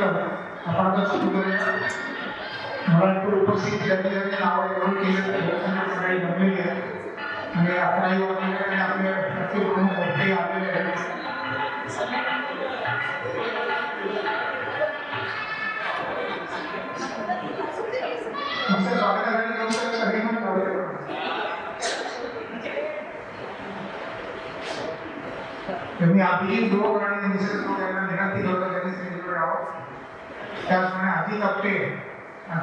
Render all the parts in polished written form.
कार्यक्रम आपण आता सुरू करूया. मला उपस्थित ज्यांनी नाव घेऊन केले जमलेली आहे आणि 11 वाजता आपले प्रमुख मोठे आलेले आहेत. तुम्ही आधी दोघ आणि मिसेस यांना विनंती करतो त्यांनी स्टेजवर यावं. त्याचप्रमाणे आजी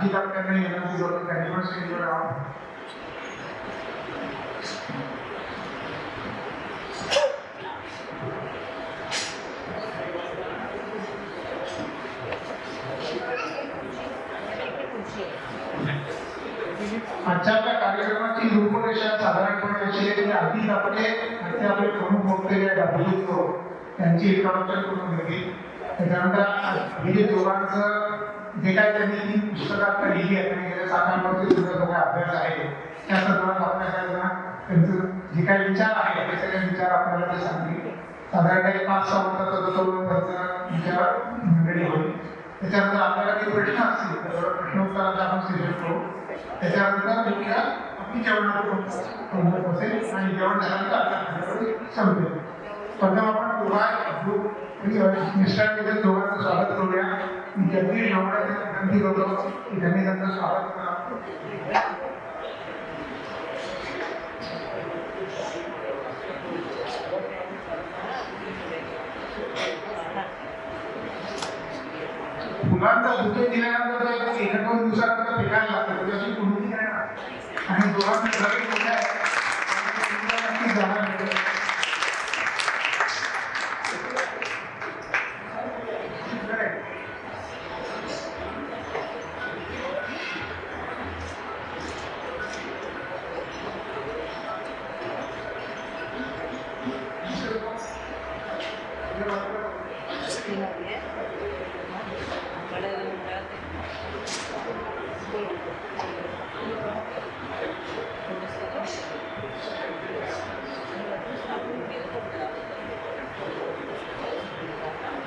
कापटेंना विनंती करतो त्यांनी पण स्टेजवर यावं. आजच्या आपल्या कार्यक्रमाची रूपरेषा साधारणपणे अशी आहे की आधी कापटे असे आपले प्रमुख वक्ते जे अभिजित त्यांची इंट्रोडक्शन करून घेतली. त्याच्यानंतर अभिजित जोगांचं जे काही त्यांनी 3 पुस्तकात लिहिली आहेत आणि गेल्या 7 वर्षे सुद्धा जो काही अभ्यास आहे त्या संदर्भात आपल्याला त्यांचं जे काही विचार आहे ते सगळे विचार आपल्याला ते सांगतील. साधारणतः 5-6 वर्षाचा त्यांचा विचार मंडळी होईल. त्याच्यानंतर आपल्याला काही प्रश्न असतील तर प्रश्नोत्तराचा आपण सेशन करू. त्याच्यानंतर मुख्य आपली जेवणाला बसेल आणि जेवण झाल्यानंतर आपल्या संपेल. प्रथम आपण मिस्टर दोघांचं स्वागत करूया. मी जगदीश ढोबळेची विनंती करतो की त्यांनी त्यांचं स्वागत करा. फुलांचा बुके दिल्यानंतर 1-2 दिवसानंतर फेकायला लागतं. त्याची कुंडी काय ना आणि दोघांचे घरी मोठे आहे नक्कीच जाणार नाही.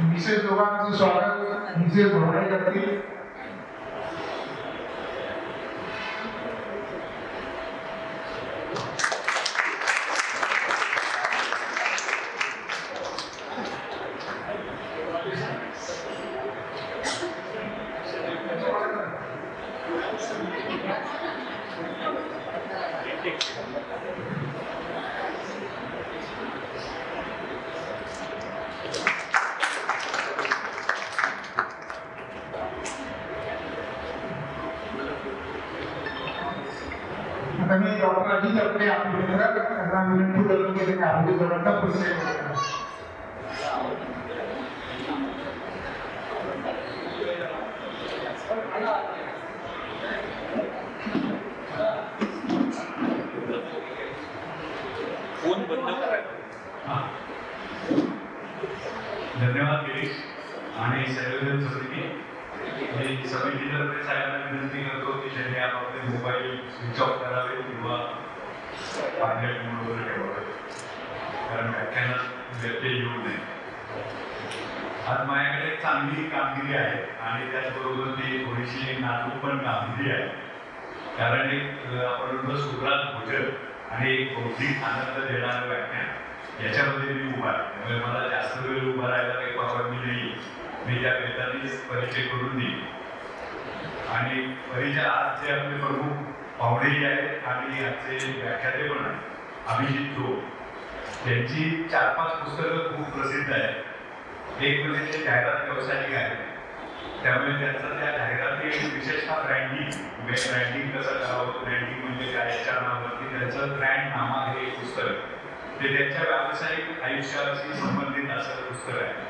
मिसेस दोघांचं स्वागत मिसेस ढोबळे करतील. आता मी डॉक्टर अजित कापटे त्यांना विनंती करतो की त्यांनी आरोग्य जोडांचा परिचय करा. धन्यवाद गिरीश आणि संयोजन समिती समितीतर्फे साहेबांना विनंती करतो की त्यांनी आपापले मोबाईल स्विच ऑफ करावे किंवा पाण्यात वगैरे ठेवावे कारण व्याख्यानात व्यत्यय येऊ नये. आज माझ्याकडे चांगली कामगिरी आहे आणि त्याचबरोबर ती थोडीशी नाजूक पण कामगिरी आहे. कारण एक आपण सुग्रास भोजन आणि एक बौद्धिक आनंद देणारं व्याख्यान याच्यामध्ये मी उभा आहे. त्यामुळे मला जास्त वेळ उभा राहायला काही परवानगी नाही. मी त्या बेतानीच परिचय करून देईन आणि परिचय आज जे आपले प्रमुख पाहुणेही आहेत आणि आजचे व्याख्याते पण आहेत अभिजित जोग यांची 4-5 पुस्तकं खूप प्रसिद्ध आहेत. एक म्हणजे ते जाहिरात व्यावसायिक आहेत. त्यामुळे त्यांचं त्या जाहिराती विशेषतः ब्रँडिंग कसं करावं ब्रँडिंग म्हणजे काय याच्या नावावरती त्यांचं ब्रँड नामा हे एक पुस्तक ते त्यांच्या व्यावसायिक आयुष्याशी संबंधित असं पुस्तक आहे.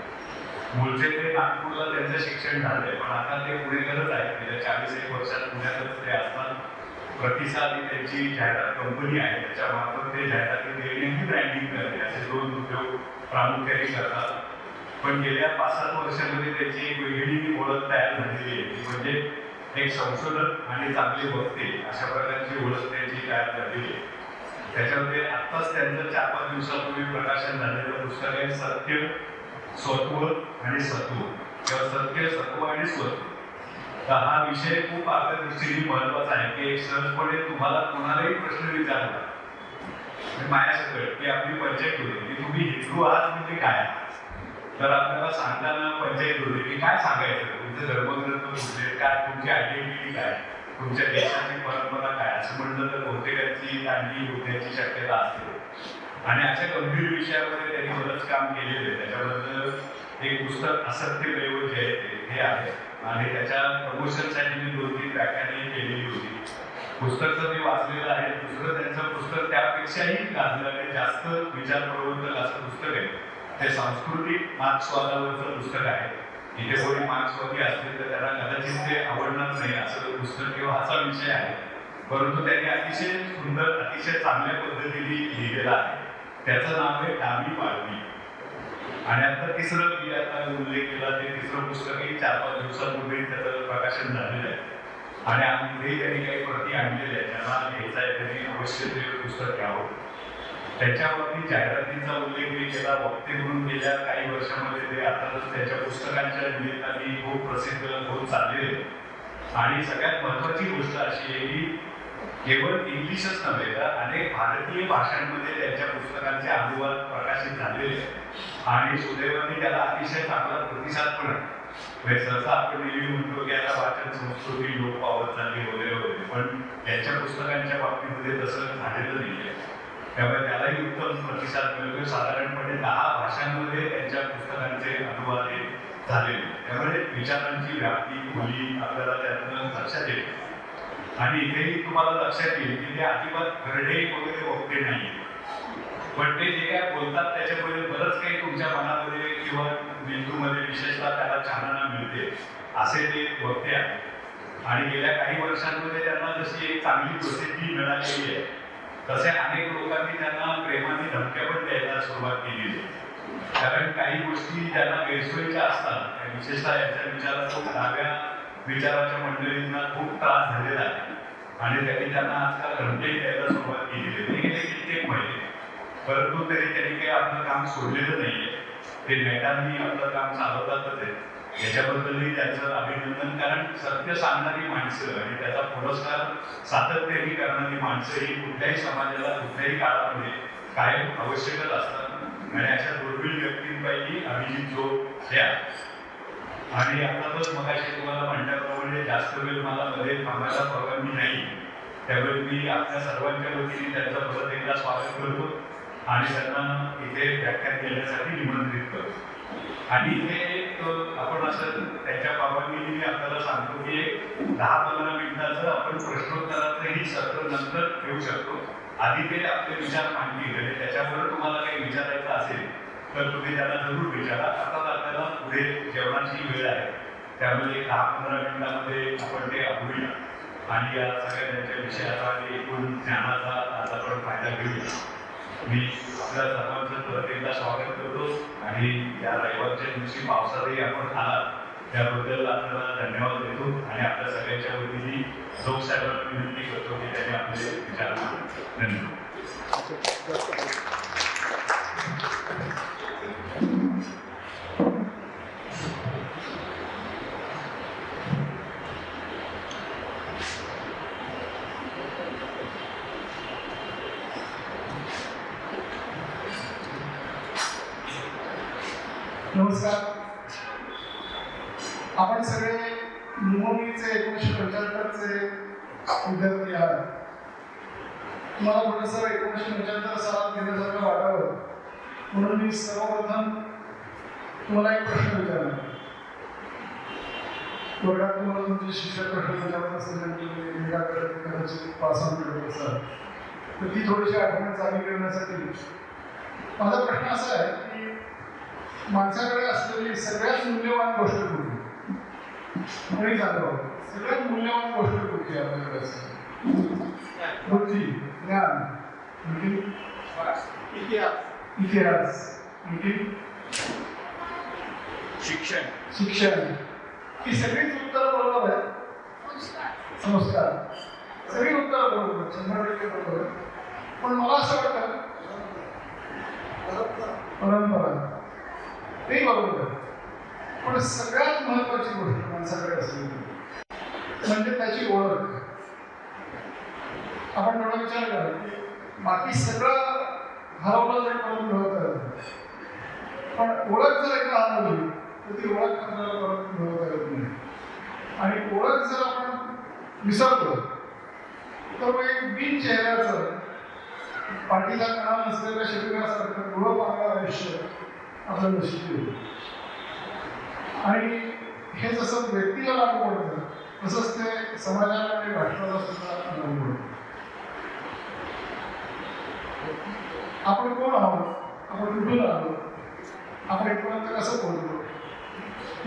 मूळचे ते नागपूरला त्यांचं शिक्षण झालंय पण आता ते पुणेकरच आहेत. गेल्या 40-1 वर्षात पुण्यातच ते असतात. प्रतिसाद ही त्यांची जाहिरात कंपनी आहे त्याच्यामार्फत ते जाहिराती देणे आणि ब्रँडिंग करणे असे 2 उद्योग प्रामुख्याने करतात. पण गेल्या 5-7 वर्षांमध्ये त्याची एक वेगळी ओळख तयार झालेली आहे. म्हणजे एक संशोधक आणि चांगले वक्ते अशा प्रकारची ओळख त्यांची तयार झालेली आहे. त्याच्यामध्ये आत्ताच त्यांचं 4-5 दिवसापूर्वी प्रकाशन झालेलं पुस्तक आहे सत्य, स्वत्व आणि सत्व. किंवा सत्य, सत्व आणि स्वत्व. तर हा विषय खूप आपल्या दृष्टीने महत्वाचा आहे की सहजपणे तुम्हाला कोणालाही प्रश्न विचारला माझ्यासकट की आपली पंचायत होती की तुम्ही हिंदू आहात म्हणजे काय, तर आपल्याला सांगताना पंचायत होते की काय सांगायचं, तुमचं धर्मग्रंथ कुठले, काय तुमची आयडेंटिटी काय, तुमच्या देशाची परंपरा काय, असं म्हटलं तर बहुतेकांची दांडी होण्याची शक्यता असते. आणि अशा गंभीर विषयामध्ये त्यांनी बरंच काम केलेलं आहे. त्याच्याबद्दल एक पुस्तक असत्य दैव जे आहे हे आहे आणि त्याच्या प्रमोशनसाठी मी 2-3 व्याख्याने केलेली होती. पुस्तक तर मी वाचलेलं आहे. दुसरं त्यांचं पुस्तक त्यापेक्षाही गाजलेलं जास्त विचार प्रवर्तक असं पुस्तक आहे. ते सांस्कृतिक मार्क्सवादावरचं पुस्तक आहे. इथे कोणी मार्क्सवादी असतील तर त्यांना कदाचित ते आवडणार नाही असं पुस्तक किंवा असा विषय आहे, परंतु त्यांनी अतिशय सुंदर, अतिशय चांगल्या पद्धतीने लिहिलेलं आहे. त्याचं नाव आहे डावी पाडवी. आणि आता तिसरं मी आता उल्लेख केला ते तिसरं पुस्तकही 4-5 दिवसांपूर्वी त्याचं प्रकाशन झालेलं आहे आणि आम्ही त्यांनी काही प्रती आणलेल्या आहेत. ज्यांना घ्यायचं आहे त्यांनी अवश्य ते पुस्तक घ्यावं. त्याच्यावरती जाहिरातींचा उल्लेख मी केला. वक्ते म्हणून गेल्या काही वर्षामध्ये ते अर्थातच त्याच्या पुस्तकांच्या निमित्ताने खूप प्रसिद्ध होत चाललेले. आणि सगळ्यात महत्वाची गोष्ट अशी आहे की केवळ इंग्लिशच नव्हे तर अनेक भारतीय भाषांमध्ये त्यांच्या पुस्तकांचे अनुवाद प्रकाशित झालेले आहेत आणि सुदैवाने त्याला अतिशय चांगला प्रतिसाद पण आहे. सहसा आपण नेहमी म्हणतो की आता वाचन संस्कृती लोप पावत चालली वगैरे वगैरे, पण त्यांच्या पुस्तकांच्या बाबतीमध्ये तसं झालेलं नाही आहे. त्यामुळे त्यालाही उत्तम प्रतिसाद मिळतो. साधारणपणे 10 भाषांमध्ये त्यांच्या पुस्तकांचे अनुवाद झालेले. त्यामुळे विचारांची व्याप्ती खोली आपल्याला त्यातून लक्षात येते. आणि इथेही तुम्हाला लक्षात येईल की ते अजिबात घरडे वगैरे वक्ते नाही, पण ते जे काय बोलतात त्याच्यामध्ये बरंच काही तुमच्या मनामध्ये किंवा मेंदूमध्ये विशेषतः त्याला चालना मिळते असे ते वक्ते आहेत. आणि गेल्या काही वर्षांमध्ये त्यांना जशी एक चांगली प्रसिद्धी मिळालेली आहे तसे अनेक लोकांनी त्यांना प्रेमाने धमक्या पण द्यायला सुरुवात केलेली आहे. कारण काही गोष्टी ज्यांना गैरसोयीच्या असतात, विशेषतः यांच्या विचारातून डाव्या विचाराच्या मंडळींना खूप त्रास झालेला आहे आणि त्यांना आजकाल धमकी द्यायला सुरुवात केलेली आहे. गेले कित्येक महिने, परंतु तरी त्यांनी काही आपलं काम सोडलेलं नाहीये. ते नेटांनी आपलं काम चालवतातच आहे. याच्याबद्दलही त्यांचं अभिनंदन. कारण सत्य सांगणारी माणसं आणि त्याचा पुरस्कार सातत्याने करणारी माणसं ही कुठल्याही समाजाला कुठल्याही काळामध्ये कायम आवश्यकच असतात आणि अशा दुर्मिळ व्यक्तींपैकी अभिजित जोग हे आहेत. आणि अर्थातच मगाशी तुम्हाला म्हटल्याप्रमाणे जास्त वेळ मला मध्ये थांबायला परवानगी नाही, त्यामुळे मी आपल्या सर्वांच्या वतीने त्यांचं परत एकदा स्वागत करतो आणि त्यांना इथे व्याख्यान देण्यासाठी निमंत्रित करतो. आणि इथे आपण असं त्यांच्या परवानगीने आपल्याला सांगतो की 10-15 मिनिटाचं आपण प्रश्नोत्तराचंही सत्र नंतर ठेवू शकतो. आधी ते आपले विचार मांडतील आणि त्याच्यावर तुम्हाला काही विचारायचं असेल तर तुम्ही त्यांना जरूर विचारा. आता आपल्याला पुढे जेवणाची वेळ आहे, त्यामुळे 10-15 मिनिटांमध्ये आपण ते अभूया आणि या सगळ्या त्यांच्या विषयाचा आणि एकूण ज्ञानाचा आज आपण फायदा घेऊया. मी आपल्या सर्वांचं परत एकदा स्वागत करतो आणि या रविवारच्या दिवशी पावसातही आपण आलात त्याबद्दल आपल्याला धन्यवाद देतो आणि आपल्या सगळ्यांच्या वतीने जोग साहेबांना विनंती करतो की त्यांनी आपले विचार मांडावे. धन्यवाद. नमस्कार. आपण सगळे निमोनीचे 1975चे विद्यार्थी आहात. मला थोडंसं 1975 सालात गेल्यासारखं वाटावं म्हणून मी सर्वप्रथम तुम्हाला एक प्रश्न विचारला. वर्गात तुम्हाला तुमचे शिक्षक प्रश्न विचारत असेल कदाचित पास मिळत असाल तर ती थोडीशी आठवण चालू करण्यासाठी माझा प्रश्न असा आहे की माणसाकडे असलेली सगळ्यात मूल्यवान गोष्ट कुठली? आणि जाणव सगळ्यात मूल्यवान गोष्ट कुठली आपल्याकडे असते? बुद्धी, ज्ञान, इतिहास, शिक्षण. ही सगळीच उत्तर बरोबर आहे. संस्कार, सगळी उत्तर बरोबर, 100% बरोबर. पण मला असं वाटतं परंपरा ते बरोबर आहे. पण सगळ्यात महत्वाची गोष्ट माणसाकडे असली म्हणजे त्याची ओळख. आपण थोडा विचार करा की बाकी सगळं हरवलं तरी परत मिळवता येतं, पण ओळख जर एकदा हरवली तर ती ओळख आपल्याला परत मिळवता येत नाही. आणि ओळख जर आपण विसरलो तर मग एक बिन चेहऱ्याचं पाठीला कणा नसलेल्या शरीरासारखं डोळं पाहणारं आयुष्य आपल्याला नशिबी होईल. आणि हे जसं व्यक्तीला लागू पडतं तसंच ते समाजाला आणि राष्ट्राला सुद्धा लागू पडतं. आपण कोण आहोत, आपण कुठून आलो, आपण इथपर्यंत कसं पोहोचलो,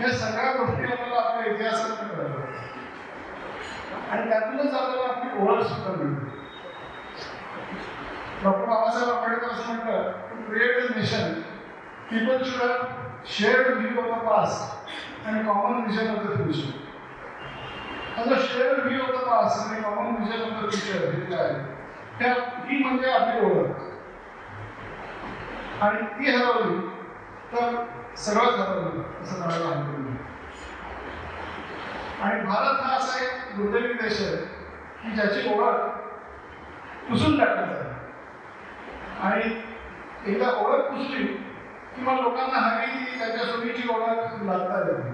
या सगळ्या गोष्टी आपल्याला आपल्या इतिहासातून कळतात आणि त्यातूनच आपल्याला आपली ओळख सुद्धा मिळते. डॉक्टर बाबासाहेब आंबेडकर असं म्हटलं, to create a nation people should have shared view of the past आणि common vision of the future. आता shared view of the past आणि common vision of the future हे काय आहे, ही म्हणजे आपली ओळख. आणि ती हरवली तर सगळंच हरवलं असं म्हणायला हरकत नाही. आणि भारत हा असा एक दुर्दैवी देश आहे की ज्याची ओळख पुसून टाकण्यात आहे. आणि एकदा ओळख पुसली की मग लोकांना हवी ती त्याच्या सोयीची ओळख लागता येते.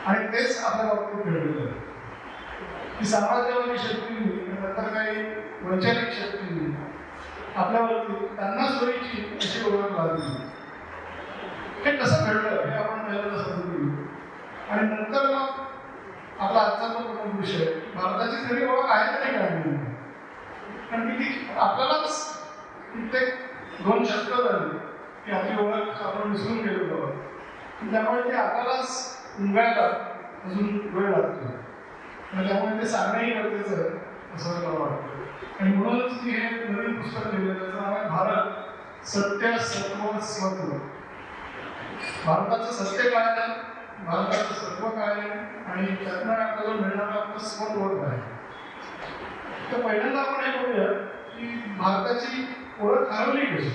आणि तेच आपल्या बाबतीत घडलेलं आहे की साम्राज्यवादी शक्तींनी नंतर काही वैचारिक शक्तींनी आपल्यावरती त्यांना सोयीची अशी ओळख लागली. हे कसं घडलं हे आपण पहिल्यांदा समजून घेऊ. आणि नंतर मग आपला आजचा जो प्रमुख विषय, भारताची खरी ओळख आहे तरी काय नाही. कारण की ती आपल्यालाच कित्येक 2 शतकं झाली की आपली ओळख आपण विसरून गेलो आहोत. त्यामुळे ते आपल्यालाच उमगायला अजून वेळ लागतो आणि त्यामुळे ते सांगणंही गरजेचं आहे असं मला वाटतं. आणि म्हणूनच मी हे नवीन पुस्तक लिहिलं, त्याचं नाव आहे भारत सत्य सत्व स्वत्व. भारताचं सत्य काय आहे, भारताचं सत्व काय आहे आणि त्यातनं आपल्याला मिळणारं आपलं स्वत्व काय. तर पहिल्यांदा आपण हे बोलूया की भारताची ओळख हरवली कशी.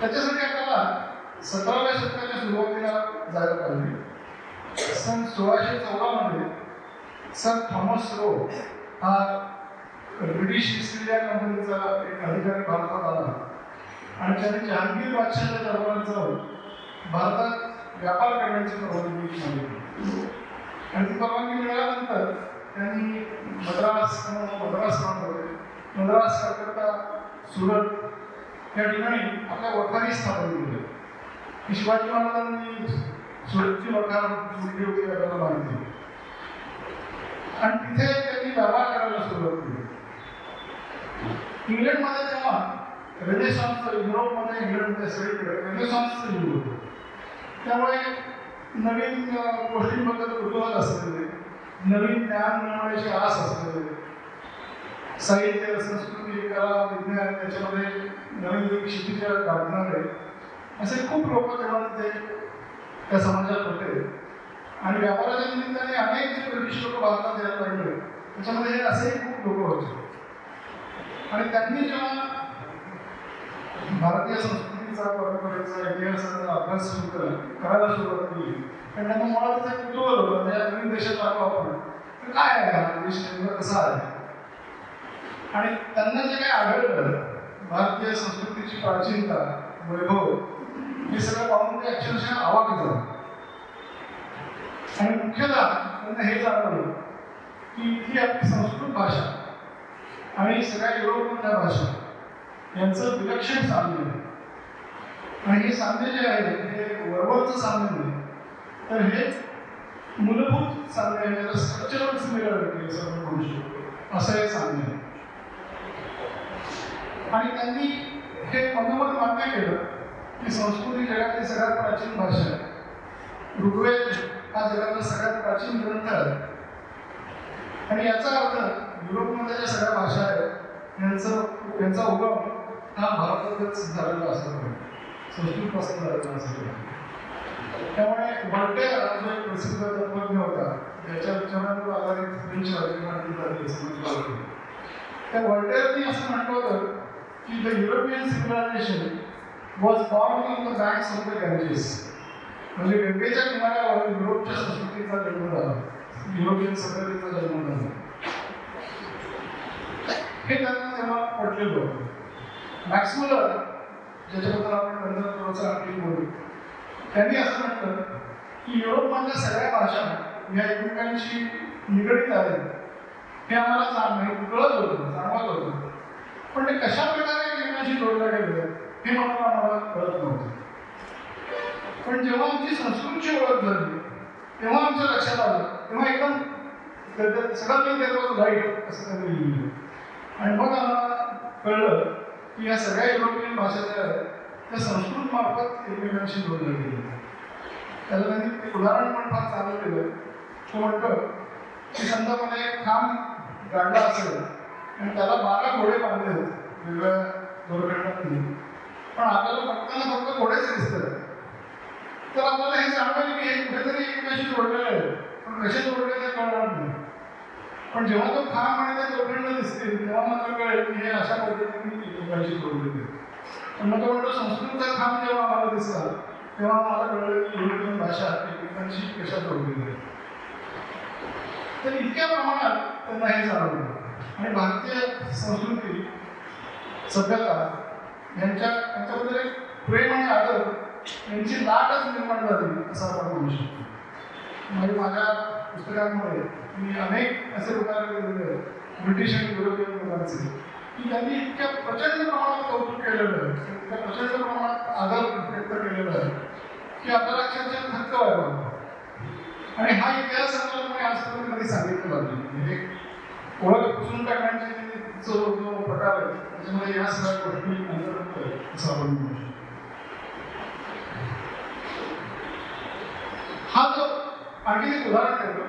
त्याच्यासाठी आपल्याला 17व्या शतकाच्या सुरुवातीला जायला पाहिजे. सन 1614 मध्ये सर थॉमस रो हा ब्रिटिश ईस्ट इंडिया कंपनीचा एक अधिकारी भारतात आला आणि त्याने जहांगीर बादशाहच्या दरबारात जाऊन भारतात व्यापार करण्याची परवानगी मागितली. आणि ती परवानगी मिळाल्यानंतर त्यांनी मद्रास, कलकत्ता, सुरत या ठिकाणी आपल्या वखारी स्थापन केल्या. शिवाजी महाराजांनी सुरतची वखार सुटली होती आपल्याला माहिती. आणि तिथे त्यांनी व्यापार करायला सुरुवात केली. इंग्लंडमध्ये तेव्हा रेनेसॉन्सचं, युरोपमध्ये इंग्लंडमध्ये सगळीकडे रेनेसॉन्सचं युग होतं. त्यामुळे नवीन गोष्टींबद्दल कुतूहल असलेले, नवीन ज्ञान मिळवण्याची आस असलेले, साहित्य, संस्कृती, कला, विज्ञान याच्यामध्ये नवीन क्षितिजा गाठणारे असे खूप लोक तेव्हा तिथे त्या समाजात होते. आणि व्यापाराच्या निमित्ताने अनेक जे ब्रिटिश लोक भारतात यायला लागले त्याच्यामध्ये हे असेही खूप लोक होते. आणि त्यांनी जेव्हा भारतीय संस्कृतीचा, परंपरेचा, इतिहासाचा अभ्यास करायला सुरुवात केली आणि त्यांना मुळात त्याचा कुतूहल होतं, त्या नवीन देशात आलो आपण तर काय आहे हा देश नेमका कसा आहे. आणि त्यांना जे काही आढळलं भारतीय संस्कृतीची प्राचीनता, वैभव हे सगळं पाहून ते अक्षरशः अवाक झालं. आणि मुख्यतः त्यांना हे जाणवलं की ही आपली संस्कृत भाषा आणि सगळ्या युरोपमधल्या भाषा यांचं विलक्षण साम्य आहे. आणि हे साम्य जे आहे हे वरवरचं साम्य नाही, तर हे मूलभूत साम्य आहे, त्याला स्ट्रक्चरल सिमिलॅरिटी असं आपण म्हणू शकतो, असं हे साम्य आहे. आणि त्यांनी हे मनोमन मान्य केलं की संस्कृती जगातली सगळ्यात प्राचीन भाषा आहे. ऋग्वेद हा जगातला सगळ्यात प्राचीन ग्रंथ आहे. आणि याचा अर्थ युरोपमध्ये ज्या सगळ्या भाषा आहेत यांचा उगम हा भारतातच झालेला असला पाहिजे, संस्कृतपासून झालेला असला पाहिजे. त्यामुळे व्हॉल्टेअर जो एक प्रसिद्ध तत्त्वज्ञ होता ज्याच्या विचारांवर आधारित फ्रेंच राज्यक्रांती झाली असं म्हटलं होतं, त्या व्हॉल्टेअरनी असं म्हटलं होतं की the European civilisation was born on the banks of the Ganges. म्हणजे गंगेच्या किनाऱ्यावर युरोपच्या संस्कृतीचा जन्म झाला, युरोपियन सभ्यतेचा जन्म झाला. हे त्यांना तेव्हा पटलेलं होतं. मॅक्स मुलर, ज्याच्याबद्दल आपण नंतर थोडंसं आणखी बोलू, त्यांनी असं म्हटलं की युरोपमधल्या सगळ्या भाषा या एकमेकांशी निगडीत आहेत हे आम्हाला कळत होतं, जाणवत होतं, पण ते कशा प्रकारे एकमेकांशी जोडल्या गेले हे मात्र आम्हाला कळत नव्हतं. पण जेव्हा आमची संस्कृतची ओळख झाली तेव्हा आमच्या लक्षात आलं, तेव्हा एकदम सगळं काही त्याचं राईट असं त्यांनी लिहिलं. आणि मग आम्हाला कळलं की या सगळ्या युरोपियन भाषा ज्या आहेत त्या संस्कृत मार्फत एकमेकांशी जोडल्या गेल्या. त्याला त्यांनी ते उदाहरण पण फार चालू केलं. तो म्हणतो की समजा मला एक खांब गाडला असेल आणि त्याला 12 घोडे बांधले वेगवेगळ्या दोरखंडांनी, पण आपल्याला बघताना फक्त घोडेच दिसतात, तर आपल्याला हे जाणवेल की हे कुठेतरी एकमेकांशी जोडलेलं आहे, पण कसे जोडले ते कळणार नाही. पण जेव्हा तो खांब आणि ते दोरखंड दिसतील तेव्हा मात्र कळेल की हे अशा पद्धतीने एकमेकांशी जोडलेले. पण मग तो म्हणतो संस्कृतचा खांब जेव्हा आम्हाला दिसला तेव्हा मला कळलं की युरोपियन भाषा एकमेकांशी कशा जोडलेल्या आहेत. तर इतक्या प्रमाणात त्यांना हे जाणवलं. आणि भारतीय संस्कृती, सभ्यता यांच्याबद्दल एक प्रेम आणि आदर यांची लाटच निर्माण झाली असं आपण म्हणू शकतो. म्हणजे माझ्या पुस्तकांमध्ये मी अनेक असे उदाहरण दिलेले आहेत ब्रिटिश आणि युरोपियन लोकांचे, की त्यांनी इतक्या प्रचंड प्रमाणात कौतुक केलेलं आहे, इतक्या प्रचंड प्रमाणात आदर व्यक्त केलेला आहे की आपल्याला अक्षरशः थक्क व्हायला. आणि हा इतिहास आपल्याला मी आजपर्यंत कधी सांगितलं नाही. म्हणजे ओळख पुसून टाकण्याची जो प्रकार आहे त्याच्यामध्ये या सगळ्या गोष्टी अंतर्गत असं आपण म्हणू शकतो. हा जो आणखी एक उदाहरण देतो,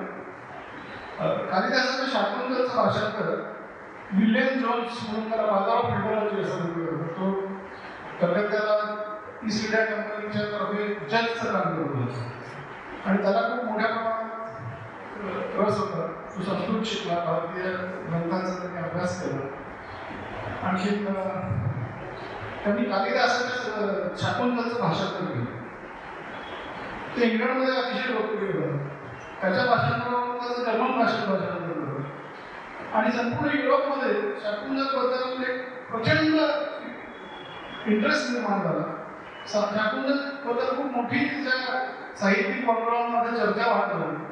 कालिदासाच्या शाकुंतलचं भाषांतर विल्यम जोन्स म्हणून त्याला बाजारात फिल्टरची असं म्हटलं. तो कलकत्त्याला ईस्ट इंडिया कंपनीच्या तर्फे जजचं काम करत होता आणि त्याला खूप मोठ्या प्रमाणात रस होता. तो संस्कृत शिकला, भारतीय ग्रंथांचा त्यांनी अभ्यास केला. आणखी त्यांनी कालिदासाच्या शाकुंतलचं भाषांतर केलं. ते इंग्लंडमध्ये अतिशय लोकप्रिय होतं. त्याच्या भाषांतरावरून त्याचं जर्मन भाषेत भाषांतर झालं आणि संपूर्ण युरोपमध्ये शाकुंतलबद्दल एक प्रचंड इंटरेस्ट निर्माण झाला. शाकुंतलबद्दल खूप मोठी तिच्या साहित्यिक वर्तुळांमध्ये चर्चा वाढत झाली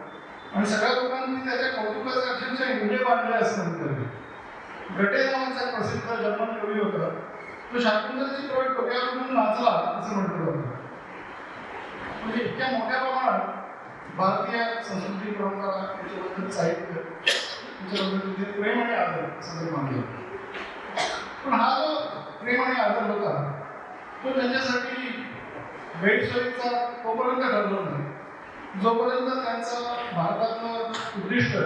आणि सगळ्या लोकांनी त्याच्या कौतुकाचे अक्षरशः इंग्ले बांधले असं म्हणतात. गटे नावाचा एक प्रसिद्ध जर्मन कवी होता, तो शाकुंतलची प्रवेश डोक्यावरून नाचला असं म्हटलं होतं. म्हणजे इतक्या मोठ्या प्रमाणात भारतीय संस्कृती, परंपरा, त्याच्याबद्दल साहित्य, त्याच्याबद्दल तिथे प्रेम आणि आदर असं ते मानलं. पण हा जो प्रेम आणि आदर होता तो त्यांच्यासाठी गैरसोयीचा तोपर्यंत ठरला नाही जोपर्यंत त्यांचं भारतातलं उद्दिष्ट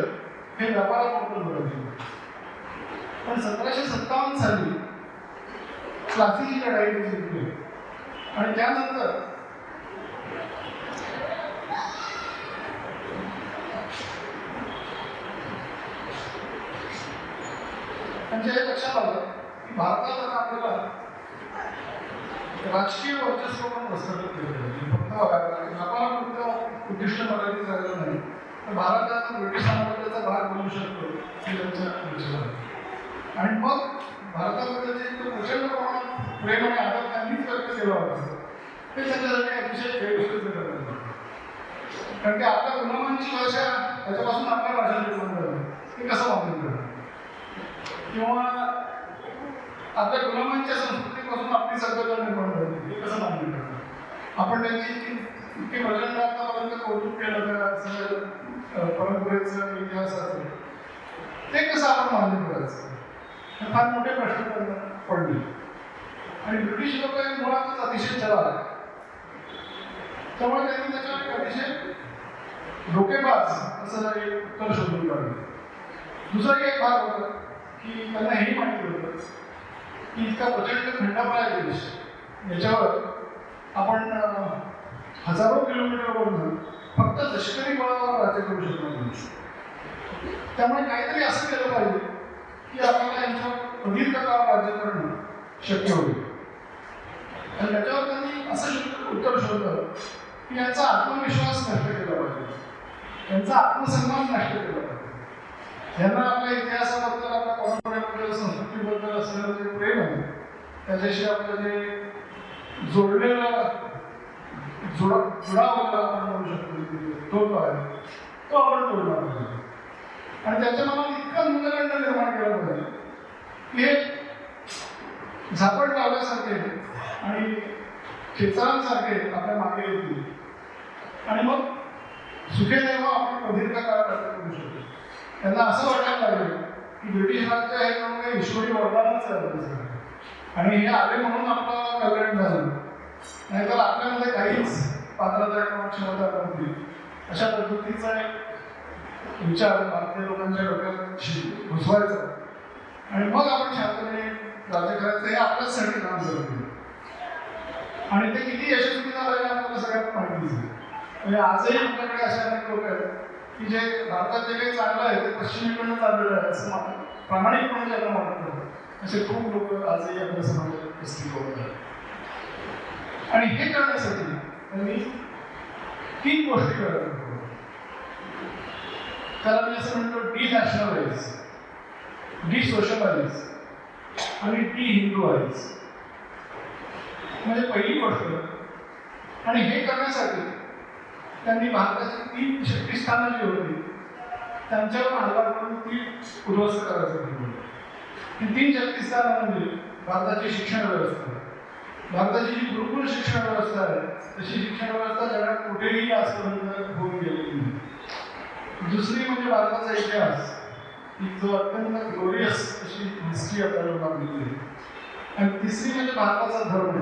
हे व्यापाराबरोबर जोडायचं. पण 1757 साली प्लासीची लढाई जिंकली आणि त्यानंतर त्यांच्या हे लक्षात आलं की भारतात आता आपल्याला राजकीय वर्चस्व पण प्रस्थापित केलं. फक्त व्यापारापुरतं उद्दिष्ट मर्यादित राहिलं नाही, तर भारताचा ब्रिटिश साम्राज्याचा भाग बनू शकतो हे त्यांच्या लक्षात आलं. आणि मग भारताबद्दलचे प्रचंड प्रमाणात प्रेम आणि आदर त्यांनीच व्यक्त केला होता ते त्यांच्यासाठी अतिशय गैरसोयीचं ठरलं. कारण की आपल्या गुलामांची भाषा त्याच्यापासून आपल्या भाषा निर्माण झाली हे कसं मान्य करणार, किंवा आपल्या गुलामांच्या संस्कृतीपासून आपली सभ्यता निर्माण झाली हे कसं मान्य करणार. आपण त्यांची इतके प्रचंड आतापर्यंत कौतुक केलं त्या सगळ्या परंपरेचं, इतिहासाचं, ते कसं आपण मान्य करायचं हे फार मोठे प्रश्न त्यांना पडले. आणि ब्रिटिश लोक हे मुळातच अतिशय चलाक आहेत, त्यामुळे त्यांनी त्याच्यावर अतिशय धोकेबाज असं एक उत्तर शोधून काढलं. दुसरा एक भाग होता की त्यांना हेही माहिती होतं की इतका प्रचंड खंडापाय देश याच्यावर आपण हजारो किलोमीटरवरून फक्त लष्करी बळावर राज्य करू शकणार नाही. त्यामुळे काहीतरी असं केलं पाहिजे की आपल्याला यांच्यावर प्रदीर्घ काळ राज्य करणं शक्य होईल. आणि त्याच्यावर त्यांनी असं उत्तर शोधलं की यांचा आत्मविश्वास नष्ट केला पाहिजे, यांचा आत्मसन्मान नष्ट केला पाहिजे, यांना आपल्या इतिहासाबद्दल, आपल्या परंपरेबद्दल, संस्कृतीबद्दल असलेलं जे प्रेम आहे, त्याच्याशी आपलं जे जोडलेलं जुडाव आपण म्हणू शकतो तो आहे, तो आपण तोडला पाहिजे. आणि त्याच्या मनात इतका मूल्यखंड निर्माण केला पाहिजे की हे झापड लावल्यासारखे आणि खेचारांसारखे आपल्या मागे येतील आणि मग सुखे देवा आपण प्रदीर्घ काळ करू शकतो. त्यांना असं वाटायला लागलं की ब्रिटिश राज्य हे म्हणून काही ईश्वरी वरदानच आहे आणि हे आले म्हणून आपलं कल्याण झालं, नाहीतर आपल्यामध्ये काहीच पात्रता किंवा क्षमता नव्हती. अशा पद्धतीचा एक विचार भारतीय लोकांच्या डोक्यात घुसवायचा आणि मग आपण शांतपणे राज्य करायचं हे आपल्याचसाठी काम करतो. आणि ते किती यशस्वी झालं हे आपल्याला सगळ्यांना माहितीच आहे. म्हणजे आजही आपल्याकडे असे अनेक लोक आहेत की जे भारतात जे काही चांगलं आहे ते पश्चिमेकडनं चाललेलं आहे असं प्रामाणिकपणे ज्यांना वाटतं, असे खूप लोक आजही आपल्या समाजात अस्तित्वात आहेत. आणि हे करण्यासाठी त्यांनी 3 गोष्टी करायला. त्याला मी असं म्हणतो डिनॅशनलाइज, डिसोशलाइज आणि डिहिंदुआइज. म्हणजे पहिली गोष्ट, आणि हे करण्यासाठी त्यांनी भारताची 3 शक्तिस्थानं जी होती त्यांच्यावर हल्ला करून ती उद्ध्वस्त करायचं ठरवलं. ही 3 शक्तिस्थानं म्हणजे भारताची शिक्षण व्यवस्था, भारताची जी गुरुकुल शिक्षण व्यवस्था आहे तशी शिक्षण व्यवस्था जगात कुठेही आजपर्यंत होऊन गेलेली नाही. दुसरी म्हणजे भारताचा इतिहास, की जो अत्यंत ग्लोरियस अशी हिस्ट्री आपल्याला लाभलेली आहे. आणि तिसरी म्हणजे भारताचा धर्म.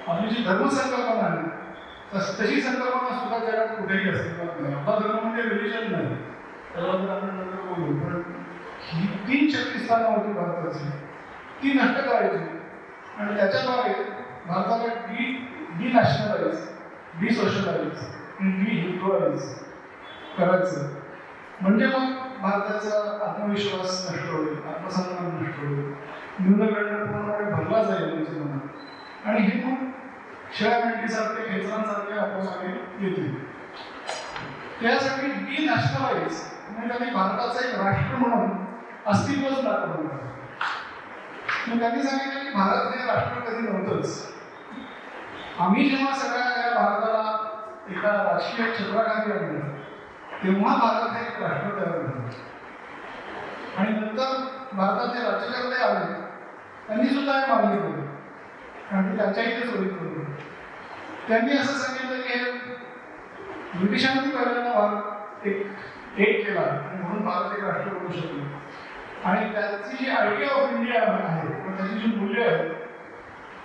आपली जी धर्मसंकल्पना आहे तशी संकल्पना सुद्धा जगात कुठेही अस्तित्वात नाही. आपला धर्म म्हणजे रिलिजन नाही, त्याबद्दल आपण नंतर बोलू. पण ही 3 शक्तिस्थानं होती भारताची, ती नष्ट करायची आणि त्याच्याद्वारे भारताला डिनॅशनलाइज, डिसोशलाइज आणि डिहिंदुआइज करायचं. म्हणजे मग भारताचा आत्मविश्वास नष्ट होईल, आत्मसन्मान नष्ट होईल, न्यूनगंड पूर्णपणे भरला जाईल त्यांच्या मनात आणि हे मग शेळ्या मेंढीसारखे, खेचरांसारखे आपल्यामागे येतील. त्यासाठी डिनॅशनलाइज म्हणजे त्यांनी भारताचं एक राष्ट्र म्हणून अस्तित्वच दाखवलं. त्यांनी सांगितलं की भारत हे राष्ट्र कधी नव्हतंच. आम्ही जेव्हा सगळ्या या भारताला एका राजकीय छत्राखाली आणलं तेव्हा भारत हे एक राष्ट्र तयार झालं. आणि नंतर भारताचे राज्यकर्ते आले, त्यांनी सुद्धा हे मान्य केलं, कारण त्यांच्या इथे चोरी करू. त्यांनी असं सांगितलं की ब्रिटिशांनी पहिल्यांदा भारत एक केला आणि म्हणून भारत एक राष्ट्र बनू शकलो. आणि त्याची जी आयडिया ऑफ इंडिया आहे किंवा त्याची जी मूल्य आहेत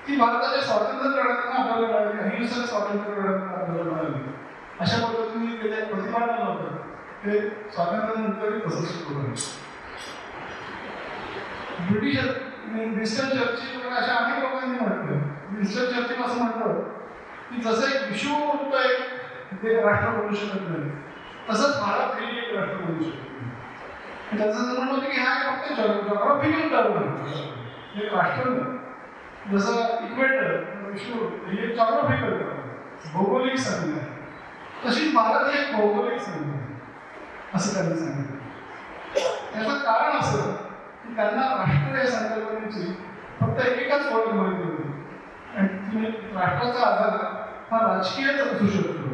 ती भारताच्या स्वातंत्र्य लढ्यातून आपल्याला मिळाली, अहिंसक स्वातंत्र्य लढ्यातून आपल्याला मिळाली. अशा पद्धतीने ते प्रतिपादन होतं ते स्वातंत्र्यानंतरही तसंच सुरू आहे. ब्रिटिश विन्स्टन चर्चिल अशा अनेक लोकांनी म्हटलं, विन्स्टन चर्चिल असं म्हटलं की जसं एक विश्ववृत्त एक राष्ट्र बनू शकत नाही तसंच भारत हे एक राष्ट्र बनू शकत नाही. त्याचं म्हणणं होतं की हा फक्त जॉग्राफिकल टर्म आहे, एक राष्ट्र नाही. जसं इक्वेटर, विश्व ही एक जॉग्राफिकल टर्म, भौगोलिक संज्ञा आहे, तशीच भारत ही एक भौगोलिक संज्ञा आहे असं त्यांनी सांगितलं. त्याचं कारण असं की त्यांना राष्ट्र या संकल्पनेची फक्त एकच ओळख माहिती होती आणि राष्ट्राचा आधार हा राजकीयच असू शकतो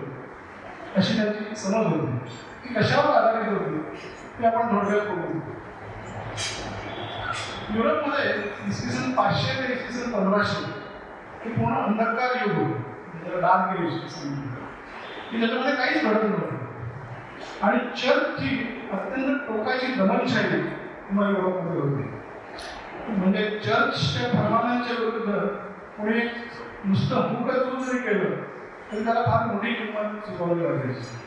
अशी त्यांची समज होती. ती कशावर आधारित होती ते आपण थोडक्यात बघू. युरोपमध्ये इसवी सन 500 ते इसवी सन 1500 हे पूर्ण अंधकार युग होतं, डार्क एज की त्याच्यामध्ये काहीच घडत नव्हतं. आणि चर्चची अत्यंत टोकाची दमनशाही पुन्हा युरोपमध्ये होती. म्हणजे चर्चच्या फरमानांच्या विरुद्ध कोणी नुसतं हुकच जरी केलं तरी त्याला फार मोठी किंमत चुकवली लागायची.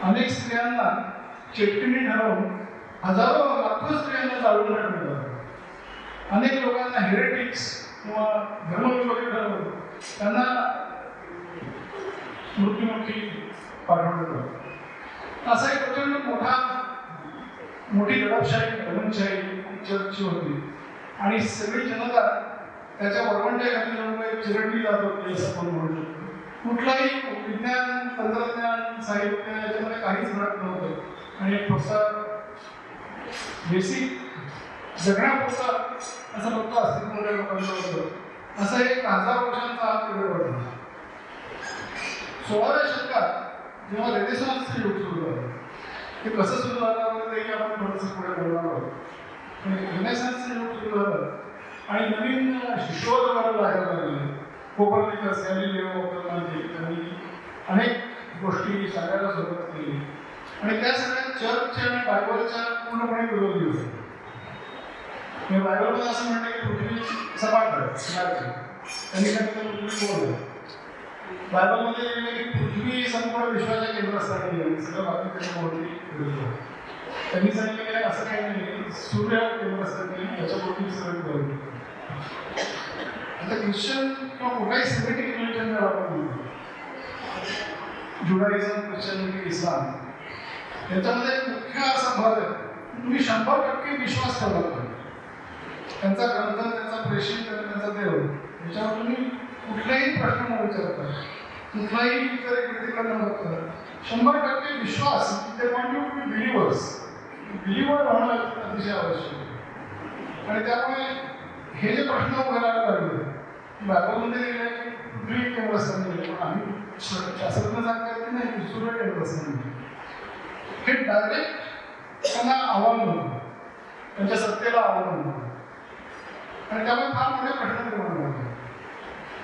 अनेक स्त्रियांना चेटकिणी ठरवून हजारो लाखो स्त्रियांना जाळून टाकलं जातं. अनेक लोकांना हेरेटिक्स किंवा धर्मविरोधी ठरवून त्यांना मृत्युमुखी पाठवलं जातं. असा एक प्रचंड मोठी दडपशाही, दमनशाही चर्चची होती आणि सगळी जनता त्याच्या वरवंट्याखाली जणू काही चिरडली जात होती असं आपण म्हणू शकतो. कुठलाही विज्ञान, तंत्रज्ञान, साहित्य याच्यामध्ये काहीच घडत नव्हतं आणि फक्त बेसिक जगण्यापुरता असं फक्त अस्तित्वमध्ये लोकांचं होतं. असं एक 1000 वर्षांचा हा पिरियड होता. 16व्या शतकात जेव्हा रेनेसॉन्सचं युग सुरू झालं, ते कसं सुरू झालं तेही आपण थोडंसं पुढे बोलणार आहोत. रेनेसॉन्सचं युग सुरू झालं आणि नवीन शोध करायला लागायला लागले. कोपर्निकस, गॅलिलिओ, त्यांनी अनेक गोष्टी सांगायला सुरुवात केली आणि त्या सगळ्या चर्चच्या आणि बायबलच्या पूर्णपणे विरोधी होत्या. बायबलमध्ये असं म्हणतं की पृथ्वी सपाट आहे. त्यांनी सांगितलं पृथ्वी गोल आहे. बायबलमध्ये लिहिलं की पृथ्वी संपूर्ण विश्वाच्या केंद्रस्थानी आहे. सगळं बाकी त्याच्या भोवती फिरत आहे. त्यांनी सांगितलं की असं काही नाही, सूर्य केंद्रस्थानी आहे, त्याच्याभोवती सगळं फिरत. आता ख्रिश्चन किंवा कुठलाही सेमिटिक रिलिजन जर आपण म्हणतो, जुडायझम, ख्रिश्चनिटी, इस्लाम, याच्यामध्ये एक मुख्य असा भाग आहे की तुम्ही 100% विश्वास ठेवला पाहिजे. त्यांचा ग्रंथ, त्यांचा प्रेषित, त्यांचा देव, याच्यावर तुम्ही कुठलाही प्रश्न न विचारता, कुठलाही इतर क्रिटिकल न बघता 100% विश्वास. ते want you to be believers. Believer होणं अतिशय आवश्यक आहे. आणि त्यामुळे हे जे प्रश्न उभे राहायला लागले, बायबलमध्ये लिहिलं की पृथ्वी केंद्रस्थानी आहे, पण आम्ही शास्त्रज्ञ सांगतात की नाही, सूर्य केंद्रस्थानी आहे. हे डायरेक्ट त्यांना आव्हान होतं, त्यांच्या सत्तेला आव्हान होतं आणि त्यामुळे फार मोठे प्रश्न निर्माण झाले.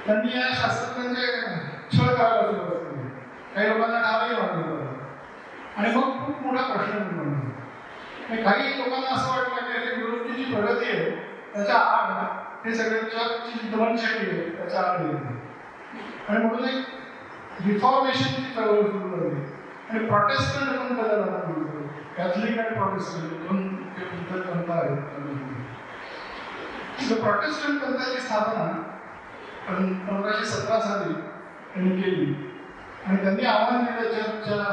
त्यांनी या शास्त्रज्ञांचे छळ करायला सुरुवात केली. काही लोकांना डावही मारलं आणि मग खूप मोठा प्रश्न निर्माण झाला. काही लोकांना असं वाटलं की युरोपची जी प्रगती आहे त्याच्या आड हे सगळे चर्चची जी जीवनशैली आहे त्याच्या आड येते आणि म्हणून एक रिफॉर्मेशनची चळवळ सुरू झाली आणि प्रोटेस्टंट पण त्याला म्हणतो. कॅथलिक आणि प्रोटेस्टंट दोन पंथ आहेत. प्रोटेस्टंट पंथाची स्थापना 1517 साली त्यांनी केली आणि त्यांनी आव्हान दिलं चर्चच्या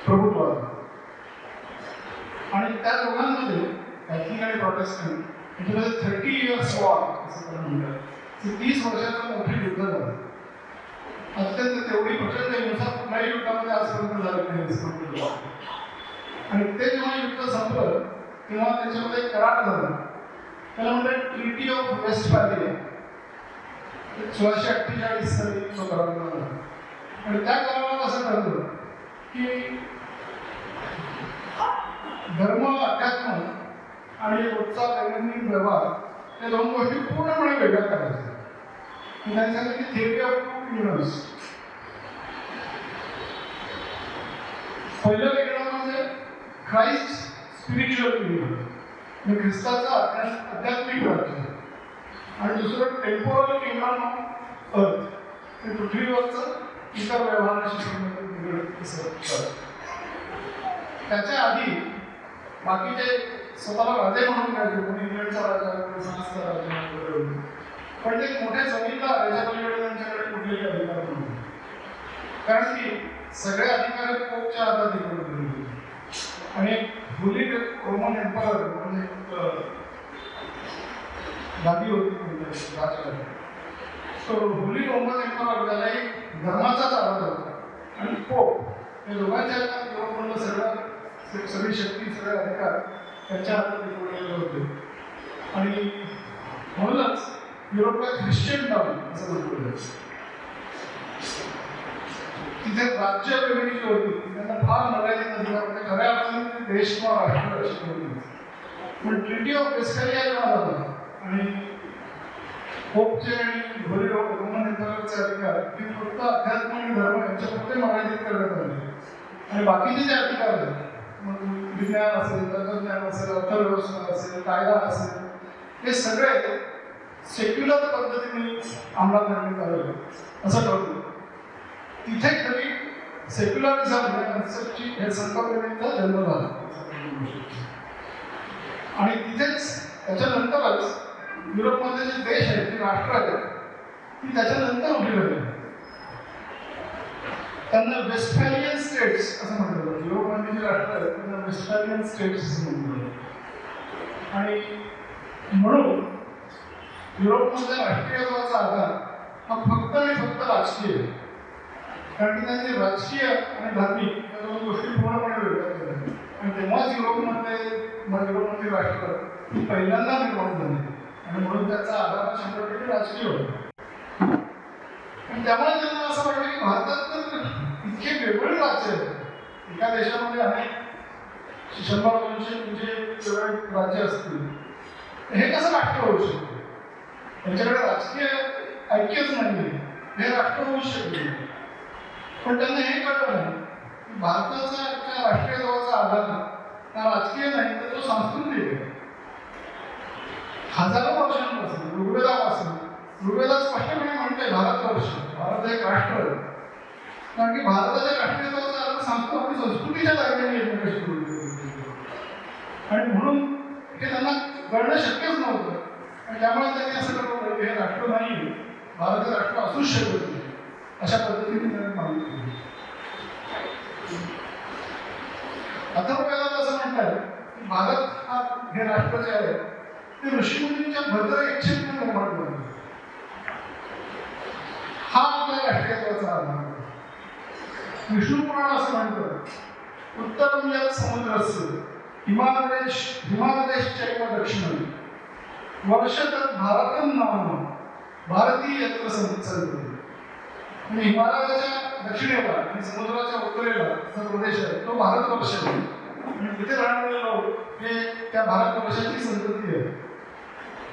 प्रभुत्वाला. आणि त्या दोघांमध्ये कॅथलिक आणि प्रोटेस्टंट याच्यामध्ये 30 years वॉर असं त्याला म्हणतात. 30 वर्षाचं मोठं युद्ध झालं. अत्यंत तेवढी प्रचंड हिंसा कुठल्याही युद्धामध्ये आजपर्यंत झाली नाही. आणि ते जेव्हा युद्ध संपलं तेव्हा त्याच्यामध्ये एक करार झाला, त्याला म्हणतात ट्रीटी ऑफ वेस्टफॅलिया. 1648 साली तो करार झाला आणि त्या करारात असं ठरलं की धर्म, अध्यात्म आणि रोजचा दैनंदिन व्यवहार या दोन गोष्टी पूर्णपणे वेगळ्या करायच्या. त्यांनी सांगितलं की थेअरी ऑफ टू युनिव्हर्स. पहिलं वेगळं म्हणजे ख्राइस्ट स्पिरिच्युअल युनिव्हर्स, म्हणजे ख्रिस्ताचा आध्यात्मिक राज्य. आणि दुसरं टेम्पोरल किंगडम ऑफ अर्थ, हे पृथ्वीवरचं इतर व्यवहाराशी संबंधित. त्याच्या आधी बाकीचे स्वतःला राजे म्हणून घ्यायचे, कोणी इंग्लंडचा राजा, कोणी फ्रान्सचा राजा वगैरे. पण ते मोठ्या जमीनदार याच्या पलीकडे त्यांच्याकडे कुठलेही अधिकार नव्हते, कारण की सगळे अधिकार पोपच्या हातात दिले होते. आणि होली रोमन एम्पायर म्हणजे गादी होती राजकारणी, तो होली रोमन एम्पायर त्यालाही धर्माचाच आधार होता आणि पोप या दोघांच्या हातात युरोपमधलं सगळी शक्ती, सगळे अधिकार त्यांच्या हातात दिले होते. आणि म्हणूनच युरोपला ख्रिश्चन टाउन असं म्हटलं जातं. तिथे राज्य वेगळी जी होती त्यांना फार मर्यादित अधिकार होते. खऱ्या अर्थाने देश किंवा राष्ट्र अशी होती. पण ट्रिटी ऑफ वेस्टफॅलिया जेव्हा झाला आणि पोपचे आणि होली रोमन एम्पायरचे अधिकार हे फक्त अध्यात्म आणि धर्म यांच्यापुरते मर्यादित करण्यात आले आणि बाकीचे जे अधिकार आहेत, मग विज्ञान असेल, तंत्रज्ञान असेल, अर्थव्यवस्था असेल, कायदा असेल, हे सगळे सेक्युलर पद्धतीने अंमलात आणण्यात आले असं ठरवलं. तिथे तरी सेक्युलरिझम या कन्सेप्टची या संकल्पनेचा जन्म झाला आणि तिथेच त्याच्यानंतरच युरोपमध्ये जे देश आहेत, जी राष्ट्र आहेत, ती त्याच्यानंतर उभी राहिली. त्यांना वेस्टफॅलियन स्टेट्स असं म्हटलं जातं. युरोपमध्ये जे राष्ट्र आहेत त्यांना वेस्टफॅलियन स्टेट्स असं म्हटलं जातं. आणि म्हणून युरोपमधल्या राष्ट्रीयत्वाचा आधार हा फक्त आणि फक्त राजकीय आहे. कारण की त्यांनी राजकीय आणि धार्मिक या दोन गोष्टी पूर्णपणे वेगळ्या केल्या आणि तेव्हाच युरोपमधले राष्ट्र ही पहिल्यांदा निर्माण झाली आणि म्हणून त्याचा आधार 100% राजकीय होता. आणि त्यामुळे त्यांना असं वाटलं की भारतात तर इतके वेगवेगळे राज्य आहेत, एका देशामध्ये अनेक 100-200 वेगवेगळे राज्य असतील, हे कसं राष्ट्र होऊ शकते? त्यांच्याकडे राजकीय ऐक्यच नाही, हे राष्ट्र होऊ शकते. पण त्यांना हे कळलं नाही, भारताचा राष्ट्रीयत्वाचा आधार हा राजकीय नाही तर तो सांस्कृतिक आहे. हजारो वर्षांपासून ऋग्वेदात स्पष्टपणे म्हणते भारतवर्ष, भारत एक राष्ट्र आहे. कारण की भारताच्या राष्ट्रीयत्वाचा अर्थ आपली संस्कृतीच्या दागिने एकमेकाशी जोडले आणि म्हणून हे त्यांना कळणं शक्यच नव्हतं. आणि त्यामुळे त्यांनी असं ठरवलं की हे राष्ट्र नाही, भारत हे राष्ट्र असूच शकत नाही, अशा पद्धतीने त्यांनी मागणी केली. अथर्ववेदात असं म्हणतात की भारत हा हे राष्ट्र जे आहे ते ऋषीमुनींच्या भद्र इच्छेने निर्माण झालं. हा आपल्या राष्ट्रीयत्वाचा आधार. विष्णू पुराण असं म्हणतं, उत्तरम यत् समुद्रस्य हिमालयश्चैव दक्षिणं वर्षतत् भारतं नाम भारतीय यत्र संचरते. म्हणजे हिमालयाच्या दक्षिणेला आणि समुद्राच्या उत्तरेला जो प्रदेश आहे तो भारतवर्ष आहे आणि तिथे राहणारे लोक हे त्या भारतवर्षाची संतती आहे.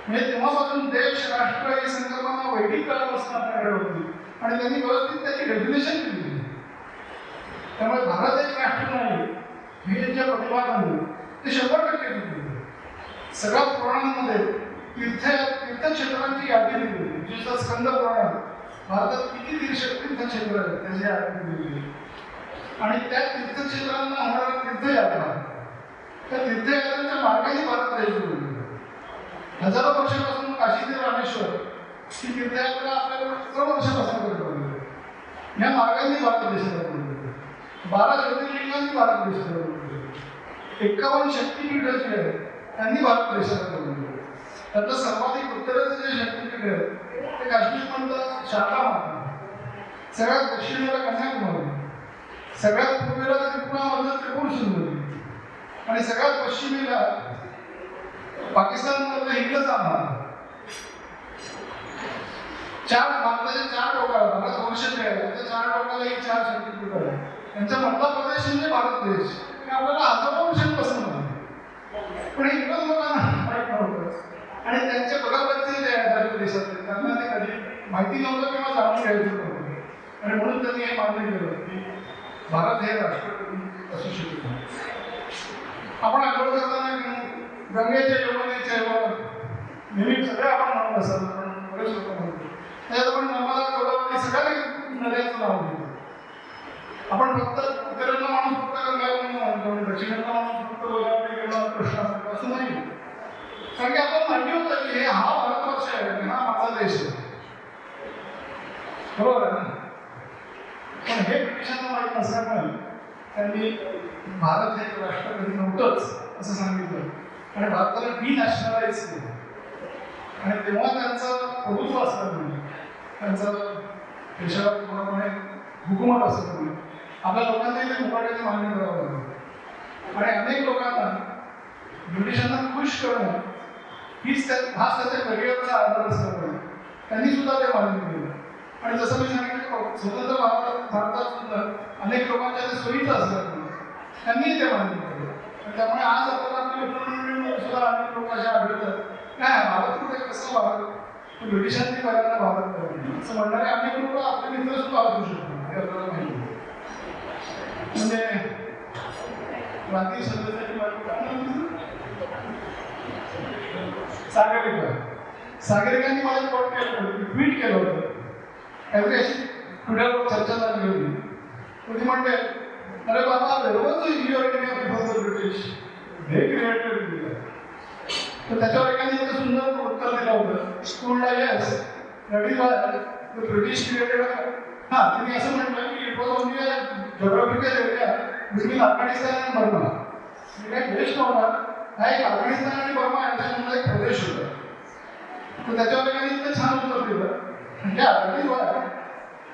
म्हणजे तेव्हापासून देश राष्ट्र ही संकल्पना वैदिक काळापासून आपल्याकडे होती आणि त्यांनी व्यवस्थित त्याची डेफिनेशन केली. त्यामुळे भारत एक राष्ट्र नाही हे जे प्रतिपादन ते 100% दिले. सगळ्या पुराणांमध्ये तीर्थक्षेत्रांची यादी दिली. विशेषतः स्कंद पुराणात भारतात किती तीर्थक्षेत्र आहेत त्याची यादी दिली आणि त्या तीर्थक्षेत्रांना होणाऱ्या तीर्थयात्रा, त्या तीर्थयात्रांच्या मार्गाने भारत देश जोडले. हजारो वर्षापासून काशी ते रामेश्वर ही तीर्थयात्रा आपल्याला 100 वर्षापासून करत आली. या मार्गाने भारत देशाला जोडले. 12 ज्योतिर्लिंगांनी भारत देशाला जोडले. 51 शक्तीपीठ जी आहेत त्यांनी भारत देशाला जोडले. त्यातलं सर्वाधिक उत्तरेचं जे शक्तीपीठ आहे ते काश्मीरमधलं शारदा माता, सगळ्यात दक्षिणेला कन्याकुमारी, सगळ्यात पूर्वेला त्रिपुरामधलं त्रिपुर सुंदरी आणि सगळ्यात पश्चिमेला पाकिस्तानमधलं हिंदुस्तान. भारताच्या 4 टोकाला भारत वर्ष आहे त्या 4 टोकाला ही 4 शक्तीपीठ आहे. त्यांचा मधला प्रदेश म्हणजे भारत देश. हे आपल्याला हजारो वर्षांपासून आहे पण हे इंग्रज लोकांना माहीत नव्हतं आणि त्यांच्या बरोबरचे जे आहेत देशातले त्यांना ते कधी माहिती नव्हतं किंवा जाणून घ्यायचं नव्हतं आणि म्हणून त्यांनी हे मान्य केलं की भारत हे राष्ट्र असू शकत नाही. आपण आंदोलन करताना गंगेच्या यमुनेच्या नेहमी सगळे आपण म्हणत असाल पण बरेच लोक म्हणतो त्याच्यात आपण नर्मदा गोदावरी सगळ्या नद्यांचं नाव घेतो. आपण फक्त उत्तरेला माणूस फक्त गंगा म्हणतो, दक्षिणेला माणूस फक्त गोदावरी किंवा कृष्णा म्हणतो असं नाही. कारण की आपण माहिती होतं की हा भारतवर्ष आहे आणि हा माझा देश आहे. बरोबर आहे ना? पण हे ब्रिटिशांना माहीत नसल्यामुळे त्यांनी भारत हे राष्ट्र कधी नव्हतंच असं सांगितलं आणि भारताला डिनॅशनलाइज केलं. आणि तेव्हा त्यांचं प्रभुत्व असल्यामुळे त्यांचं देशावर पूर्णपणे हुकूमत असल्यामुळे आपल्या लोकांनाही ते मुकाट्याने मान्य करावं लागलं आणि अनेक लोकांना ब्रिटिशांना खुश करणं हाच त्याच्या करिअरचा आधार असल्यामुळे त्यांनी सुद्धा ते मान्य केलं. आणि जसं मी सांगितलं स्वतंत्र भारतात सुद्धा अनेक लोकांच्या ते सोयीचं असल्यामुळे त्यांनी ते मान्य केलं. त्यामुळे आज आपल्याला आपल्या मित्रमंडळीमध्ये सुद्धा अनेक लोक अशा आढळतात काय भारत कुठे कसं भारत ब्रिटिशांनी पहिल्यांदा भारत करणे असं म्हणणारे अनेक लोक आपले मित्र सुद्धा असू शकतात. हे आपल्याला माहिती म्हणजे क्रांती सदस्याची सागरिकांनी मला ट्विट केलं होतं. काहीतरी अशी ट्विटरवर चर्चा झाली होती. ती म्हणते अरे बाबा रोज ब्रिटिश हे क्रिएटेड इंडिया. तर त्याच्यावर एकाने एक सुंदर उत्तर दिलं होतं स्कूलला yes that is why the British created. हां तिने असं म्हटलं की it was only a geographical area between Afghanistan आणि बर्मा. म्हणजे काही देश नव्हता, हा एक अफगाणिस्तान आणि बर्मा यांच्यामधला एक प्रदेश होता. तर त्याच्यावर त्यांनी इतकं छान उत्तर दिलं म्हणजे अगदी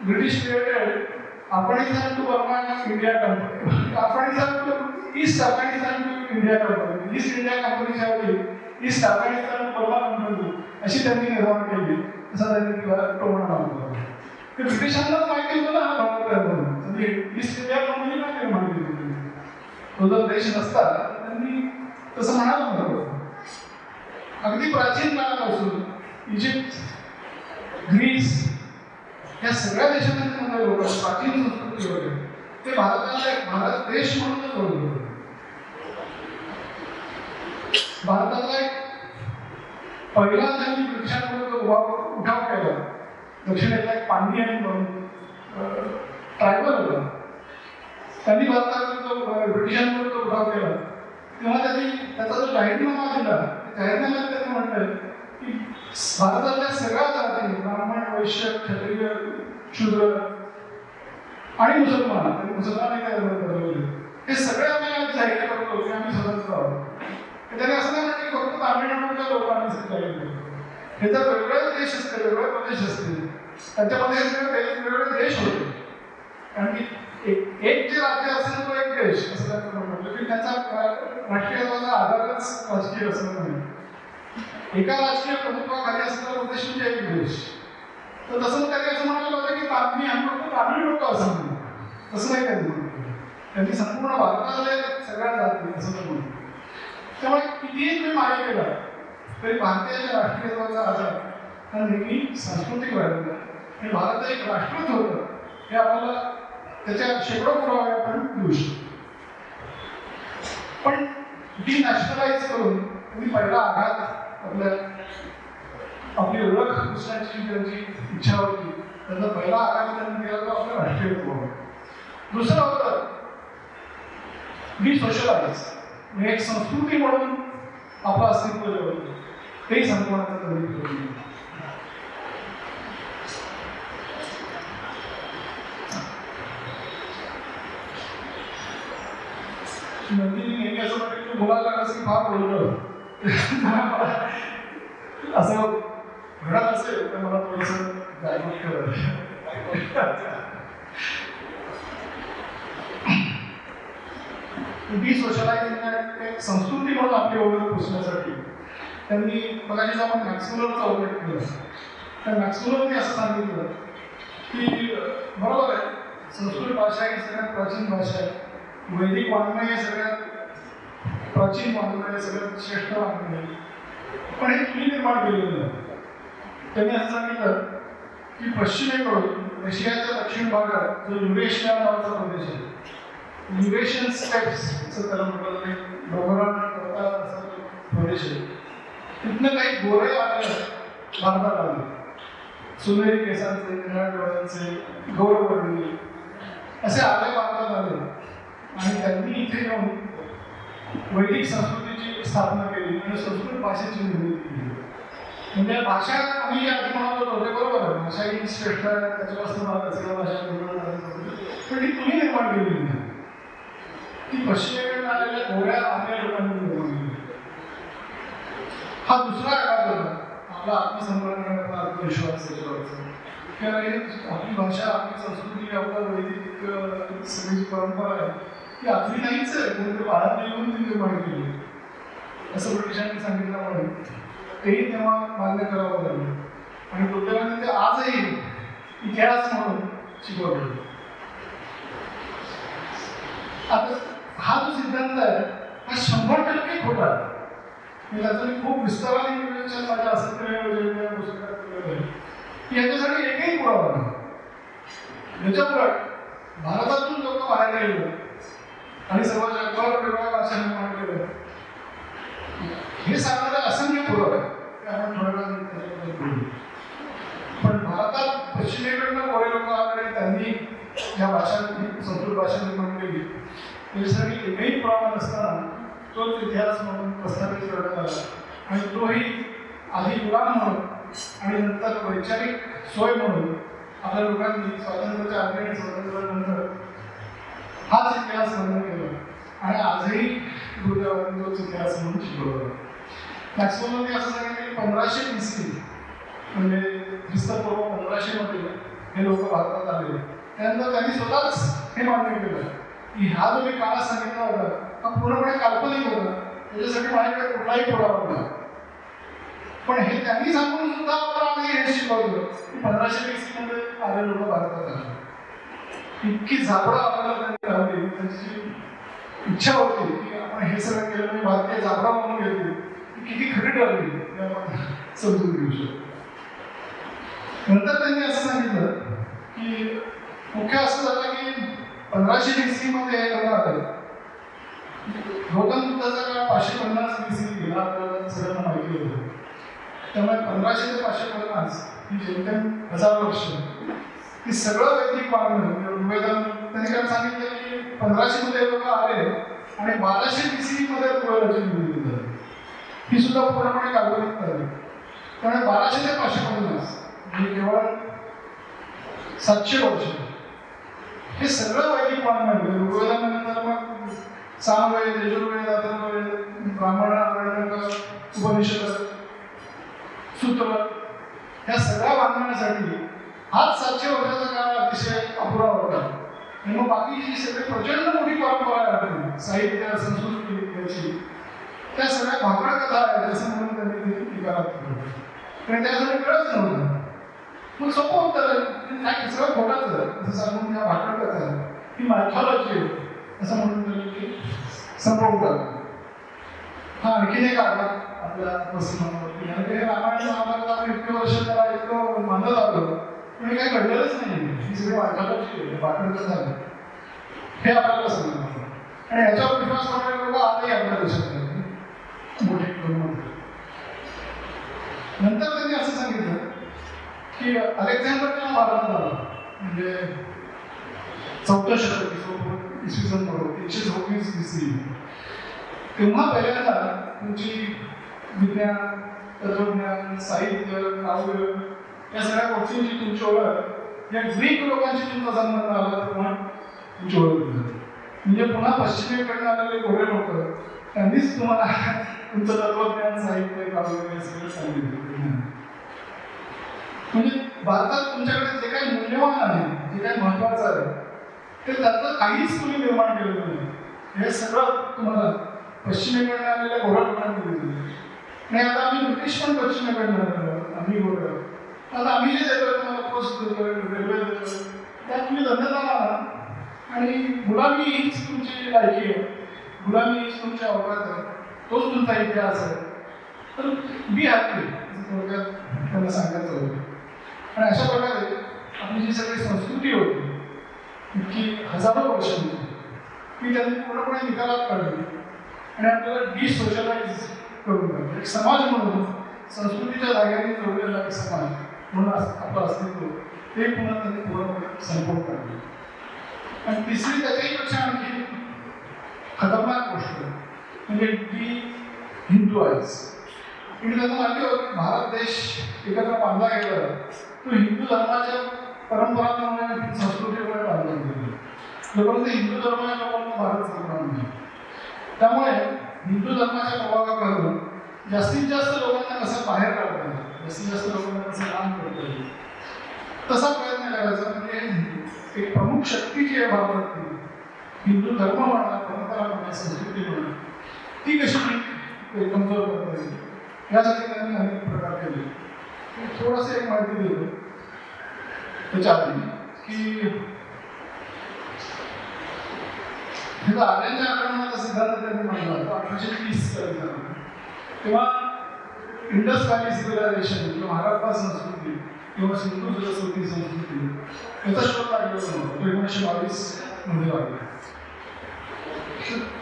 British created Afghanistan to Burma India company, Afghanistan to east Afghanistan to India company, East India कंपनीच्या वेळी east Afghanistan to Burma company अशी त्यांनी निर्माण केली, असा त्यांनी तिला टोमणा नाव दिलं. ते ब्रिटिशांनाच माहिती होतं ना हा भारत म्हणजे ईस्ट इंडिया कंपनी काय निर्माण केली, तो जर देश नसता त्यांनी तसं म्हणायला नव्हतं. अगदी प्राचीन काळापासून इजिप्त, ग्रीस या सगळ्या देशांमध्ये लोक प्राचीन संस्कृती वगैरे ते भारत देश म्हणूनच ओळखले होते. भारतातला एक पहिला त्यांनी ब्रिटिशांविरुद्ध उठाव केला. दक्षिणेतला एक पांडियन म्हणून ट्रायबल होता, त्यांनी भारताविरुद्ध ब्रिटिशांविरुद्ध उठाव केला. तेव्हा त्यांनी त्याचा जो जाहीरनामा दिला, जाहीरनाम्यात त्यांनी म्हटलं की भारतातल्या सगळ्या जाती ब्राह्मण, वैश्य, क्षत्रिय, शूद्र आणि मुसलमान हे सगळे आम्ही आज जाहीर करतो की आम्ही स्वतंत्र आहोत. त्याने असं नाही म्हटलं की फक्त तामिळनाडूच्या लोकांनी जाहीर करतो. हे तर वेगवेगळे देश असते, वेगवेगळे प्रदेश असते, त्याच्यामध्ये वेगवेगळे देश होते. कारण की एक जे राज्य असेल तो एक देश असं त्यांना म्हटलं की त्यांचा राष्ट्रीयत्वाचा आधारच राजकीय असं नाही. एका राजकीय प्रभुत्वाखाली असलेला प्रदेश म्हणजे एक देश. तर तसं त्यांनी असं म्हणायला होतं की तामिळ लोक असं म्हणून तसं नाही त्यांनी म्हटलं. त्यांनी संपूर्ण भारतातले सगळ्या जाती असं म्हणून. त्यामुळे कितीही तुम्ही मागे केला तरी भारतीय राष्ट्रीयत्वाचा आधार हा नेहमी सांस्कृतिक राहिलेला आणि भारत एक राष्ट्रच होतं हे आपल्याला त्याच्या शेकडो पुरावे आपण देऊ शकतो. पण डिनॅशनलाइज करून तुम्ही पहिला आघात आपली ओळख दुसऱ्याची त्यांची इच्छा होती, त्याचा पहिला आघात त्यांनी केला तो आपल्या राष्ट्रीयत्वावर. दुसरं होतं डिसोशलाइज, म्हणजे एक संस्कृती म्हणून आपलं अस्तित्व जे होतं तेही संपवण्याचा त्यांनी प्रयत्न केला. नंदिनी नेहमी असं वाटतं की बोलायला लागलं की फार बोललं असं घडत असेल तर मला थोडंसं जागरूक करत. डिसोशलाइज एक संस्कृती म्हणून आपली ओळख पोचण्यासाठी त्यांनी बघायची आपण मॅक्सवेलरचा उल्लेख केला. त्या मॅक्सवेलरने असं सांगितलं की बरोबर आहे, संस्कृत भाषा ही सगळ्यात प्राचीन भाषा आहे, वैदिक वाङ्मय हे सगळ्यात प्राचीन वाङ्मय आहे, सगळ्यात श्रेष्ठ वाङ्मय आहे, पण हे तुम्ही निर्माण केलेलं आहे. त्यांनी असं सांगितलं की पश्चिमेकडून रशियाच्या दक्षिण भागात जो युरेशिया नावाचा प्रदेश आहे, युरेशियन स्टेप्स असं त्याला म्हटलं जाते, डोंगराळ असा प्रदेश आहे, तिथनं काही गोरे आले भारतात आले, सुनेरी केसांचे, निळ्या डोळ्यांचे, गौरवर्णी असे आले भारतात आले आणि त्यांनी इथे येऊन वैदिक संस्कृतीची स्थापना केली आणि संस्कृत भाषेची निर्मिती केली. म्हणजे भाषा आम्ही आधी म्हणत होतो ते बरोबर आहे, भाषा ही श्रेष्ठ आहे, त्याच्यापासून सगळ्या भाषा निर्माण झाल्या, पण ती तुम्ही निर्माण केलेली नाही, ती पश्चिमेकडे आलेल्या गोऱ्या आलेल्या लोकांनी निर्माण केली. हा दुसरा आघात होता आपला आत्मसन्मान करण्याचा आत्मविश्वास त्याच्यावरचा. आपली भाषा, आपली संस्कृती, आपला वैदिक सगळी परंपरा आहे ती आपली नाहीच आहे, कोणतरी बाहेर येऊन ती निर्माण केली असं ब्रिटिशांनी सांगितल्यामुळे तेही तेव्हा मान्य करावं लागलं आणि दुर्दैवाने ते आजही इतिहास म्हणून शिकवलं. आता हा जो सिद्धांत आहे हा 100% खोटा आहे. मी त्याचं मी खूप विस्ताराने विवेचन माझ्या असंख्य पुस्तकात केलेलं आहे की याच्यासाठी एकही पुरावा नाही. याच्यामुळे भारतातून लोक बाहेर गेले आणि सर्व जगभर वेगवेगळ्या भाषा निर्माण केल्या हे सांगणारे असंख्य पुरावे ते आपण थोड्या वेळाने त्याच्याबद्दल बोलू. पण भारतात पश्चिमेकडनं गोरे लोक आले, त्यांनी या भाषा संस्कृत भाषा निर्माण केली, त्याच्यासाठी एकही पुरावा नसताना तोच इतिहास म्हणून प्रस्थापित करण्यात आला आणि तोही आधी गुलाम म्हणून आणि नंतर वैचारिक सोय म्हणून आपल्या लोकांनी स्वातंत्र्याच्या आधी आणि स्वातंत्र्यानंतर हाच इतिहास वर्णन केला आणि आजही दुर्दैवाने तोच इतिहास म्हणून शिकवला. मॅक्सवेलने असं सांगितलं की 1500 BC म्हणजे ख्रिस्तपूर्व 1500 मध्ये हे लोक भारतात आले. त्यानंतर त्यांनी स्वतःच हे मान्य केलं की हा जो मी काळ सांगितला होता हा पूर्णपणे काल्पनिक होता, त्याच्यासाठी माझ्याकडे कुठलाही पुरावा नाही. पण हे त्यांनी सांगून सुद्धा आपण आम्ही हे शिकवलं की 1520 मध्ये आले लोक भारतात आले. इतकी झापडं आपल्याला त्यांनी लावली, त्यांची इच्छा होती की आपण हे सगळं केलं म्हणजे भारतीय झापडा म्हणून घेतली, किती खरी ठरली हे आपण समजून घेऊ शकतो. नंतर त्यांनी असं सांगितलं की मुख्य असं झालं की 1520 मध्ये हे लोक आले. गौतम बुद्धाचा काळ 550 BC गेला, आपल्याला सगळ्यांना माहिती होतं. त्यामुळे 1500 ते 550 ही जेमतेम 1000 वर्ष ही सगळं वैदिक वाङ्मय ऋग्वेदात त्यांनी काय सांगितलं की 1500 मध्ये लोक आले आणि 1200 BC मध्ये ऋग्वेदाची निर्मिती झाली. ही सुद्धा पूर्णपणे काल्पनिक झाली. त्यामुळे 1200 ते 550 म्हणजे केवळ 700 वर्ष हे सगळं वैदिक वाङ्मय ऋग्वेदानंतर मग सामवेद, यजुर्वेद, अथर्ववेद, ब्राह्मण, आरण्यक, उपनिषद, सूत्र या सगळ्या वाङ्मयासाठी हाच 700 वर्षाचा काळ अतिशय अपुरा होता. आणि मग बाकीची सगळी प्रचंड मोठी परंपरा आहे आपली साहित्य, संस्कृती याची, त्या सगळ्या भाकड कथा आहेत असं म्हणून त्यांनी ती टीका केली. आणि त्यासाठी वेळच नव्हता. मग सोपं होतं काय सगळं खोटाच आहे असं सांगून त्या भाकड कथा आहे ही मायथॉलॉजी आहे असं म्हणून त्यांनी ती संपवून टाकलं. हा आणखीन एक आला आपल्या वस्तूंवरती आणि ते रामायण महाभारत इतके वर्ष त्याला इतकं मानलं जातं पण काही घडलेलंच नाही. ही सगळी मायथॉलॉजी आहे, भाकड कथा आहे हे आपल्याला समजलं. आणि याच्यावर विश्वास करणारे लोक आताही आपल्या देशात आहेत मोठे करून. नंतर त्यांनी असं सांगितलं की अलेक्झांडरच्या भारतात आला म्हणजे 4थं शतक इसवी सन पूर्व 326 BC. तेव्हा पहिल्यांदा तुमची विज्ञान, तत्वज्ञान, साहित्य, काव्य या सगळ्या गोष्टींची तुमची ओळख या ग्रीक लोकांची तुमचा संबंध आला तेव्हा तुमची ओळख झाली. म्हणजे पुन्हा पश्चिमेकडनं आलेले गोरे लोक त्यांनीच तुम्हाला तुमचं तत्वज्ञान, साहित्य, काव्य हे सगळं सांगितलं. म्हणजे भारतात तुमच्याकडे जे काही मूल्यवान आहे, जे काही महत्वाचं आहे ते त्यातलं काहीच तुम्ही निर्माण केलेलं नाही. हे सगळं तुम्हाला पश्चिमेकडनं आलेल्या गोऱ्या लोकांनी दिलं. आणि आता आम्ही ब्रिटिश पण पश्चिमेकडनं आलेलो, आम्ही गोरं. आता आम्ही जे देतोय तुम्हाला पोस्ट देतोय, रेल्वे देतोय, त्यात तुम्ही धंदा मारा आणि गुलामी हीच तुमची लायकी आहे, गुलामी हीच तुमची अवकात आहे, तोच तुमचा इतिहास आहे. तर बी हॅपी थोडक्यात त्यांना सांगायचं होतं. आणि अशा प्रकारे आपली जी सगळी संस्कृती होती इतकी हजारो वर्षांची ती त्यांनी पूर्णपणे निकालात काढली आणि आपल्याला डिसोशलाइज करून टाकलं. एक समाज म्हणून संस्कृतीच्या जाग्याने जोडलेला एक समाज म्हणून आपलं अस्तित्व ते पुन्हा त्यांनी पूर्णपणे संपवून काढलं. आणि तिसरी त्याच्याहीपेक्षा आणखी खतरनाक गोष्ट म्हणजे डी हिंदुआइज. म्हणजे त्यांना माहिती होतं की भारत देश एकत्र बांधला गेला तो हिंदू धर्माच्या परंपरांमुळे, संस्कृतीमुळे बांधला गेला. जोपर्यंत हिंदू धर्माच्या लोकांना भारत सरकार नाही. त्यामुळे हिंदू धर्माच्या प्रभावाकडून जास्तीत जास्त लोकांना कसं बाहेर काढता येईल, जास्तीत जास्त लोकांना कसं काम करता येईल तसा प्रयत्न करायचा. म्हणजे एक प्रमुख शक्ती जी आहे भारतातली हिंदू धर्म म्हणा, परंपरा म्हणा, संस्कृती म्हणा, ती कशी कमजोर करता येईल यासाठी त्यांनी अनेक प्रकार केले. थोडंसं एक माहिती देतो त्याच्या आधी की आर्यांच्या आक्रमणाचा सिद्धांत त्यांनी मांडला तो 1830 साली झाला. तेव्हा इंडस व्हॅली सिव्हिलायझेशन किंवा हरप्पा संस्कृती किंवा सिंधू सरस्वती संस्कृती याचा शोध लागलेला नव्हता. तो 1922 मध्ये लागला.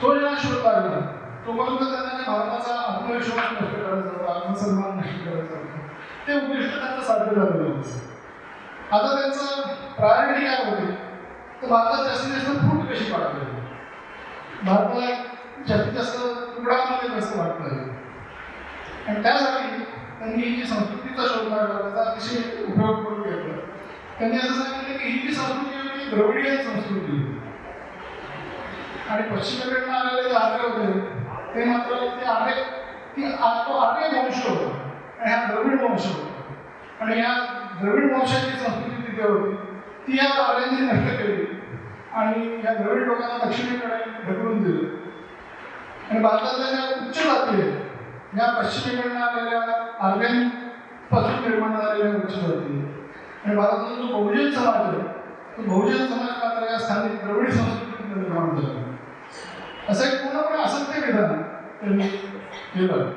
तो जेव्हा शोध लागला तोपर्यंत त्यांना भारताचा आत्मविश्वास नष्ट करायचा होता, आत्मसन्मान नष्ट करायचा होता. ते उद्दिष्ट त्यांचं साध्य झालेलं होतं. आता त्यांचं प्रायोरिटी काय होती तर भारतात जास्तीत जास्त फूट कशी पाडता येईल, भारताला जास्तीत जास्त तुकड्यामध्ये कसं वाटता येईल. आणि त्यासाठी त्यांनी ही जी संस्कृतीचा शोध लागला त्याचा अतिशय उपयोग करून घेतला. त्यांनी असं सांगितलं की ही जी संस्कृती होती द्रविडियन संस्कृती आणि पश्चिमेकडनं आलेले जे आर्य होते ते मात्र ते आर्य वंश होता आणि हा द्रविड वंश होता. आणि या द्रविड वंशाची संस्कृती तिथे होती ती या आर्यांनी नष्ट केली आणि या द्रविड लोकांना दक्षिणेकडे ढकलून दिलं. आणि भारतातल्या ज्या उच्च जाती आहेत या पश्चिमेकडनं आलेल्या आर्यांपासून निर्माण झालेल्या उच्च जाती आणि भारताचा जो बहुजन समाज आहे तो बहुजन समाज मात्र या स्थानिक द्रविड संस्कृतीमध्ये निर्माण झाला. असं एक पूर्णपणे असत्य विधान त्यांनी केलं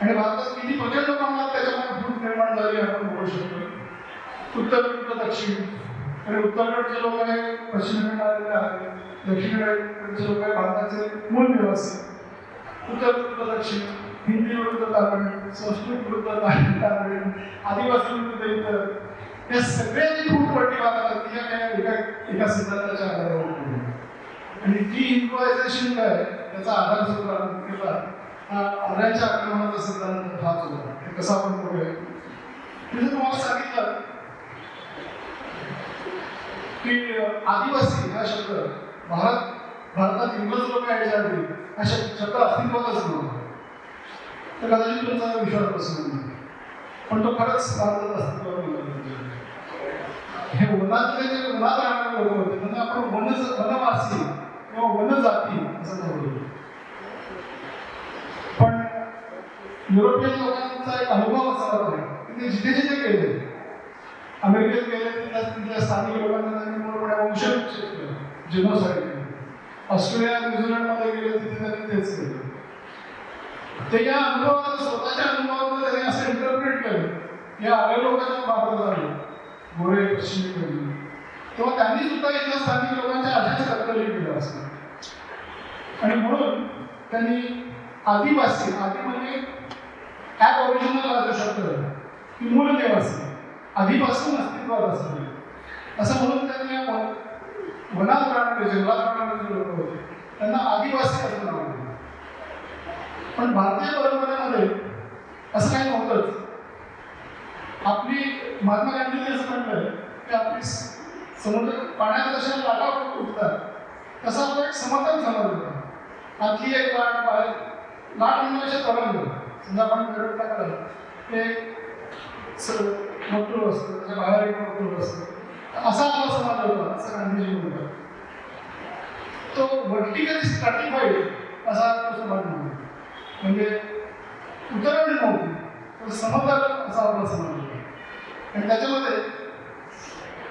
आणि भारतात किती प्रचंड प्रमाणात त्याच्यामध्ये फूट निर्माण झाली आपण बघू शकतो. उत्तर विरुद्ध दक्षिण आणि उत्तरेकडचे लोक हे पश्चिमेकडे आलेले आहेत, दक्षिणेकडचे लोक हे भारताचे मूळ निवासी. उत्तर विरुद्ध दक्षिण, हिंदी विरुद्ध तामिळ, संस्कृत विरुद्ध तामिळ, आदिवासी विरुद्ध इतर, या सगळ्याची फूटपट्टी भारतात ती एका सिद्धांताच्या आधारावर होती. आणि ती हिंदुआयझेशन काय त्याचा आधार सुद्धा मुख्यतः हा आर्यांच्या आक्रमणाचा सिद्धांत हाच होता. हे कसं आपण बघूया. मी तुम्हाला सांगितलं की आदिवासी हा शब्द भारतात इंग्रज लोक यायच्या आधी हा शब्द अस्तित्वातच नव्हता. तर कदाचित तुमचा विश्वास बसणार नाही, पण तो खरंच भारतात अस्तित्वात नव्हता. हे वनातले जे वनात राहणारे लोक होते त्यांना आपण वनवासी किंवा वनजाती असं म्हणतो. पण युरोपियन लोकांचा एक अनुभव असा होता की ते जिथे जिथे गेले, अमेरिकेत गेले तिथल्या स्थानिक लोकांना त्यांनी मूळपणे वंशविच्छेद केलं, जेनोसाईड केलं. ऑस्ट्रेलिया न्यूझीलंडमध्ये गेले तिथे त्यांनी तेच केलं. ते या अनुभवात स्वतःच्या अनुभवात त्यांनी असं इंटरप्रिट केलं या आर्य लोकांच्या भारतात आले गोरे पश्चिमेकडे, तेव्हा त्यांनी सुद्धा इथल्या स्थानिक लोकांच्या अशाच कत्तली केल्या असतात. आणि म्हणून त्यांनी आदिवासी, आदी म्हणजे ॲबओरिजिनल हा जो शब्द आहे की मूळ निवासी, आधीपासून अस्तित्वात असणारे, असं म्हणून त्यांनी या वनात राहणारे जंगलात राहणारे जे लोक होते त्यांना आदिवासी असं नाव दिलं. पण भारतीय परंपरेमध्ये असं काही नव्हतंच. आपली महात्मा गांधींनी असं म्हटलंय की आपली समुद्र पाण्यात जशा लाटा उठतात तसा आपला एक समतल समाज होता. आतली एक लाट बाहेर, लाट म्हणजे अशा तरंग, समजा आपण पेरट टाकलं ते वर्तुळ असतं, त्याच्या बाहेर एक वर्तुळ असतं, असा आपला समाज होता असं गांधीजी म्हणतात. तो व्हर्टिकली स्ट्रॅटिफाईड असा तो समाज नव्हता, म्हणजे उतरवणी नव्हती, तर समतल असा आपला समाज होता. आणि त्याच्यामध्ये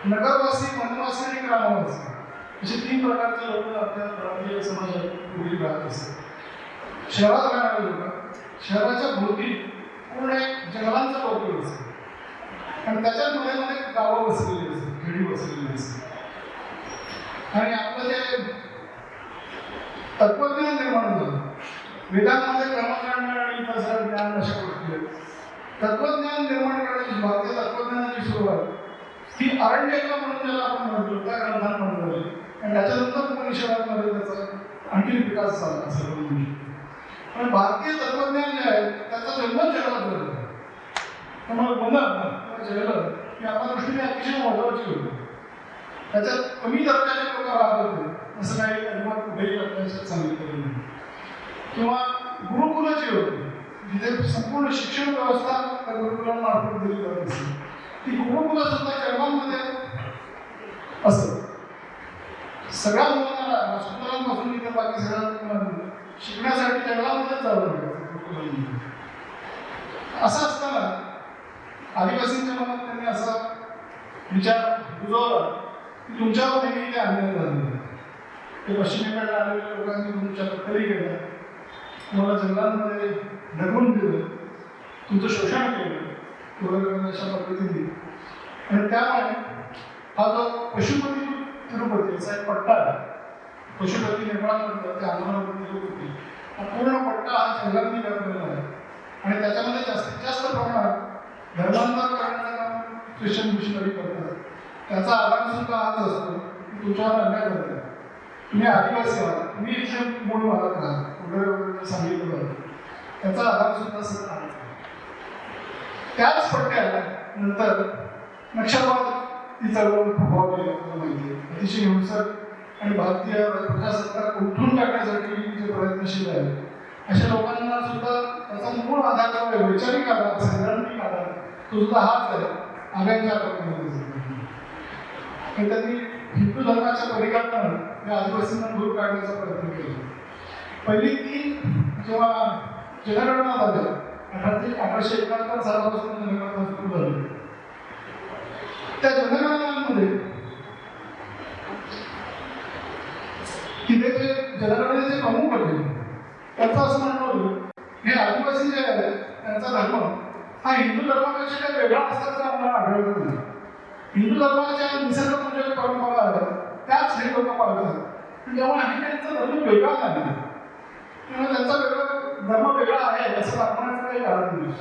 नगरवासी, वनवासी आणि ग्रामवासी असे 3 प्रकारचे लोक आपल्या भारतीय समाजात पूर्वी राहत असतात. शहरात राहणारे लोक, शहराच्या भोवती पूर्ण एक जंगलांचा वर्तुळ असतो आणि त्याच्यामध्ये मध्ये गावं बसलेली असतात, खेडी बसलेली असतात. आणि आपलं जे तत्वज्ञान निर्माण झालं, वेदांमध्ये कर्मकांड आणि इतर ज्ञान अशा गोष्टी आहेत. तत्वज्ञान निर्माण करण्याची, भारतीय तत्वज्ञानाची सुरुवात ही अरण्यका म्हणून ज्याला आपण म्हणतो त्या ग्रंथांमध्ये झाली आणि त्याच्यानंतर उपनिषदांमध्ये त्याचा आणखी विकास झाला असं म्हणू शकतो. पण भारतीय तत्वज्ञान जे आहे त्याचा जन्म जगात झाला. त्यामुळे वन किंवा जंगल ही आपल्या दृष्टीने अतिशय महत्वाची होती. त्याच्यात कमी दर्जाचे लोक राहत होते असं काही अजिबात कुठेही आपल्याला सांगितलेलं नाही. किंवा गुरुकुलं जी होती जिथे संपूर्ण शिक्षण व्यवस्था त्या गुरुकुलांमार्फत दिली जात असेल, ती गुरुकुलं सुद्धा जगामध्ये असत. सगळ्या मुलांना राजकुमारांपासून इथे बाकी सगळ्या शिकण्यासाठी जंगलामध्येच जावं लागतं. असं असताना आदिवासींच्या मनात त्यांनी असा विचार रुजवला की तुमच्यावर नेहमी ते अन्याय झाले, ते पश्चिमेकडे आलेल्या लोकांनी तुमच्या कत्तली केल्या, तुम्हाला जंगलांमध्ये ढकलून दिलं, तुमचं शोषण केलं अशा पद्धतीने. आणि त्यामुळे हा जो पशुपती तिरुपती असा एक पट्टा आहे, पशुपती निर्माण करतात त्या आंदोलनामध्ये तिरुपती, हा पूर्ण पट्टा हा जंगलांनी व्यापलेला आहे. आणि त्याच्यामध्ये जास्तीत जास्त प्रमाणात धर्मांतर करण्याचं काम ख्रिश्चन मिशनरी करतात. त्याचा आधार सुद्धा हाच असतो की तुमच्यावर अन्याय करतात, तुम्ही आदिवासी आहात, तुम्ही इथे मूळ भागात राहता वगैरे वगैरे सांगितलं जातं. त्याचा आधार सुद्धा सगळं आहे. त्याच पट्ट्यात नंतर नक्षलवाद ही चळवळ फुगवली माहिती आहे. अतिशय हिंसक आणि भारतीय प्रजासत्ताक उठून टाकण्यासाठी जे प्रयत्नशील आहे अशा लोकांना सुद्धा त्याचा मूळ आधार जो आहे, वैचारिक आधार, सैद्धांतिक आधार तो सुद्धा हाच आहे आग्यांच्या त्यांनी हिंदू धर्माच्या परिघातून या आदिवासींना दूर काढण्याचा प्रयत्न केला. पहिली ती जेव्हा जनगणना झाली 1871 सालापासून जनगणना सुरू झाली, त्या जनगणनांमध्ये तिथे जे जनगणनेचे प्रमुख होते त्यांचं असं म्हणणं होतं हे आदिवासी जे आहेत त्यांचा धर्म हा हिंदू धर्मापेक्षा काही वेगळा असल्याचं आम्हाला आढळलं नाही. हिंदू धर्माच्या निसर्गपूजक परंपरा आहेत त्याच हे लोक पाळतात, जेव्हा हे त्यांचा धर्म वेगळा नाही किंवा त्यांचा धर्म वेगळा आहे असं दाखवण्याचं काही कारण नाही.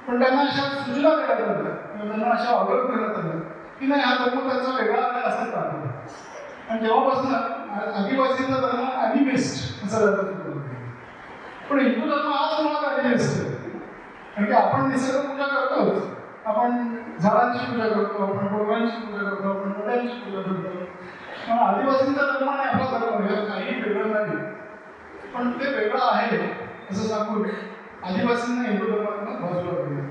पण त्यांना अशा सूचना देण्यात आल्या, त्यांना अशा ऑर्डर देण्यात आल्या की नाही हा धर्म त्यांचा वेगळा आहे असंच दाखवलं. आणि तेव्हापासून आदिवासीचा धर्म ॲनिमिस्ट असं जातं. पण हिंदू धर्म हाच मुळात ॲनिमिस्ट आहे, कारण की आपण निसर्गपूजा करतोच, आपण झाडांची पूजा करतो, आपण डोंगरांची पूजा करतो, आपण नद्यांची पूजा करतो. पण आदिवासींचा धर्म आणि आपला धर्म हे काही वेगळं नाही, पण ते वेगळं आहे असं सांगून आदिवासींना हिंदू धर्मातून बाजूला केलं.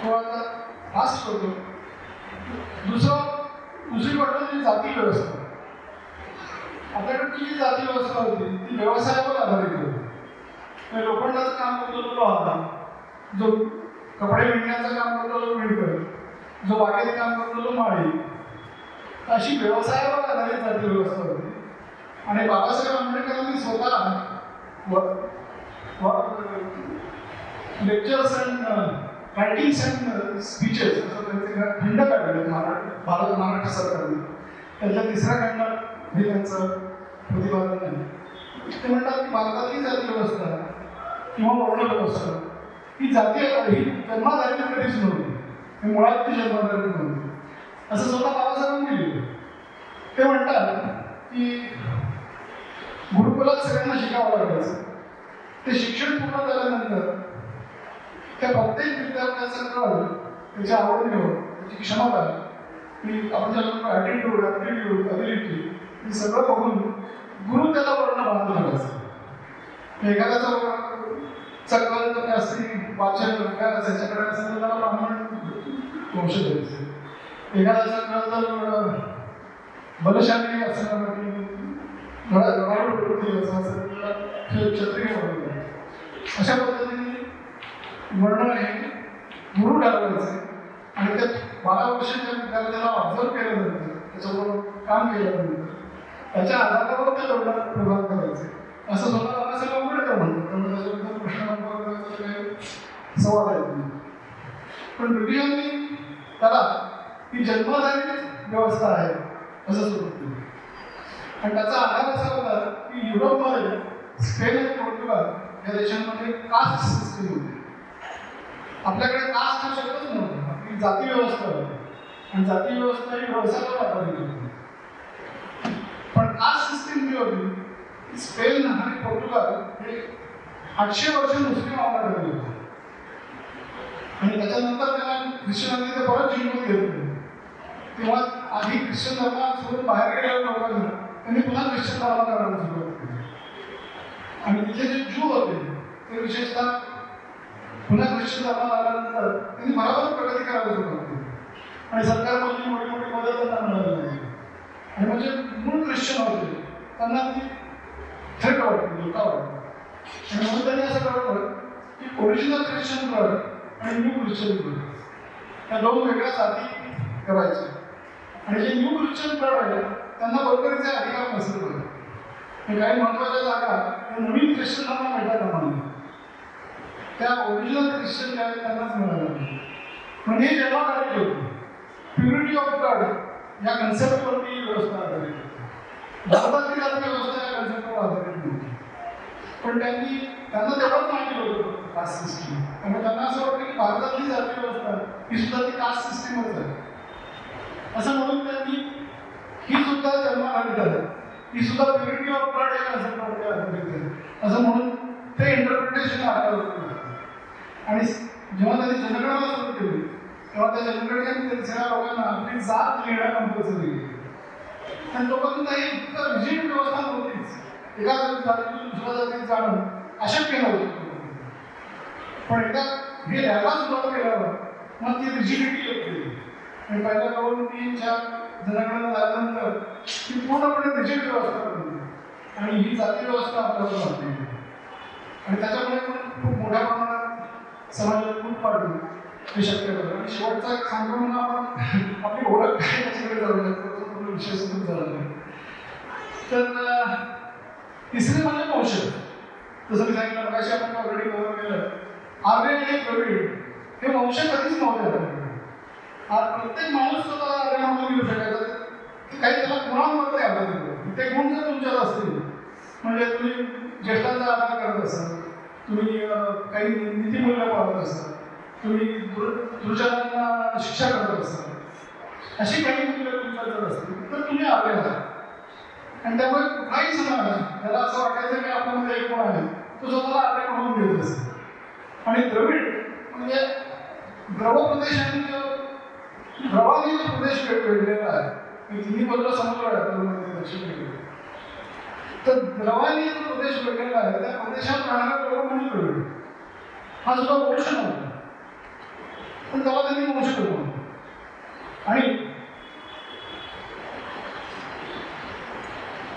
तो आता फास्ट करतो. दुसरी गोष्ट जी जाती व्यवस्था, आपल्याकडची जी जाती व्यवस्था होती ती व्यवसायावर आधारित होती. लोखंडाचं काम करतो तो लोहार, जो कपडे विणण्याचं काम करतो तो विणकर, जो बागेत काम करतो तो माळी, अशी व्यवसायावर आधारित जाती व्यवस्था होती. आणि बाबासाहेब आंबेडकरांनी स्वतः lectures and writings and speeches असं त्यांचे खंड काढले महाराष्ट्र सरकारने. त्याच्या तिसऱ्या खंडात हे त्यांचं प्रतिपादन आहे. ते म्हणतात की भारतातली जाती व्यवस्था किंवा वर्ण व्यवस्था ही जाती ही जन्माधारित कधीच नव्हती, हे मुळात ती जन्माधारित नव्हती असं स्वतः बाबासाहेबांनी लिहिलं. ते म्हणतात की गुरुकुलात सगळ्यांना शिकावं लागायचं. ते शिक्षण पूर्ण झाल्यानंतर त्या प्रत्येक विद्यार्थ्याचा कल, त्याची आवड निवड, त्याची क्षमता, की आपण ज्याला ॲटिट्यूड ॲबिलिटी हे सगळं बघून गुरु त्याला वर्ण बांधून लागायचं. एखाद्याचा कल कमी असते, वाचन काय त्याच्याकडे असेल तर त्याला ब्राह्मण वंश द्यायचे. एखाद्याचा कल जर बलशाली असं लढाई प्रवृत्ती असेल तर क्षत्रिय वर्ण. अशा पद्धतीने वर्ण हे गुरु ठरवायचे आणि ते 12 वर्षाच्या विद्यार्थ्याला ऑब्झर्व केल्यानंतर, त्याच्याबरोबर काम केल्यानंतर त्याच्या आधारावर ते वर्ण प्रदान करायचे असं स्वतः बाबासाहेब आंबेडकर म्हणतात. त्यामुळे त्याच्याबद्दल प्रश्न काही संवाद आहेत नाही. पण ब्रिटिशांनी त्याला ही जन्माधारित व्यवस्था आहे असं सुरू केलं. आणि त्याचा आधार असा होता की युरोपमध्ये स्पेन आणि पोर्तुगाल या देशांमध्ये कास्ट सिस्टीम होती. आपल्याकडे कास्ट हा शब्दच नव्हता, आपली जाती व्यवस्था होती आणि जाती व्यवस्था ही व्यवसायावर आधारित होती. पण कास्ट सिस्टीम जी होती स्पेन आणि पोर्तुगाल हे 800 वर्ष मुस्लिम आव्हानाकडे होते आणि त्याच्यानंतर त्यांना ख्रिश्चनांनी ते परत जिंकून घेतले. तेव्हा आधी ख्रिश्चन धर्म सोडून बाहेर गेलेल्या लोकांना त्यांनी पुन्हा ख्रिश्चन धर्म करायला सुरुवात केली. आणि तिथे जे ज्यू होते ते विशेषतः पुन्हा ख्रिश्चन धर्मात आल्यानंतर त्यांनी बरोबर प्रगती करायला सुरुवात केली आणि सरकारमधली मोठी मोठी मदत त्यांना मिळाली नाही. आणि म्हणजे मूळ ख्रिश्चन होते त्यांना ती थेट वाटली, धोका वाटली. आणि म्हणून त्यांनी असं ठरवलं की ओरिजिनल ख्रिश्चन ब्लड आणि न्यू ख्रिश्चन ब्लड या दोन वेगळ्या जाती करायच्या. आणि जे न्यू ख्रिश्चन ब्लड आहे त्यांना बरोबरीचे अधिकार नसले पाहिजे. काही महत्त्वाच्या जागा या नवीन ख्रिश्चनांना मिळतात आम्हाला, त्या ओरिजिनल ख्रिश्चन ज्या आहेत त्यांनाच मिळाल्या. म्हणजे जन्माधारित होती. प्युरिटी ऑफ ब्लड या कन्सेप्टवरती व्यवस्था आधारित होती. भारतातली जाती व्यवस्था या कन्सेप्टवर आधारित नव्हती. पण त्यांना तेवढंच माहिती होतं कास्ट सिस्टीम. त्यामुळे त्यांना असं वाटतं की भारतातली जाती व्यवस्था ही सुद्धा ती कास्ट सिस्टीमच आहे असं म्हणून त्यांनी ही सुद्धा जन्माधारित आहे, ही सुद्धा प्युरिटी ऑफ ब्लड या कन्सेप्टवरती आधारित आहे असं म्हणून ते इंटरप्रिटेशन आधार. आणि जेव्हा त्यांनी जनगणना सुरू केली तेव्हा त्या जनगणनेने सगळ्या लोकांना आपली जात लिहिणं कंपल्सरी केली. आणि तोपर्यंत ही इतकं रिजिड व्यवस्था नव्हतीच. एका जातीतून दुसऱ्या जातीत जाणं अशक्य नव्हतं. पण एकदा हे लिहायला सुरुवात केल्यावर मग ती रिजिडिटी येते. आणि पहिल्या 2-3-4 जनगणना झाल्यानंतर ती पूर्णपणे रिजिड व्यवस्था बनली आणि ही जाती व्यवस्था आपल्याला लागली. आणि त्याच्यामुळे पण खूप मोठ्या प्रमाणात समाजात खूप वाढली हे शक्य झालं. आणि शेवटचा एक सांगतो म्हणून आपण आपली ओळख काय त्याच्याकडे जाऊया, विषय सुरू झाला नाही. तर तिसरे म्हणजे वंशज. जसं मी सांगितलं मगाशी आपण ऑलरेडी कव्हर केलं, आर्य आणि द्रविड हे वंश कधीच नव्हते आपल्याकडे. प्रत्येक माणूस स्वतः आर्य म्हणून घेऊ शकायचा. काही त्याला गुणांवरती आधार दिले. ते गुण जर तुमच्यात असतील, म्हणजे तुम्ही ज्येष्ठांचा आदर करत असाल, तुम्ही काही नीतिमूल्य पाळत असाल, तुम्ही दुर्जनांना शिक्षा करत असाल, अशी काही मूल्य तुमच्यात जर असतील तर तुम्ही आर्य आहात. आणि त्यामुळे कुठलाही समाज त्याला असं वाटायचं की आपल्यामध्ये एक गुण आहे, तो स्वतःला आर्य म्हणून घेत असेल. आणि द्रविड म्हणजे द्रव प्रदेश आणि द्रवानी जो प्रदेश वेगवेगळा आहे, तिन्ही बाजूला समुद्र आहे दक्षिणेकडे, तर द्रवानी जो प्रदेश वेगवेगळा आहे त्या प्रदेशात राहणारे लोक म्हणजे द्रविड. हा सुद्धा वंश नव्हता, पण त्याला त्यांनी वंश करून. आणि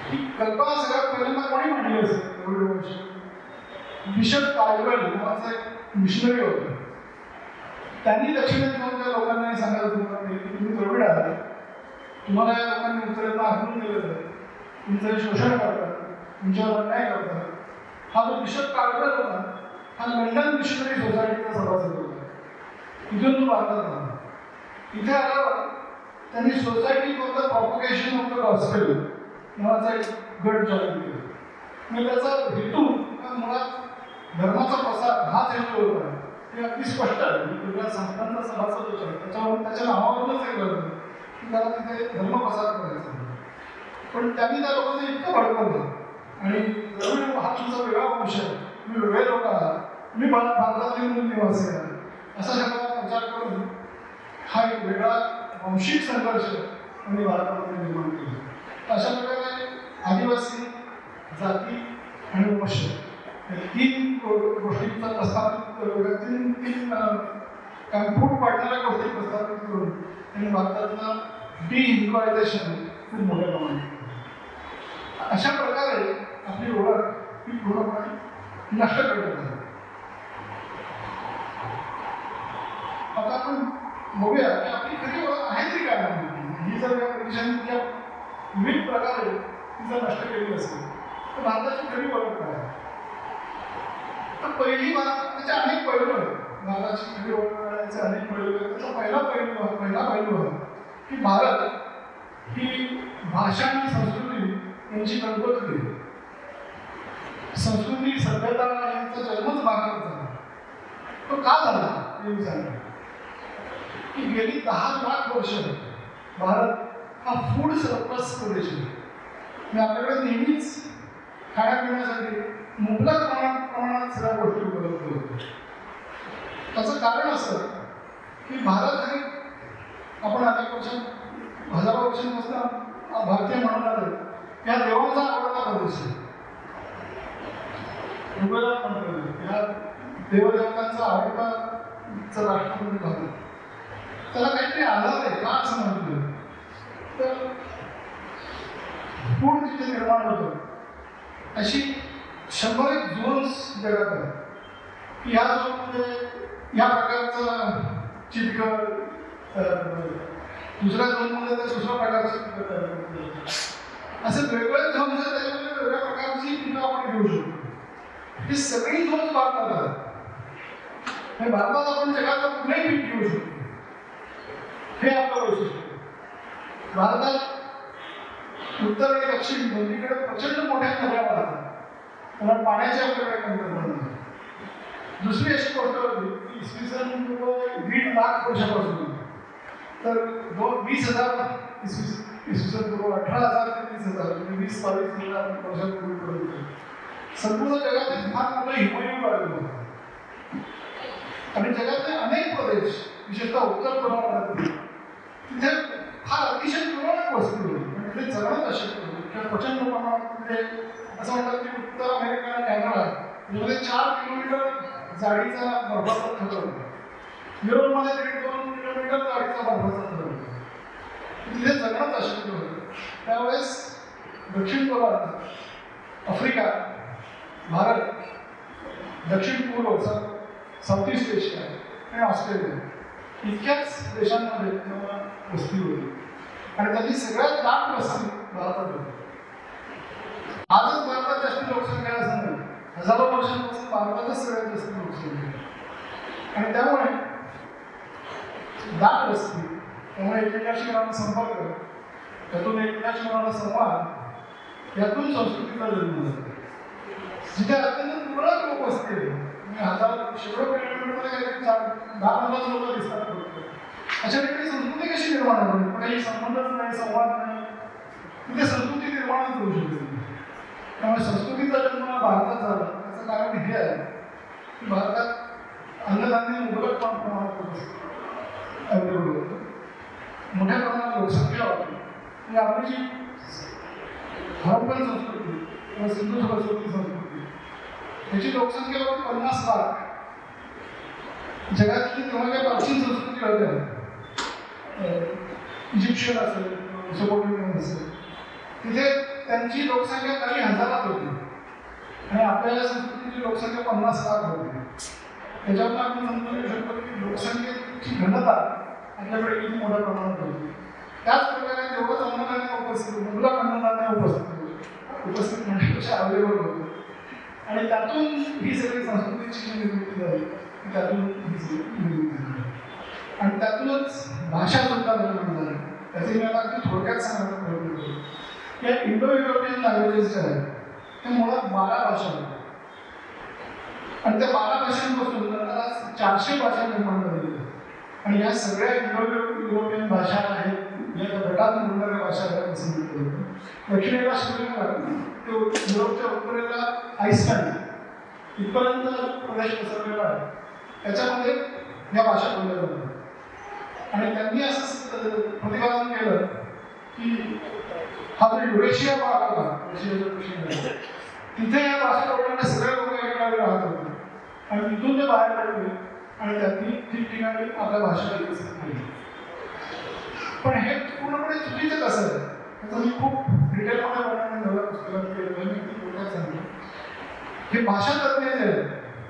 ही कल्पना सगळ्यात पहिल्यांदा कोणी मांडली असेल द्रविड वंश? बिशप कार्लवेल नावाचा एक मिशनरी होता. त्यांनी दक्षिणेत जाऊन त्या लोकांना सांगायला सुरुवात केली की तुम्ही द्रविड आहात, तुम्हाला या लोकांनी उत्तरेला हाकलून दिलेलं आहे, तुमचं शोषण करतात, तुमच्यावर अन्याय करतात. हा जो बिशप कार्लवेल होता हा लंडन मिशनरी सोसायटीचा सभासद होता. इथून तो भारतात आला. इथे आल्यावर त्यांनी society for the propagation of the gospel नावाचा एक गट चालू केला. म्हणजे त्याचा हेतू मुळात धर्माचा प्रसार हाच हेतू होता. हे अगदी स्पष्ट आहे. वेगवेगळ्या संस्थांचा सभासद होता, त्याच्यावर त्याच्या नावावरूनच हे कळतं की त्याला तिथे धर्म प्रसार करायचा. पण त्यांनी त्या लोकांना इतकं भडकवलं आणि द्रविड हा तुमचा वेगळा वंश आहे, तुम्ही वेगळे लोक आहात, तुम्ही भारतातील मूळ निवासी आहात असा सगळा प्रचार करून हा एक वेगळा वंशिक संघर्ष त्यांनी भारतामध्ये निर्माण केला. अशा प्रकारे आदिवासी, जाती आणि वंश तीन गोष्टींचा प्रस्थापित तीन फूट पाडणाऱ्या गोष्टी प्रस्थापित करून त्यांनी भारतातलं डिहिंदुआयझेशन खूप मोठ्या प्रमाणात. अशा प्रकारे आपली ओळख ही पूर्णपणे नष्ट करण्यात आली. आता आपण बघूया की आपली खरी ओळख आहे तरी काय ही जर या ब्रिटिशांनी विविध प्रकारे तिचा नष्ट केली असेल तर भारताची खरी ओळख काय आहे? तर पहिली त्याचे अनेक पैलू आहेत. भारताची खरी ओळख करण्याचे अनेक पैलू आहेत. त्याचा पहिला पैलू आहे की भारत ही भाषा आणि संस्कृती यांची कंगोत्री आहे. संस्कृती, सभ्यता यांचा जन्मच भारतात झाला. तो का झाला हे मी सांगतो की गेली 10 लाख वर्ष भारत हा फूड सरप्लस प्रदेश आहे. आपल्याकडे नेहमीच खाण्यापिण्यासाठी मुबलक प्रमाणात सगळ्या गोष्टी उपलब्ध होत्या. त्याचं कारण असं की भारत हे आपण अनेक हजारो वर्षांपासून भारतीय म्हणून आले या देवांचा आवडता प्रदेश आहे. ऋग्वेदात म्हणतो या देवदेवतांचा आवडता राष्ट्र म्हणजे भारत. त्याला काहीतरी आधार आहे का असं म्हटलं तर फूड जिथे निर्माण होतं अशी 100 झोन्स जगात आहेत की ह्या झोनमध्ये ह्या प्रकारचं चिटकं दुसऱ्या झोनमध्ये तर दुसऱ्या प्रकारचं चिटकं असे वेगवेगळे झोन आहेत. त्याच्यामध्ये वेगळ्या प्रकारची पिकं आपण घेऊ शकतो. ही सगळी झोन भारतात आहेत. भारतात आपण जगाचं कुठलंही पीक घेऊ शकतो. हे आपलं वैशिष्ट्य. भारतात उत्तर आणि दक्षिण दोन्हीकडे प्रचंड मोठ्या नद्या वाहतात. त्याला पाण्याची आपल्याकडे कमतरता नाही. दुसरी अशी गोष्ट होती की इसवी सन 1.5 लाख वर्षापासून तर 20,000 इसवी सन पूर्व 18,000 ते 30,000 म्हणजे 20-22,000 वर्षापूर्वी संपूर्ण जगात एक फार मोठं हिमयुग आलेलं होतं. आणि जगातले अनेक प्रदेश विशेषतः उत्तर पूर्वामध्ये तिथे फार अतिशय तुरळक वस्ती होती. म्हणजे तिथे जगणंच अशक्य होतं किंवा प्रचंड प्रमाणात म्हणजे असं म्हणतात की उत्तर अमेरिका आणि कॅनडा यामध्ये 4 किलोमीटर जाडीचा बर्फाचा थर होता. युरोपमध्ये 1.5-2 किलोमीटर जाडीचा बर्फाचा थर होता. तिथे जगणंच अशक्य होतं. त्यावेळेस दक्षिण गोलार्ध, आफ्रिका, भारत, दक्षिण पूर्व, साऊथ ईस्ट एशिया आणि ऑस्ट्रेलिया इतक्याच देशांमध्ये तेव्हा वस्ती होती आणि त्याची सगळ्यात दाट वस्ती भारतात होती. आजच भारतात जास्त लोकसंख्या असं नाही, हजारो वर्षांपासून भारतातच सगळ्यात जास्त लोकसंख्या आहे आणि त्यामुळे दाट वस्ती, त्यामुळे एकमेकांशी होणारा संपर्क, त्यातून एकमेकांशी होणारा संवाद, यातून संस्कृतीचा जन्म झाला. जिथे अत्यंत तुरळक लोक असते, शेकडो किलोमीटरमध्ये काहीतरी 10-15 लोक दिसतात फक्त, अशा ठिकाणी संस्कृती कशी निर्माण होईल? पण काही संबंधच नाही, संवाद नाही, तिथे संस्कृती निर्माणच होऊ शकते. त्यामुळे संस्कृतीचा जन्म भारतात झाला त्याचं कारण हे आहे की भारतात अन्नधान्य मुबलक प्रमाणात अवेलेबल होतं, मोठ्या प्रमाणात लोकसंख्या होती आणि आपली जी हरप्पन संस्कृती किंवा सिंधू सरस्वती संस्कृती याची लोकसंख्या होती 50 लाख. जगातली तेव्हा काही प्राचीन संस्कृती होत्या, इजिप्शियन असेल, मेसोपोटेमियन असेल, तिथे त्यांची लोकसंख्या काही हजारात होती आणि आपल्या संस्कृतीची लोकसंख्या 50 लाख होती. त्याच्यावरून आपण समजून घेऊ शकतो की लोकसंख्येची घनता आपल्याकडे किती मोठ्या प्रमाणात होती. त्याच प्रकारे जेवढंच अन्नधान्य उपस्थित, मुबलक अन्नधान्य उपस्थित म्हणण्यापेक्षा अवेलेबल होतं आणि त्यातून ही सगळी संस्कृतीची निर्मिती झाली, त्यातून ही निर्मिती झाली आणि त्यातूनच भाषा सुद्धा निर्माण झाली. त्याचे मी आता अगदी थोडक्यात सांगायचा प्रयत्न करतो. या इंडो युरोपियन लँग्वेजेस ज्या आहेत त्या मुळात 12 भाषा होत्या आणि त्या 12 भाषांपासून नंतर 400 भाषा निर्माण झालेल्या आहेत आणि या सगळ्या इंडो युरोपियन भाषा आहेत, या गटात बोलणाऱ्या भाषा आहेत असं म्हटलं जातं. दक्षिणेला श्रीलंका, युरोपच्या उत्तरेला आईसलँड इथपर्यंत प्रदेश पसरलेला आहे, त्याच्यामध्ये या भाषा बोलल्या जातात आणि त्यांनी असं प्रतिपादन केलं की हा जो युरेशिया भाग होता, रशियाच्या दक्षिणेला, तिथे या भाषा बोलणारे सगळे लोक एकाकडे राहत होते आणि तिथून ते बाहेर पडले आणि त्यांनी ठिकठिकाणी आपल्या भाषा विकसित केली. पण हे पूर्णपणे चुकीचं कसं आहे त्याचं मी खूप डिटेलमध्ये वर्णन नव्या पुस्तकात केलं, मी थोडक्यात सांगतो. हे भाषा तज्ञ जे आहेत,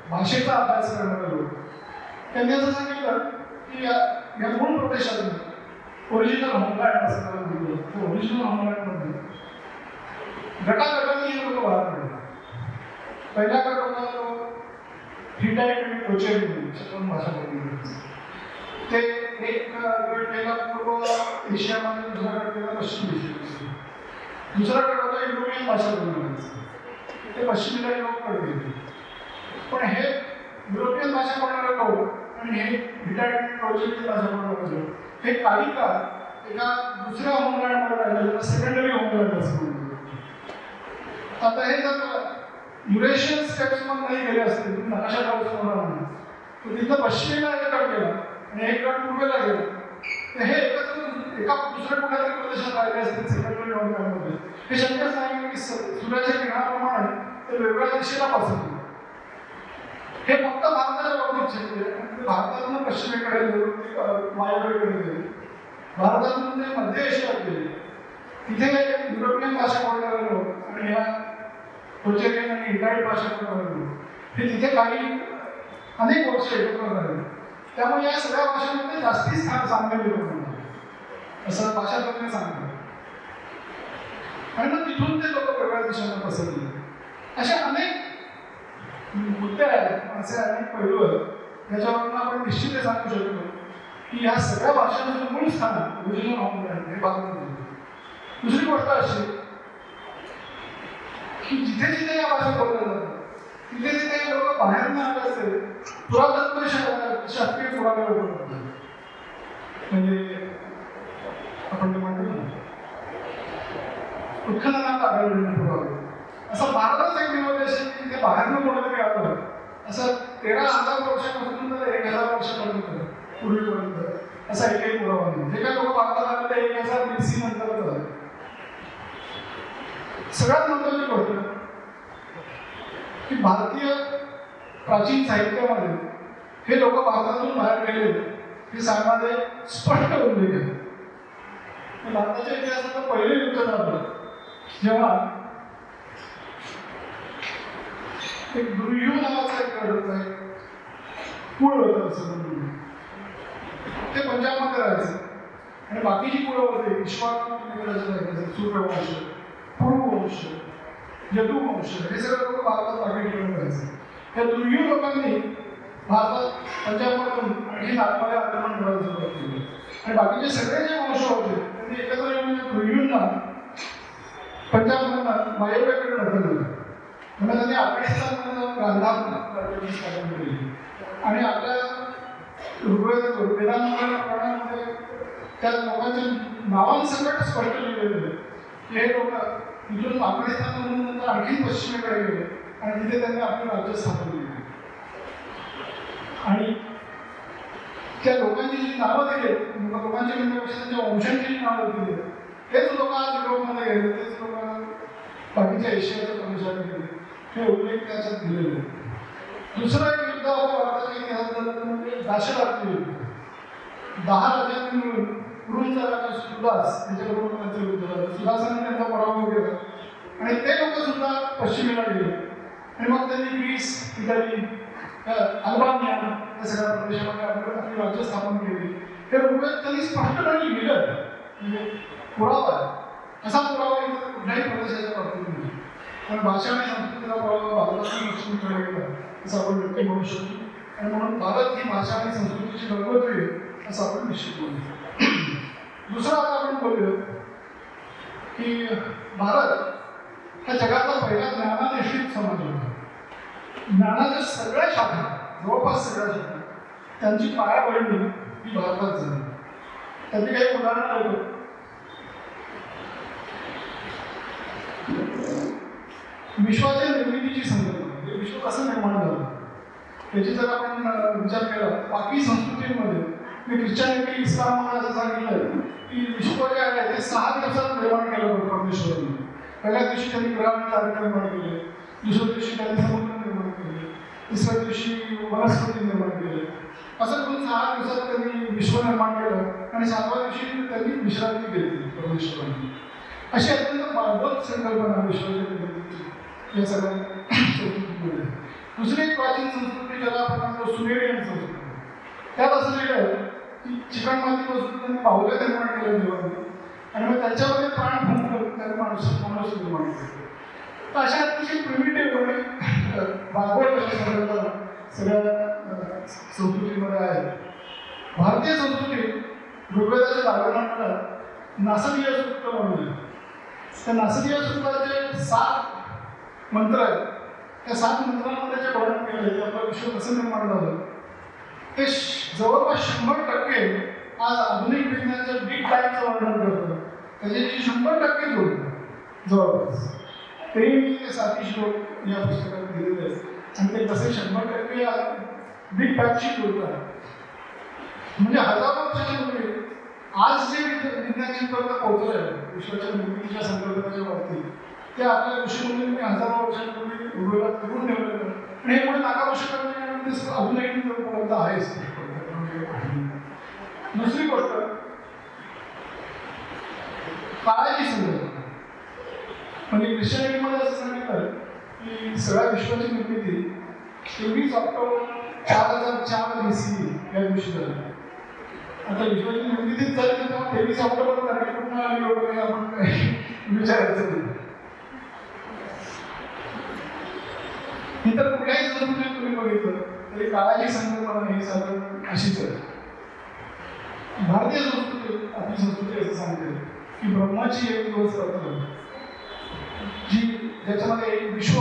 भाषेचा अभ्यास करणारे लोक, त्यांनी असं सांगितलं की या मूळ प्रदेशातून ओरिजिनल होमलँड असं त्याला म्हटलं, ओरिजिनल होमलँडमध्ये गटागटांनी हे लोक बाहेर पडले. पहिला गट होता तो हिटाईट आणि कोचेरी भाषा बोलली. ते एक गट गेला पूर्व एशियामध्ये, दुसरा गट गेला पश्चिम एशियामध्ये, दुसरा गट होता युरोपियन भाषा बोलणाऱ्यांचा, ते पश्चिमेला लोक गेले. पण हे युरोपियन भाषा बोलणारे लोक आणि हे हिटाईट आणि कोचेरी भाषा बोलणारे लोक हे काही काळ एका दुसऱ्या होमलँडमध्ये राहिले, ज्याला सेकंडरी होमलँड असं म्हणतो. आता हे जर युरेशियन स्टेप्समध्ये नाही गेले असते, नकाशा काढू होणार नाही, तर तिथं पश्चिमेला एक गट गेला आणि एक गट पूर्वेला गेला, तर हे एकत्र एका दुसऱ्या कुठल्या तरी प्रदेशात राहिले असते सेकंडरी होमलँडमध्ये. हे शक्यच नाही की सूर्याच्या किरणाप्रमाणे ते वेगवेगळ्या दिशेला पसरले. हे फक्त भारताच्या बाबतीत शक्य आहे. भारतातून पश्चिमेकडे वायव्येकडे गेले, भारतातून ते मध्य एशियात गेले, तिथे युरोपियन भाषा बोलणारे लोक आणि ह्या कोचेरियन आणि हिटाईट भाषा बोलणारे लोक हे तिथे काही अनेक वर्ष एकत्र राहिले. त्यामुळे या सगळ्या भाषांमध्ये जास्ती स्थान सांगलेले लोक असं भाषा तज्ञ सांगतात आणि मग तिथून ते लोक वेगळ्या दिशेने पसरले. अशा अनेक मुद्दे आहेत, असे अनेक पैलू आहेत त्याच्यावरून आपण निश्चित सांगू शकतो की या सगळ्या भाषांचं मूळ स्थान ओरिजिनल होमलँड हे भारतात आहे. दुसरी गोष्ट अशी की जिथे जिथे या भाषा बोलल्या जातात तिथे तिथे लोक बाहेर न आले असेल पुरातत्व शास्त्रीय पुरावे उपलब्ध आहेत. म्हणजे आपण ते म्हणतो ना उत्खननात आढळलेले पुरावे, असं भारतच एकमेव देश आहे की तिथे बाहेरनं कोणीतरी आलं असं 13,000 वर्षापासून तर 1,000 वर्षापर्यंत पूर्वीपर्यंत असा एकही पुरावा नाही. जे काही लोक भारतात आले ते 1000 BC नंतरच आले. सगळ्यात महत्त्वाची गोष्ट की भारतीय प्राचीन साहित्यामध्ये हे लोक भारतातून बाहेर गेले हे सांगणारे स्पष्ट उल्लेख आहे. भारताच्या इतिहासाचं पहिले युद्ध झालं जेव्हा एक दुर्योधन नावाचा एक गड होता, कुळ होतं असं म्हणून ते पंजाबमध्ये राहायचं आणि बाकीची कुळं होते विश्वास सूर्यवंश, पूर्ववंश, यदुवंश हे सगळे लोक भारतात ताब्यात घेऊन राहायचे. या दुर्योधन लोकांनी भारतात पंजाबमधून आणखी नागमध्ये आक्रमण करायला सुरुवात केली आणि बाकीचे सगळे जे वंश होते त्यांनी एकत्र येऊन दुर्योधनला पंजाबमधून वायव्येकडे ढकललं. म्हणून त्यांनी अफगाणिस्तानमधून गांधार राज्याची स्थापना केली आणि आपल्या वेदांमध्ये त्या लोकांच्या नावांसकट स्पष्ट लिहिलेलं आहे की हे लोक तिथून अफगाणिस्तानमधून नंतर आणखी पश्चिमेकडे गेले आणि तिथे त्यांनी आपले राज्य स्थापन केले. आणि त्या लोकांची जी नावं दिली, लोकांची म्हणण्यापेक्षा त्यांच्या वंशांची जी नावं दिली, तेच लोक आज युरोपमध्ये गेले, तेच लोक बाकीच्या एशियाच्या प्रदेशात गेले, हे उल्लेख त्याच्यात दिलेले आहे. दुसरं एक युद्ध भारताच्या इतिहासात झालं तर म्हणजे दाशरात्री युद्ध. 10 राजांनी मिळून कुरुंचा राजा सुदास त्याच्याबरोबर त्यांचं युद्ध झालं. सुदासाने त्यांचा पराभव केला आणि ते लोक सुद्धा पश्चिमेला गेले आणि मग त्यांनी ग्रीस, इटली, अल्बानिया या सगळ्या प्रदेशामध्ये आपली राज्य स्थापन केली. हे ऋग्वेद त्यांनी स्पष्टपणे लिहिलं, म्हणजे पुरावा आहे. असा पुरावा इतर कुठल्याही प्रदेशाच्या बाबतीत नाही. पण भाषा आणि संस्कृतीचा पुरावा भारतातून दक्षिणेकडे गेला असं आपण नक्की म्हणू शकतो आणि म्हणून भारत ही भाषा आणि संस्कृतीची गंगोत्री आहे असं आपण निश्चित बोलतो. दुसरं आता आपण बोलूया की भारत हा जगातला पहिला ज्ञानाधिष्ठित समाज होता. ज्ञानाच्या सगळ्या शाखा, जवळपास सगळ्या शाखा, त्यांची पायाभरणी ही भारतात झाली. त्याची काही उदाहरणं देतो. विश्वाच्या निर्मितीची संकल्पना, विश्व कसं निर्माण झालं त्याची जर आपण विचार केला, बाकी संस्कृतींमध्ये ख्रिश्चनिटी, इस्लाममध्ये असं सांगितलं की विश्व जे आहे ते 6 दिवसात निर्माण केलं परमेश्वराने. पहिल्या दिवशी त्यांनी ग्रहांनी तारे निर्माण केले, दुसऱ्या दिवशी त्यांनी समुद्र निर्माण केले, तिसऱ्या दिवशी वनस्पती निर्माण केले. असं करून 6 दिवसात त्यांनी विश्व निर्माण केलं आणि 7व्या दिवशी त्यांनी विश्रांती घेतली परमेश्वराने. अशी अत्यंत बालवत संकल्पना विश्वाच्या निर्मितीची या सगळ्या संस्कृतीमध्ये. दुसरी एक प्राचीन संस्कृती ज्याला आपण म्हणतो सुमेरियन संस्कृती, त्यात असं लिहिलं की चिकणमातीपासून त्यांनी बाहुल्या निर्माण केल्या देवाने आणि मग त्याच्यामध्ये प्राण फुंकून त्यांनी माणूस निर्माण केले. तर अशा अतिशय प्रिमिटिव्ह आणि बागवड अशा संकल्पना सगळ्या संस्कृतीमध्ये आहेत. भारतीय संस्कृतीत ऋग्वेदाच्या दालनाला नासदीय सूक्त म्हणून आहे. त्या नासदीय सूत्राचे 7 मंत्र आहेत. त्या 7 मंत्रांमध्ये जे वर्णन केलं ते आपलं विश्व कसं निर्माण झालं ते जवळपास 100% आज आधुनिक विज्ञानाच्या बिग बँगचं वर्णन करतं. त्याच्याशी 100% जोडतं जवळपास. तेही मी ते 7 श्लोक या पुस्तकात दिलेले आहेत आणि ते कसे 100% बिग बँगशी जोडतात. म्हणजे हजारो वर्षाच्या पूर्वी आज जे विज्ञान जिथपर्यंत पोहोचलं आहे विश्वाच्या निर्मितीच्या संकल्पनेच्या बाबतीत ते आपल्या ऋषीमुनींनी हजारो वर्षांपूर्वी ऋग्वेदात लिहून ठेवलेलं आणि हे पुढे नाकारू शकत नाही आणि ते अजूनही उपलब्ध आहेच. दुसरी गोष्ट काळाची संकल्पना. म्हणजे ख्रिश्चनिटीमध्ये असं सांगितलं की सगळ्या विश्वाची निर्मिती 23 ऑक्टोबर 4004 BC या दिवशी झाली. आता विश्वाची निर्मितीच झाली तर तेव्हा 23 ऑक्टोबर तारीख कुठून आली वगैरे आपण काही विचारायचं नाही. इतर कुठल्याही संस्कृतीत तुम्ही बघितलं तरी काळाची संकल्पना ही साधारण अशीच आहे. भारतीय संस्कृती, आपली संस्कृती असं सांगते की ब्रह्माची एक दिवस रात्र जी ज्याच्यामध्ये एक विश्व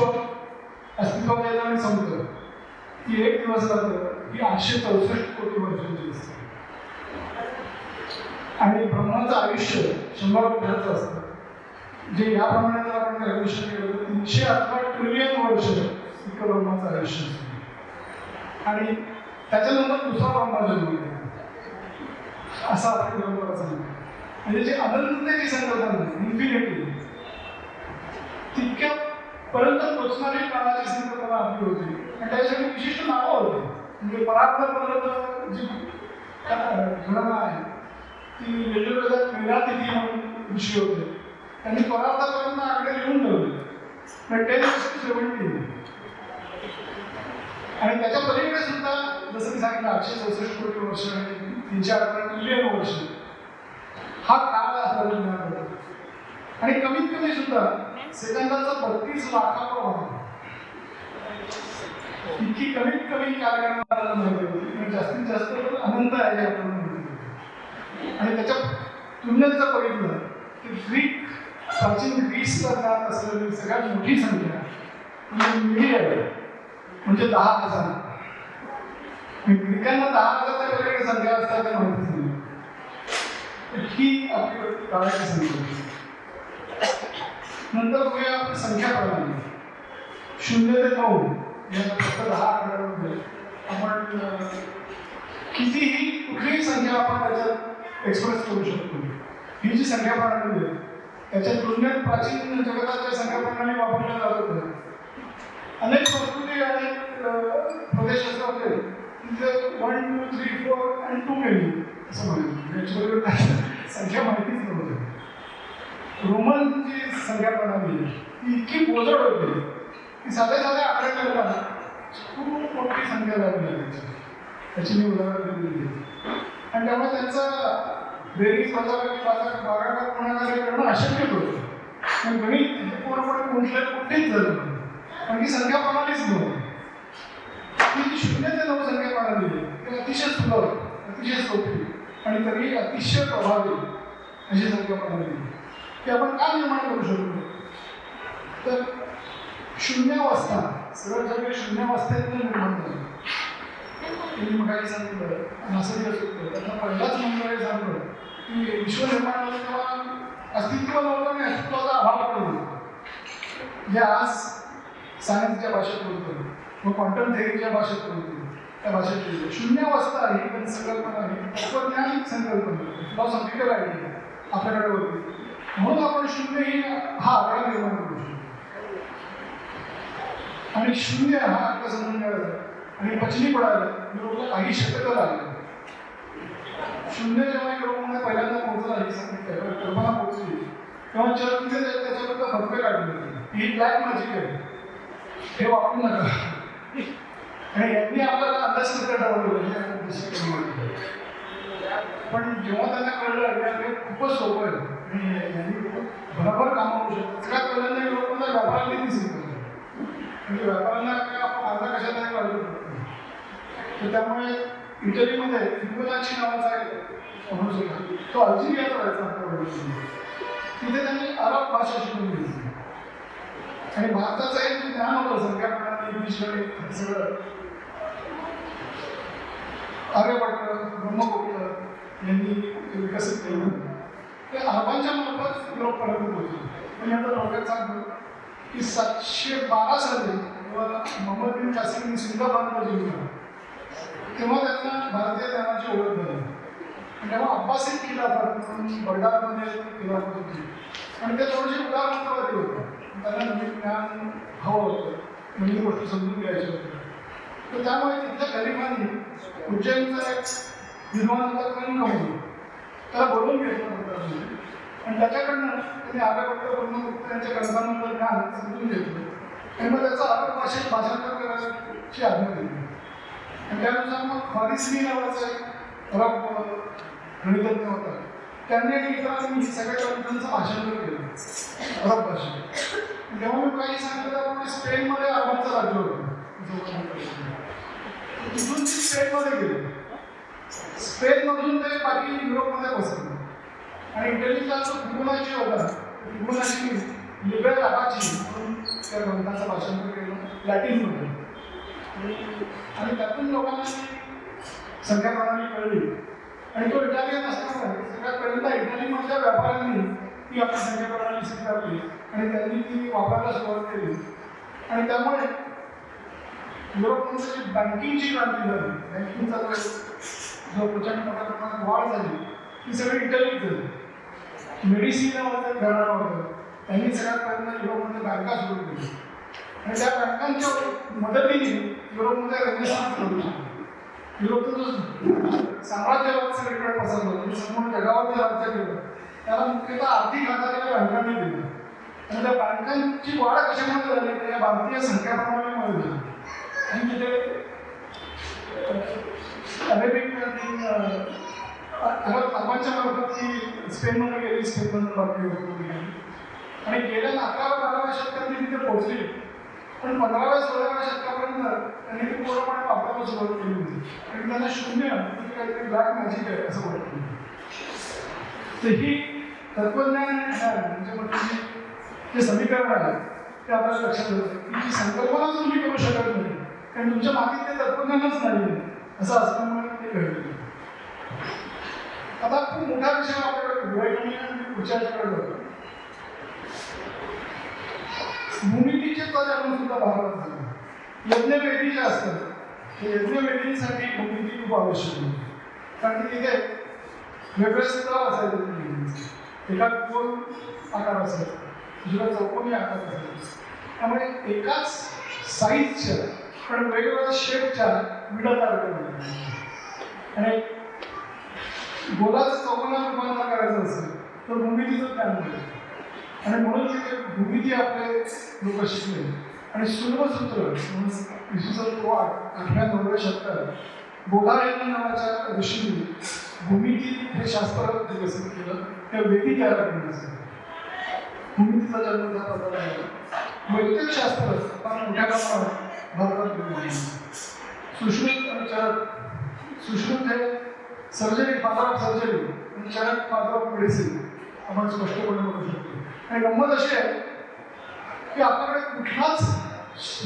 अस्तित्वात येतं आणि संपतं, ती एक दिवस रात्र ही 864 कोटी वर्षांची असते. आणि ब्रह्माचं आयुष्य 100 वर्षाचं असतं, जे याप्रमाणे जर आपण कॅल्क्युलेशन केलं तर 318 ट्रिलियन वर्ष इतकं ब्रह्माचं आयुष्य असतं. आणि त्याच्यानंतर दुसरा ब्रह्मा जन्म घेतो असा आपल्या परंपरा सांगतो. म्हणजे जे अनंततेची संकल्पना आहे, इन्फिनिटी, पर्यंत पोचणारी काळाची संकल्पना आपली होती आणि त्याच्यासाठी विशिष्ट नावं होती. म्हणजे पराक्रम जी घटना आहे ती यजुर्वेदात मेघातिथी म्हणून ऋषी होते. त्यांनी पराक्रमांना आकडे लिहून ठेवले 10:17 आणि त्याच्या पलीकडे सुद्धा जसं मी सांगितलं 864 कोटी वर्ष आणि 311 मिलियन वर्ष हा काळ असल्याचं होता. आणि कमीत कमी सुद्धा सेकंदाचा 32 लाखावर वाढतो. इतकी कमीत कमी कालगणना माहिती होती आणि जास्तीत जास्त अनंत आहे आपण म्हणतो. आणि त्याच्या तुलनेत जर बघितलं तर प्राचीन ग्रीसचा ज्ञात असलेली सगळ्यात मोठी संख्या म्हणजे म्हणजे 10,000. ग्रीकांना 10,000च्या वेगवेगळ्या संख्या असतात त्या माहितीच नाही. ही आपली काळाची संख्या. नंतर बघूया आपण संख्या प्रणाली 0 ते 9 या फक्त 10 आकड्यांमध्ये आपण कितीही कुठलीही संख्या आपण त्याच्यात एक्सप्रेस करू शकतो. ही जी संख्या प्रणाली आहे त्याच्या तुलनेत प्राचीन जगताच्या संख्या प्रणाली वापरल्या जात होत्या. अनेक संस्कृती अनेक प्रदेश असे होते तिथे 1, 2, 3, 4 आणि 2 मेनी असं म्हणायचं. संख्या माहितीच नव्हती. रोमन जी संख्या प्रणाली ती इतकी बोजड होती की साध्या साध्या आकड्याला खूप मोठी संख्या द्यावी लागायची. त्याची मी उदाहरण दिली आणि त्यामुळे त्यांचं बेरीज भागाकार गुणाकार करणं अशक्यच होतं. पण गणित हे पूर्णपणे गुंतलेलं कुठेच झालं नाही. पण ही संख्या प्रणालीच नव्हती. ही जी 0 ते 9 संख्या प्रणाली आहे ती अतिशय सुलभ, अतिशय सोपी आणि तरी अतिशय प्रभावी अशी संख्या प्रणाली आहे. ती आपण का निर्माण करू शकतो तर शून्यावस्था सरळ सगळे शून्यावस्थेतून निर्माण झाली. त्यांनी मग काही सांगितलं नासरी असतो त्याचा पहिलाच मंत्र हे सांगलं की विश्व निर्माण झालं तेव्हा अस्तित्व नव्हतं आणि अस्तित्वाचा अभाव पडला. जे आज सायन्सच्या भाषेत बोलतो मग क्वांटम थेअरीच्या भाषेत बोलतो त्या भाषेत शून्यावस्था ही पण संकल्पना आहे. तत्वज्ञानिक संकल्पना फिलॉसॉफिकल आयडिया आपल्याकडे होती. म्हणून आपण शून्य ही हा आकडा निर्माण करू शकतो. आणि शून्य हा आकडा समजून घ्यायचा आणि पचनी पडायला युरोपला काही शतकं लागली. शून्य जेव्हा युरोपमध्ये पहिल्यांदा पोहोचला ही कल्पना पोहोचली तेव्हा चर्चने त्याच्याबद्दल फटके काढले ही ब्लॅक मॅजिक आहे हे वापरू नका. आणि यांनी आपल्याला अंधश्रद्धा ठरवलं पण जेव्हा त्यांना कळलं की खूपच सोपं आहे आणि यांनी भरभर कामं होऊ शकतात. सगळ्यात पहिल्यांदा युरोपमध्ये व्यापाराला दिसली म्हणजे व्यापाऱ्यांना आपण अर्धा कशात नाही काढू शकतो. तर त्यामुळे इटलीमध्ये फिबोनाची नावाचा एक माणूस होता तो अल्जिरियाचा राहायचा आपल्या. तिथे त्यांनी अरब भाषा शिकून घेतली आणि भारताचं एक ज्ञान होतं संख्या प्रणाली बीजगणित सगळं आर्यभट्ट ब्रह्मगुप्त यांनी विकसित केलं. ते अरबांच्या मार्फत युरोपपर्यंत पोहोचले. पण आता थोडक्यात सांगतो की 712 साली मोहम्मद बिन कासिमने सिंगाबादला जिंकला तेव्हा त्यांना भारतीय ज्ञानाची ओळख झाली. तेव्हा अब्बासी खिलाफत म्हणून बगदादमध्ये खिलाफत होती आणि ते थोडेसे उदारमतवादी होते. त्यांना नवीन ज्ञान हवं होतं, नवीन गोष्टी समजून घ्यायच्या होत्या. तर त्यामुळे तिथल्या गरिबांनी उज्जैनचा एक विद्वान होता कणकवली त्याला बोलून घेतलं होतं आणि त्याच्याकडनं त्यांनी आर्यभट्ट ब्रह्मगुप्त यांच्या ग्रंथांमधलं ज्ञान समजून घेतलं आणि मग त्याचं अरब भाषेत भाषांतर करायची आज्ञा दिली. आणि त्यानुसार मग खारिस्मी नावाचा एक अरब गणितज्ञ होता त्यांनी आणि इतरांनी सगळ्या ग्रंथांचं भाषांतर केलं अरब भाषेत. तेव्हा मी काही सांगितलं त्यामुळे स्पेनमध्ये अरबांचं राज्य होतं. तिथून ती स्पेनमध्ये गेले. स्पेनमधून ते बाकी युरोपमध्ये बसले आणि इटलीचा जो फिबोनाची होता फिबोनाची लिबेल आबाची म्हणून त्या ग्रंथाचं भाषांतर केलं लॅटिनमध्ये आणि त्यातून लोकांना संख्या प्रणाली कळली आणि तो इटालियन असल्यामुळे सगळ्यात पहिल्यांदा इटालीमधल्या व्यापाऱ्यांनी ती आपली संख्या प्रणाली स्वीकारली आणि त्यांनी ती वापरायला सुरुवात केली. आणि त्यामुळे युरोपमध्ये जी बँकिंगची क्रांती झाली बँकिंगचा जो प्रचंड मोठ्या प्रमाणात वाढ झाली ती सगळी इटलीत झाली. मेडिसिन नावाचं घराणं होतं त्यांनी सगळ्यात पहिल्यांदा युरोपमध्ये बँका सुरू केली आणि त्या बँकांच्या मदतीने युरोपमध्ये रेनेसान्स घडू शकतो. युरोपचं जो साम्राज्यवाद सगळीकडे पसरलं म्हणजे संपूर्ण जगावर जे राज्य केलं त्याला मुख्यतः आर्थिक आधार बँकांनी दिला. आणि त्या बँकांची वाढ कशामुळे झाली तर या भारतीय संख्याप्रमाणामुळे झाली. आणि तिथे अरेबिक अरबांच्या मार्फत ती स्पेनमध्ये गेली, स्पेनमधून बाकी गेली आणि गेल्या 11व्या-12व्या शतकात ती तिथे पोहोचली. पण 15व्या-16व्या शतकापर्यंत त्यांनी ती पूर्णपणे वापरायला सुरुवात केली होती आणि त्यांना शून्य काहीतरी ब्लॅक मॅजिक आहे असं वाटतं. तर ही तत्वज्ञान म्हणजे जे समीकरण आहे ते आपल्याला लक्षात येतं की ही संकल्पनाच तुम्ही करू शकत नाही कारण तुमच्या मागीत ते तत्वज्ञानच नाही असं असल्यामुळे ते घडलं. आता खूप मोठा विषय आपल्याकडे पुढच्या जातो. भूमितीचा जन्म सुद्धा भारतात झाला. यज्ञवेदी ज्या असतात यज्ञवेदींसाठी भूमिती खूप आवश्यक होती कारण की तिथे वेगळे स्तव असायचे. एका गोल आकार असायचा, दुसरा चौकोनी आकार असायचा. त्यामुळे एकाच साईजच्या पण वेगवेगळ्या शेपच्या विडा तयार करतात आणि गोलाचं चौकोनात रूपांतर करायचं असेल तर भूमितीचं ज्ञान मिळेल. आणि म्हणून तिथे भूमिती आपले लोक शिकले आणि सुलभसूत्र म्हणून इसवी 8व्या-9व्या शतकात बोधायन नावाच्या ऋषींनी भूमिती हे शास्त्र विकसित केलं. त्या वेदी तयार करण्यासाठी भूमितीचा जन्म त्या प्रकारे झाला. वैद्यक शास्त्र फार मोठ्या प्रमाणात भारतात घेऊन सुश्रुत आणि चरक. सुश्रुत हे सर्जरी, फादर ऑफ सर्जरी आणि चरक फादर ऑफ मेडिसिन आपण स्पष्टपणे बघू शकतो. आणि गंमत अशी आहे की आपल्याकडे कुठलाच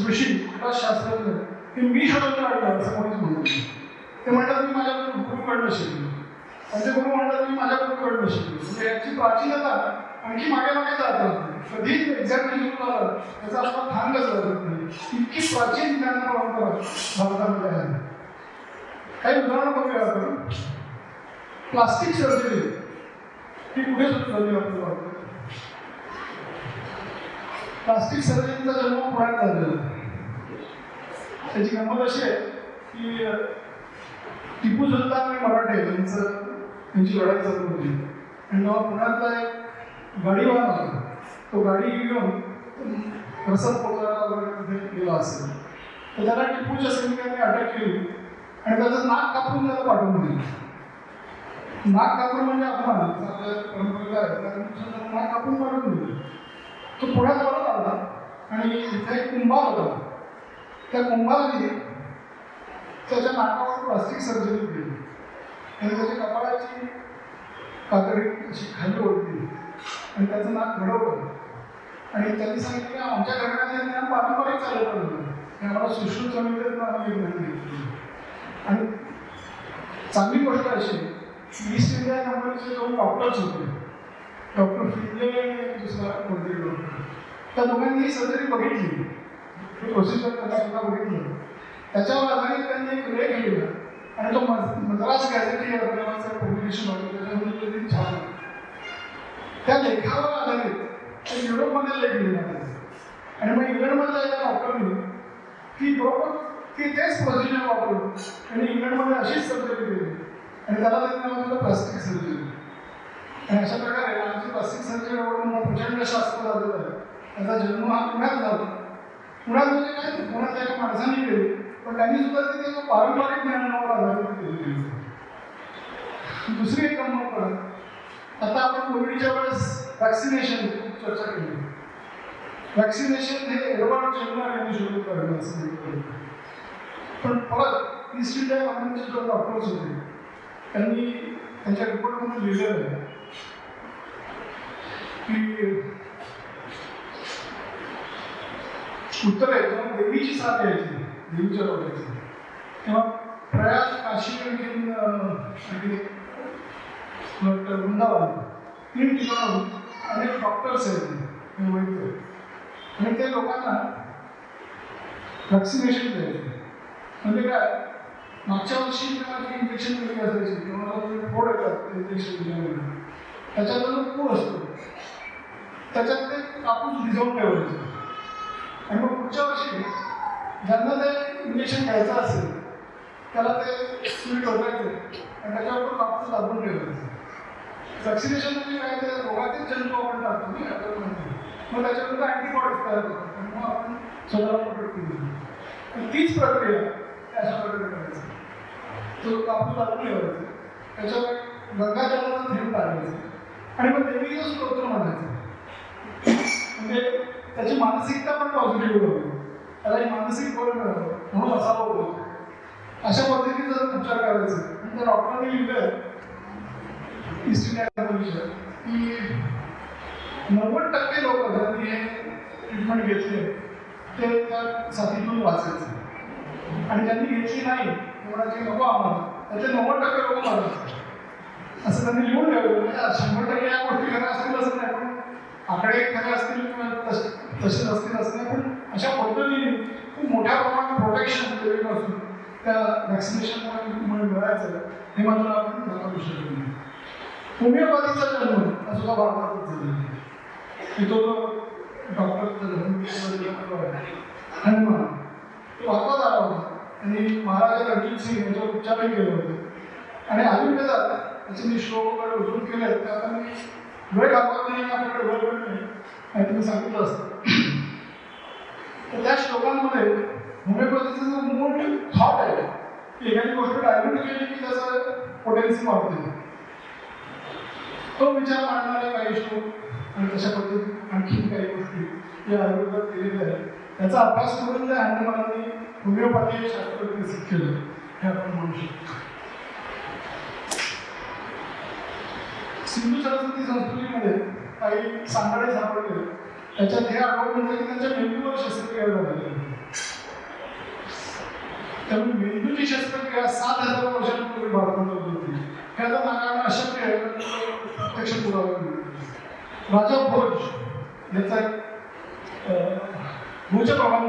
ऋषी कुठलाच शास्त्रज्ञ हे मी शोधून काढलं असं कोणीच म्हणत नाही. ते म्हणतात मी माझ्या गुरुकडनं शिकलो, त्यांचे गुरु म्हणतात मी माझ्या गुरुकडनं शिकलो. म्हणजे याची प्राचीनता आणखी मागे मागे जात राहते. कधी एक्झॅक्टली सुरू झालं त्याचा आपला थांगच लागत नाही. इतकी प्राचीन ज्ञान परंपरा भारतामध्ये आहे. काही उदाहरणं बघूया आपण. प्लास्टिक सर्जरी ही कुठे सुरू झाली आपल्याला वाटतं. प्लास्टिक सर्जरीचा जन्म पुण्यात झालेला. त्याची गंमत अशी आहे की टिपू सुलतान आणि मराठे यांची लढाई चालू होती आणि जेव्हा पुण्यातला एक गाडीवाला होता तो गाडी घेऊन रसद पोचायला वगैरे तिथे गेला असेल तर त्याला टिपूच्या सैनिकांनी अटक केली आणि त्याचं नाक कापून त्याला पाठवून दिलं. नाक कापून म्हणजे अपमान आपल्या परंपरेला आहे कारण नाक कापून पाठवून दिलं. तो पुण्यात परत आला आणि इथे एक कुंभार होता. त्या कुंभाराने त्याच्या नाकावर प्लास्टिक सर्जरी केली आणि त्याच्या कपाळाची कातडी अशी खाली ओढली आणि त्याचं नाक घडवलं आणि त्यांनी सांगितलं की आमच्या घराण्याचे ज्ञान पारंपरिक चालत आलं की आम्हाला सुश्रुत समितीत आम्ही ज्ञान घेतलं. आणि चांगली गोष्ट अशी ईस्ट इंडिया कंपनीचे 2 डॉक्टर्स होते, डॉक्टर फिडले आणि दुसरा कोणतरी डॉक्टर. त्या दोघांनी ही सर्जरी बघितली, प्रोसिजर त्यांना सुद्धा बघितलं. त्याच्यावर आधारित त्यांनी एक लेख लिहिला आणि तो मद्रास गॅझेट या नावाचं पब्लिकेशन होतं त्याच्यामध्ये त्यांनी छान. त्या लेखावर आधारित ते युरोपमध्ये लेख लिहिला आणि मग इंग्लंडमधल्या एका डॉक्टरने ती बरोबर ती तेच प्रोसिजर वापरून त्यांनी इंग्लंडमध्ये अशीच सर्जरी केली आणि त्याला त्यांनी नाव दिलं प्लास्टिक सर्जरी. आणि अशा प्रकारे आमची प्लास्टिक सर्जरीवरून प्रचंड शास्त्र झालेलं आहे. त्याचा जन्म हा पुण्यात झाला. पुण्यात म्हणजे काय पुण्यात एका माणसाने केली पण त्यांनी सुद्धा तिथे पारंपरिक ज्ञानावर आधारित केली. दुसरी एक गंमत करत आता आपण कोविडच्या वेळेस वॅक्सिनेशन खूप चर्चा केली. वॅक्सिनेशन हे एडवर्ड जेन्नर यांनी सुरू केलं असं पण परत ईस्ट इंडिया कंपनीचे 2 डॉक्टर्स होते त्यांनी त्यांच्या रिपोर्टमध्ये लिहिलेलं आहे की उत्तरेत जेव्हा देवीची साथ यायची देवीच्या रोगाची तेव्हा प्रयाग, काशी आणखी वृंदावन 3 ठिकाणाहून अनेक डॉक्टर्स आहेत वैद्य आणि ते लोकांना वॅक्सिनेशन द्यायचे. म्हणजे काय मागच्या वर्षी त्यांना इंजेक्शन दिली असायची किंवा फोड येतात इंजेक्शन दिल्यामुळे त्याच्यात पूर असतो त्याच्यात ते कापूस भिजवून ठेवायचे आणि मग पुढच्या वर्षी ज्यांना ते इंजेक्शन घ्यायचं असेल त्याला ते सुई टोचायचे आणि त्याच्यावर कापूस दाबून ठेवायचं. व्हॅक्सिनेशन म्हणजे काय, ते रोगातील जंतू आपण टाकतो नाही आपल्याला, मग त्याच्यानंतर अँटीबॉडीज तयार होतात आणि मग आपण स्वतःला प्रोटेक्ट केली. तीच प्रक्रिया अशा प्रकारे करायची. तो कापूस दाबून ठेवायचा, त्याच्यावर गंगाजलाचा थेंब टाकायचं आणि मग देवीचं स्तोत्र म्हणायचं. म्हणजे त्याची मानसिकता पण पॉझिटिव्ह होती, त्याला एक मानसिक बळ मिळालं म्हणून असावं होतं. अशा पद्धतीचा उपचार करायचा. म्हणजे डॉक्टरांनी लिहिलं ईस्ट इंडिया कंपनीच्या की 90% लोक ज्यांनी हे ट्रीटमेंट घेतले ते त्या साथीतून वाचायचे आणि ज्यांनी घेतली नाही म्हणायचे नको आम्हाला, त्याचे 90% लोक मारायचे. असं त्यांनी लिहून ठेवलं. म्हणजे 100% या गोष्टी खऱ्या असतील असं नाही, पण आकडे खरे असतील किंवा तसेच असतील असं नाही, पण अशा पद्धतीने खूप मोठ्या प्रमाणात प्रोटेक्शन देवीपासून त्या व्हॅक्सिनेशनमुळे मिळायचं हे मात्र आपण दाखवू शकतो नाही. होमिओपॅथीचा जन्म हा सुद्धा भारतातच झाला. तो जो डॉक्टर हनुमान तो भारतात आला होता आणि महाराजा रणजित सिंग यांच्यावर उपचारही केले होते. आणि आयुर्वेदात त्याचे मी श्लोकाकडे उजवून केले तर आता मी वेळ घालवत नाही, आपल्याकडे वेळ नाही तुम्ही सांगितलं असतं. तर त्या श्लोकांमध्ये होमिओपॅथीचं जो मूळ थॉट आहे की एखादी गोष्ट डायल्यूट केली की त्याचं पोटेन्सी वाढते, तो विचार मांडणारे काही श्लोक आणि तशा पद्धतीने आणखी काही गोष्टी या आयुर्वेदात केलेल्या आहेत. त्याचा अभ्यास करून त्या हनुमानांनी होमिओपॅथी शास्त्र विकसित केलं हे आपण म्हणू शकतो. सिंधू सरस्वती संस्कृतीमध्ये काही सांगाडे सापडले, त्याच्यात हे आढळून येतं की त्यांच्या मेंदूवर शस्त्रक्रिया झालेली आहे. त्यामुळे मेंदूची शस्त्रक्रिया 7,000 वर्षांपूर्वी भारतात होती. हे आता नागाला अशक्य आहे, प्रत्यक्ष पुरावा मिळतो. राजा भोज याचा भोज प्रबंध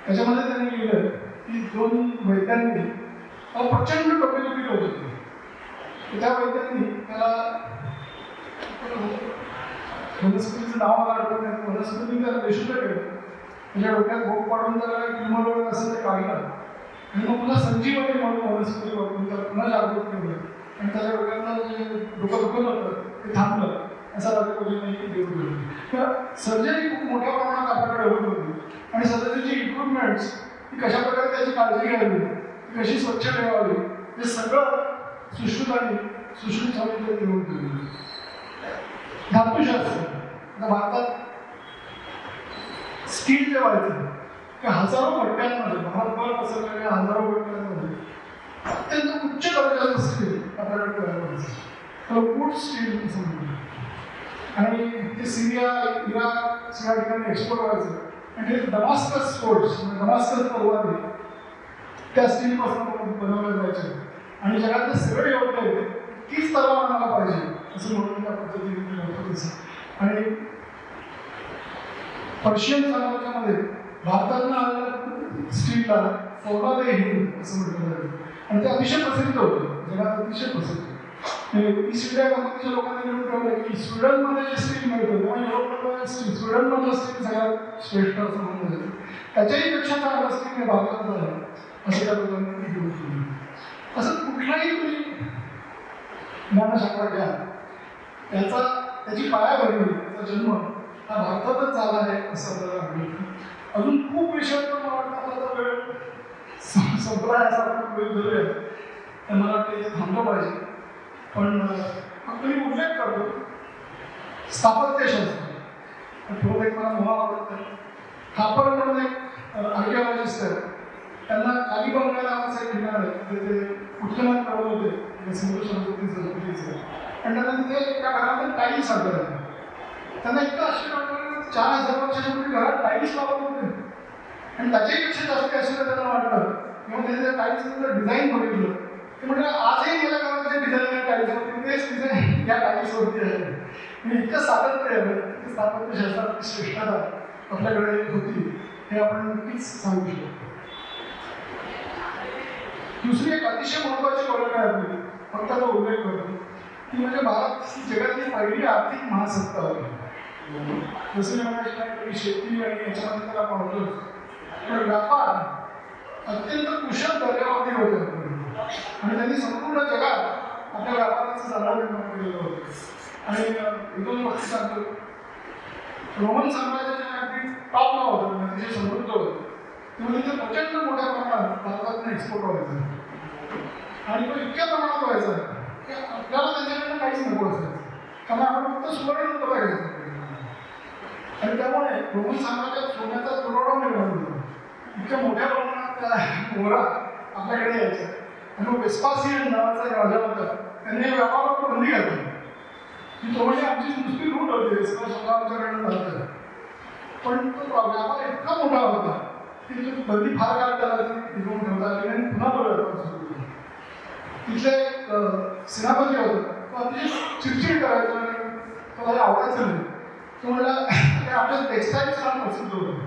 त्याच्यामध्ये त्यांनी लिहिलं की 2 वैद्यांनी प्रचंड डोकेदुखी होत होती. त्या वैद्यांनी त्याला वनस्पतीचं नाव मला आठवत नाही, वनस्पती त्याला बेशुद्ध केलं. त्याच्या डोक्यात भोग पाडून त्याला किंमत असं ते काढलं आणि मग पुन्हा संजीवनी म्हणून वनस्पती वापरून त्याला पुन्हा जागृत केलं आणि त्याच्या डोक्यातलं जे डोकं दुखत होतं ते थांबलं. असा राजा भोजनही देऊ केलं. तर सर्जरी खूप मोठ्या प्रमाणात आपल्याकडे होत होती आणि सर्जरीची इक्विपमेंट्स ही कशा प्रकारे त्याची काळजी घ्यावी, कशी स्वच्छ ठेवावी, हे सगळं सुश्रुत समितीने घेऊन ठेवलं. धातुशास्त्र भारतात स्टील जे व्हायचं ते हजारो भट्ट्यांमध्ये, भारतभर पसरलेल्या हजारो भट्ट्यांमध्ये अत्यंत उच्च दर्जाचं स्टील आपल्याकडे तयार व्हायचं. तर वूड स्टील असं म्हणतात. आणि ते सिरिया, इराक सगळ्या ठिकाणी एक्सपोर्ट व्हायचं आणि ते दमास्कस फोर्ट्स म्हणजे दमास्कस तलवारी त्या स्टीलपासून बनवल्या जायच्या आणि जगातले सगळे योद्धे तीच तलवार आणायला पाहिजे असं म्हणून त्या पद्धतीने होतं. आणि पर्शियन साम्राज्यामध्ये भारतातून आलेल्या स्टीलला फौलादे हिंद असं म्हटलं जातं आणि ते अतिशय प्रसिद्ध होतं, जगात अतिशय प्रसिद्ध. ईस्ट इंडिया कंपनीच्या लोकांनी लिहून ठेवलं की स्वीडनमध्ये जे स्टील मिळतं तेव्हा युरोपमध्ये स्वीडनमधलं स्टील सगळ्यात श्रेष्ठ असं म्हणलं जातं. त्याच्याही पेक्षा चांगलं स्टील हे भारतात झालं असं त्या लोकांनी लिहून ठेवलं. असं कुठलाही तुम्ही ज्ञानशाखा घ्या, त्याची पायाभरणी, त्याचा जन्म हा भारतातच झाला आहे असं आपल्याला आढळतं. अजून खूप विषय मला वाटतं वेळ संपला असा आपण वेळ धरूया तर मला वाटतं इथे थांबलं पाहिजे. पण फक्त मी उल्लेख करतो स्थापत्यशास्त्र थोडं एक मला मोहा आवडत नाही. खापर म्हणून एक आर्किओलॉजिस्ट आहेत, त्यांना कालीबंगा नावाचं एक ठिकाण आहे तिथे ते उत्खनन करत होते सिंधू सरस्वती संस्कृतीचे आणि त्यांना तिथे एका घरामध्ये टाईल्स सापडले. त्यांना इतकं आश्चर्य वाटलं, 4,000 वर्षाच्या पूर्वी घरात टाईल्स लावत होते आणि त्याच्यापेक्षा जास्त आश्चर्य त्यांना वाटलं किंवा त्याच्या टाईल्सचं डिझाईन बघितलं. ते म्हटलं आजही मला घराचे डिझाईन आहे टाईल्सवरती, तेच डिझाईन या टाईल्सवरती आहे. म्हणजे इतकं सातत्य आहे की स्थापत्यशास्त्रात श्रेष्ठता आपल्याकडे होती हे आपण नक्कीच सांगू शकतो. दुसरी एक अतिशय महत्त्वाची ओळख आहे आपली, फक्त तो उल्लेख करतो ती म्हणजे भारत ही जगातली पहिली आर्थिक महासत्ता होती. जसं मी म्हणायचं शेती आणि याच्यामध्ये त्याला पाहतो पण व्यापार अत्यंत कुशल दर्जावरती होते आणि त्यांनी संपूर्ण जगात आपल्या व्यापाराचं चालवण निर्माण केलेलं होतं. आणि दोन गोष्टी सांगतो. रोमन साम्राज्याच्या अगदी टॉपला होतं, अतिशय समृद्ध होतं, तेव्हा तिथे प्रचंड मोठ्या प्रमाणात भारतातून एक्सपोर्ट व्हायचा आणि तो इतक्या प्रमाणात व्हायचा की आपल्याला त्याच्याकडनं काहीच नको असायचं, कारण आपण फक्त सुवर्ण बघायचं. आणि त्यामुळे रोमन साम्राज्यात सोन्याचा तुटवडा निर्माण होतो. इतक्या मोठ्या प्रमाणात मोहरा आपल्याकडे यायचा आणि मग वेस्पासियन नावाचा राजा होता, त्यांनी व्यापारावर बंदी घातली की तो म्हणजे आमची नुसती लूट होती, वेस्पास स्वतः आमच्याकडनं चालतं. पण तो व्यापार इतका मोठा होता की तो बंदी फार काळ त्याला टिकवून ठेवता आली आणि पुन्हा तो व्यापार सुरू केला. तिथले सेनापती होतं, तो अतिशय चिडचिड करायचा आणि त्याला आवडायचं नाही. तो म्हणला आपल्या टेक्स्टाईल्स फार प्रसिद्ध होतं,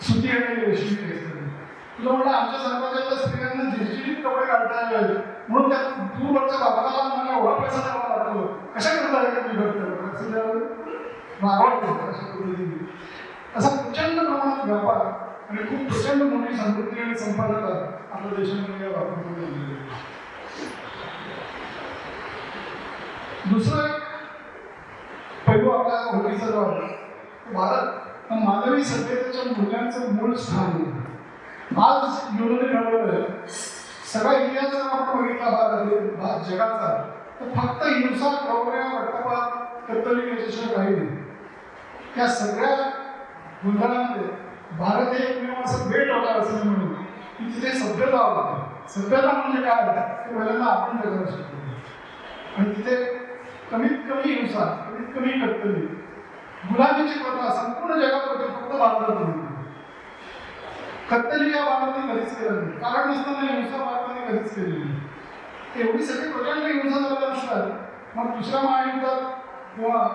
सुती आणि रेशमी टेक्स्टाईल. तुला म्हणलं आमच्या साम्राज्यातल्या स्त्रियांना झिरझिरीत कपडे घालता यावे म्हणून त्या दूरवरच्या बापाला मला एवढा पैसा द्यावा लागतो, कशा करता येईल मी घडतं असं त्यावर रागवत अशा पद्धतीने. असा प्रचंड प्रमाणात व्यापार आणि खूप प्रचंड मोठी समृद्धी आणि संपन्नता आपल्या देशामध्ये या व्यापारामध्ये आणलेली आहे. दुसरं एक पैलू आपल्या ओळखीचा जो आहे, भारत मानवी सभ्यतेच्या मूल्यांचं मूळ स्थान आहे. आज युरोने ठरवलं सगळा इतिहास जर आपण बघितला जगाचा, तर फक्त हिंसा, क्रौर्य, रक्तपात, कत्तली याच्याशिवाय काही नाही. त्या सगळ्या गुंडाळामध्ये भारत हे एकमेव असं बेट होता असं म्हणून की तिथे सभ्यता होती. सभ्यता म्हणजे काय ते पहिल्यांदा आपण जगायला शिकतो आणि तिथे कमीत कमी हिंसा, कमीत कमी कत्तली, गुलामीची प्रथा संपूर्ण जगात होती, फक्त भारतात नव्हती. कत्तली या भारताने कधीच केलं नाही, कारण नसताना हिंसा भारताने कधीच केली नाही. एवढी सगळी प्रचंड हिंसा झाल्या नसतात मग दुसऱ्या महायुद्धात किंवा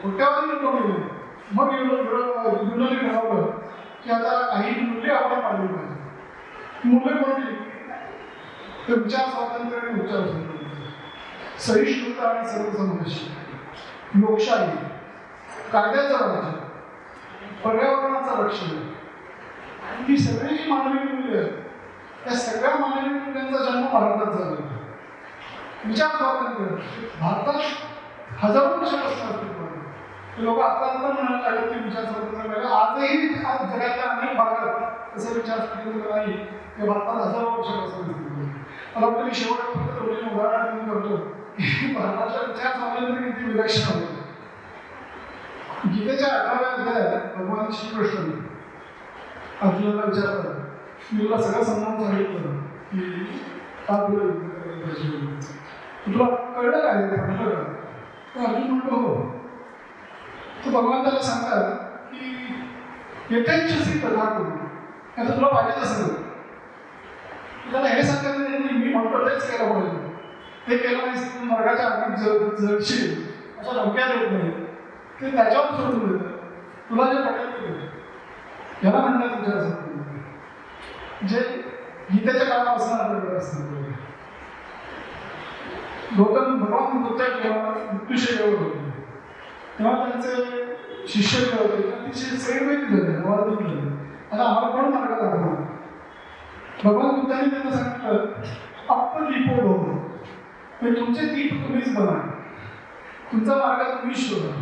कोट्यावधी लोक गेले, मग युरोने ठरवलं की आता काही मूल्य आपण पाळली पाहिजे. मूल्य कोणती? तर विचार स्वातंत्र्य आणि विचार स्वातंत्र्य, सहिष्णुता आणि सर्वसमावेशी, लोकशाही, कायद्याचं राज्य, पर्यावरणाचं रक्षण, ही सगळी जी मानवी मूल्य आहेत त्या सगळ्या मानवी मूल्यांचा जन्म भारतात झाला. विचार स्वातंत्र्य भारतात हजारो वर्षापासून अस्तित्वात आहे. लोक आता म्हणायला लागत की विचार स्वातंत्र्य आजही जगातल्या अनेक भागात तसं विचार स्वातंत्र्य नाही, ते भारतात हजारो वर्षापासून अस्तित्वात आहे. मला वाटतं मी शेवट फक्त दोन उदाहरण करतो की भारताच्या विचार स्वातंत्र्य किती विलक्षण होतं. गीतेच्या 11व्या अध्यायात भगवान श्रीकृष्ण अर्जुनाला विचारतात, मी तुला सगळं समजावून सांगितलं की का तुला कळलं काय म्हटलं का? तर अर्जुन म्हणतो हो. तर भगवान त्याला सांगतात की यथेच्छसी तथा करू, आता तुला पाहिजे तसं करू. त्याला हे सांगतात नाही मी म्हणतो तेच केलं पाहिजे, ते केलं नाही नरकाच्या अग्नीत जळशील अशा धमक्या देत नाही, ते त्याच्यावर सोडून देतं. तुला जे पटेल ते याला म्हणतात विचार स्वातंत्र्य, जे गीतेच्या काळापासून आपल्याकडे असतं. भगवान बुद्ध जेव्हा मृत्यूशय्यावर होते तेव्हा त्यांचे शिष्य जे होते अतिशय संयमित झाले, नवाधिक झाले. आता आम्हाला कोण मार्ग दाखवणार? भगवान बुद्धांनी त्यांना सांगितलं अप्पदीपो भव, म्हणजे तुमचे दीप तुम्हीच बना, तुमचा मार्ग तुम्हीच शोधा.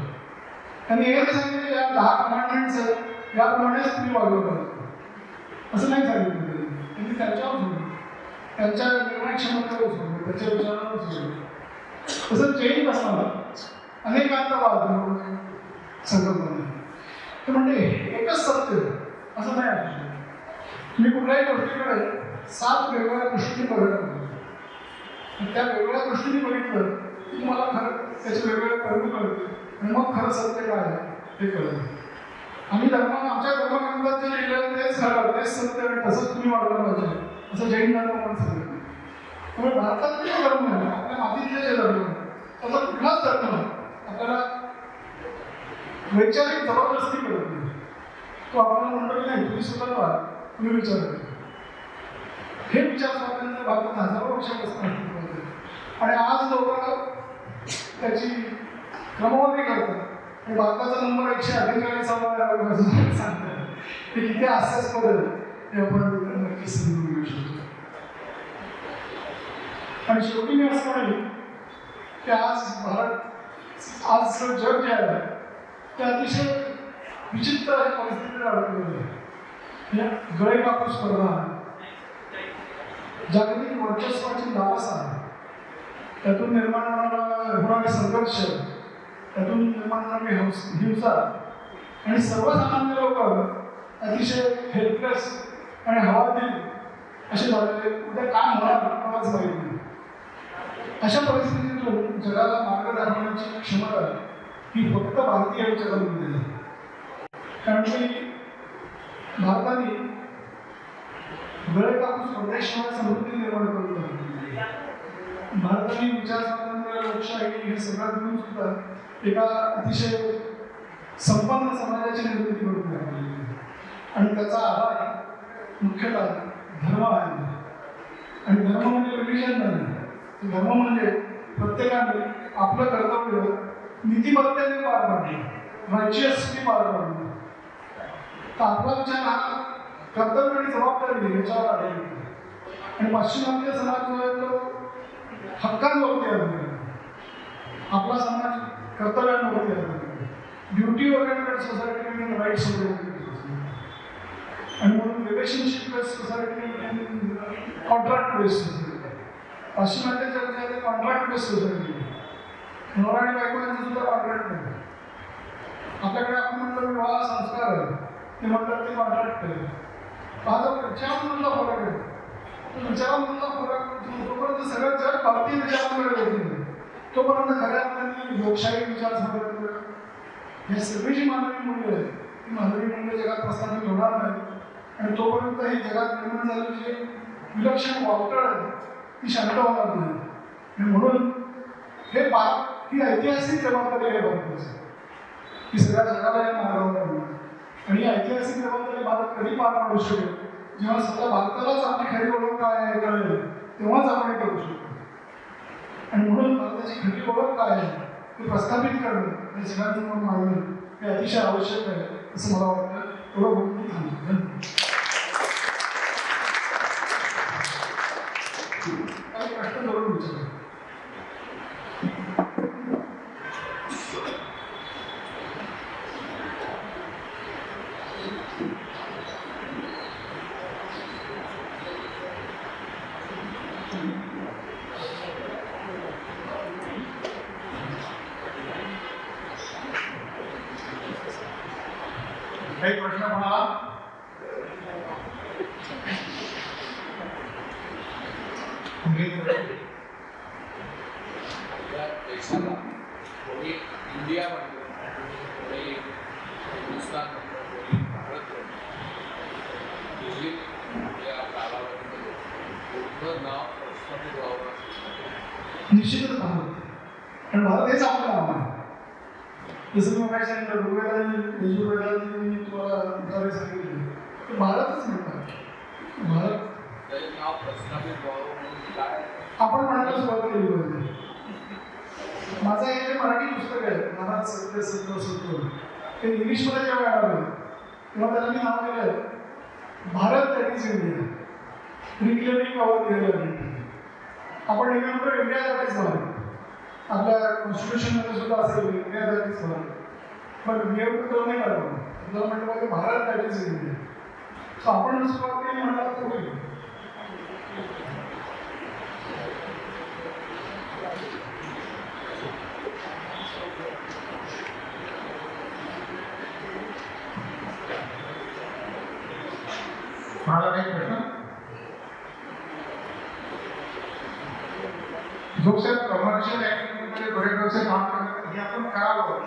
त्यांनी हे सांगितलं या 10 कमांडमेंट्स आहेत याप्रमाणेच तुम्ही वागलं पाहिजे असं नाही सांगितलं. त्यांनी त्यांच्यावर सोडलं, त्यांच्या निर्णय क्षमतेवर सोडलं, त्याच्या विचारावर सोडलं. तसं जैन असताना अनेकांचा वाद संकल्पना ते म्हणजे एकच सत्य असं नाही असू शकत. मी कुठल्याही गोष्टीकडे 7 वेगवेगळ्या दृष्टीने बघत होतो, त्या वेगवेगळ्या दृष्टीने बघितलं की तुम्हाला खरं त्याचे वेगवेगळे पैलू कळते आणि मग खरं सत्य काय आहे हे कळतं. आम्ही आमच्या धर्मग्रंथात जे लिहिलं तेच खरं, तेच सत्य आणि तसंच तुम्ही वागलं पाहिजे असं जैन धर्म पण सांगितलं. त्यामुळे भारतातले जे धर्म आहे, आपल्या मातीतले जे धर्म आहे, त्याचा कुठलाच धर्म आपल्याला वैचारिक जबरदस्ती करत नाही. तो आपल्याला म्हणतो की नाही तुम्ही स्वतः व्हा, तुम्ही विचार करा. हे विचार स्वातंत्र्य भारतात हजारो वर्षापासून अस्तित्वात आहे आणि आज लोक त्याची क्रमवारी करतात आणि भारताचा नंबर 148 सांगतात ते किती हास्यास्पद हे आपण नक्कीच समजून घेऊ शकतो. आणि शेवटी मी असं म्हणेन की आज जग जे आहे ते अतिशय विचित्र अशा परिस्थितीत अडकलेलं आहे. गळे कापूस स्पर्धा, जागतिक वर्चस्वाची लालसा, त्यातून निर्माण होणारे संघर्ष, त्यातून निर्माण होणारी हिंसा आणि सर्वसामान्य लोक अतिशय हेल्पलेस आणि हवालदिल असे झालेले. उद्या काय होणार कोणालाच माहीत नाही. अशा परिस्थितीतून जगाला मार्ग दाखवण्याची क्षमता ही फक्त भारतीय जगामध्ये आहे. कारण की भारताने गळे कापूस स्पर्धेशिवाय समृद्धी निर्माण करून टाकली. भारताने विचार स्वातंत्र्य, लोकशाही हे सगळं मिळून सुद्धा एका अतिशय संपन्न समाजाची निर्मिती करून टाकली. आणि त्याचा आधार मुख्यतः धर्म आहे. आणि धर्म म्हणजे रिलिजन नाही. धर्म म्हणजे प्रत्येकाने आपलं कर्तव्य नीतिमत्तेने पार पाडणे, रायचियसली पार पाडणे. तर आपला विचार हा कर्तव्य आणि जबाबदारी याच्यावर आढळतो. आणि पाश्चिमात्य समाज जो आहे तो हक्कांवरती आधारित, आपला समाज कर्तव्यांवरती आधारित, ड्युटी ओरिएंटेड सोसायटी आणि राईट्स ओरिएंटेड सोसायटी. आणि म्हणून रिलेशनशिप बेस्ड सोसायटी आणि कॉन्ट्रॅक्ट बेस्ड सोसायटी. पाश्चिमात्य जगात कॉन्ट्रॅक्ट बेस्ड सोसायटी, नवरा आणि बायको यांचं सुद्धा कॉन्ट्रॅक्ट नाही. आपल्याकडे आपण म्हणतो विवाह संस्कार आहे, ते म्हणतात ते कॉन्ट्रॅक्ट आहे. आता विचारांमधला फरक आहे. विचारांमधला फरक जोपर्यंत सगळं जग भारतीय विचारांकडे होत नाही तोपर्यंत खऱ्या अर्थाने लोकशाही विचार स्वातंत्र्य हे सगळी जी मानवी मूल्य आहे ती मानवी मूल्य जगात प्रस्थापित होणार नाही. आणि तोपर्यंत ही जगात निर्माण झालेली जी विलक्षण वावटळ आहे ती शांत होणार नाही. आणि म्हणून ही ऐतिहासिक जबाबदारी आहे भारताची, की सगळ्या जगाला या मार्गावर आणणार. आणि ही ऐतिहासिक जबाबदारी भारत कधी पार पाडू शकेल जेव्हा स्वतः भारतालाच आपली खरी ओळख काय आहे कळेल तेव्हाच आपण हे करू शकतो. आणि म्हणून भारताची खरी ओळख काय आहे ते प्रस्थापित करणं आणि जगासमोर मांडणं हे अतिशय आवश्यक आहे असं मला वाटतं. एवढं बोलून मी थांबतो. काही प्रश्न जरूर विचारा. काही प्रश्न कोणाला? देशाला कोणी इंडियामध्ये कोणी हिंदुस्थानमध्ये कोणी भारतमध्ये दिल्ली या कालावधीमध्ये पूर्ण नाव प्रस्थापित व्हावं निश्चितच भारत. कारण भारत हेच आपलं नाव आहे. जसं मी काय सांगितलं ऋग्वेदाने यजुर्वेदाने मी तुम्हाला उदाहरण सांगितले तर भारतच म्हणतात. भारत तरी नाव प्रस्थापित व्हावं म्हणून काय आपण म्हणायला सुरुवात केली पाहिजे. माझं हे जे मराठी पुस्तक आहे महाराज सत्य सत्य सत्य ते इंग्लिशमध्ये जेव्हा आलं तेव्हा त्याला मी नाव दिलं आहे Bharat that is India. Reclaiming our real. आपण नेहमी म्हणतो इंडिया दॅट इज भारत. आपल्या कॉन्स्टिट्यूशनमध्ये सुद्धा असेल इंडिया दॅट इज भारत. पण we have to turn it around. आपल्याला म्हटलं पाहिजे Bharat that is India. So आपण सुरुवात केली म्हणाला तर होईल. कोणाला काही प्रश्न? जो साहेब कमर्शियल ऍक्टिव्हिटीमध्ये बरेच व्यवसाय काम करतात हे आपण करावं.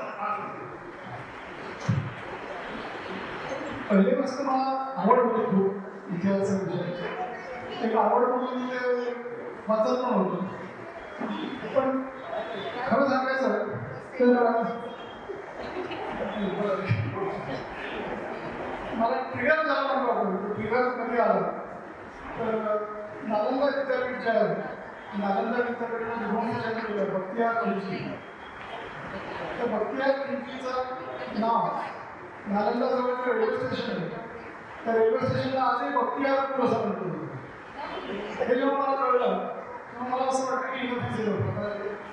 पहिलेपासून मला आवड होती खूप इतिहासाच्या विषयाची. एक आवड म्हणून ते वाचत पण होतं. पण खरं सांगायचं तर मला ट्रिगर झाला नव्हता. ट्रिगर कधी आला तर नालंदा विद्यापीठ जे आहे नालंदा विद्यापीठात भक्तियार तर बख्तियार खिलजीचं नाव नालंदा जवळचं रेल्वे स्टेशन आहे, त्या रेल्वे स्टेशनला आजही बख्तियारपूर असं म्हणतो. हे जेव्हा मला कळलं तेव्हा मला असं वाटतं की इथं होतं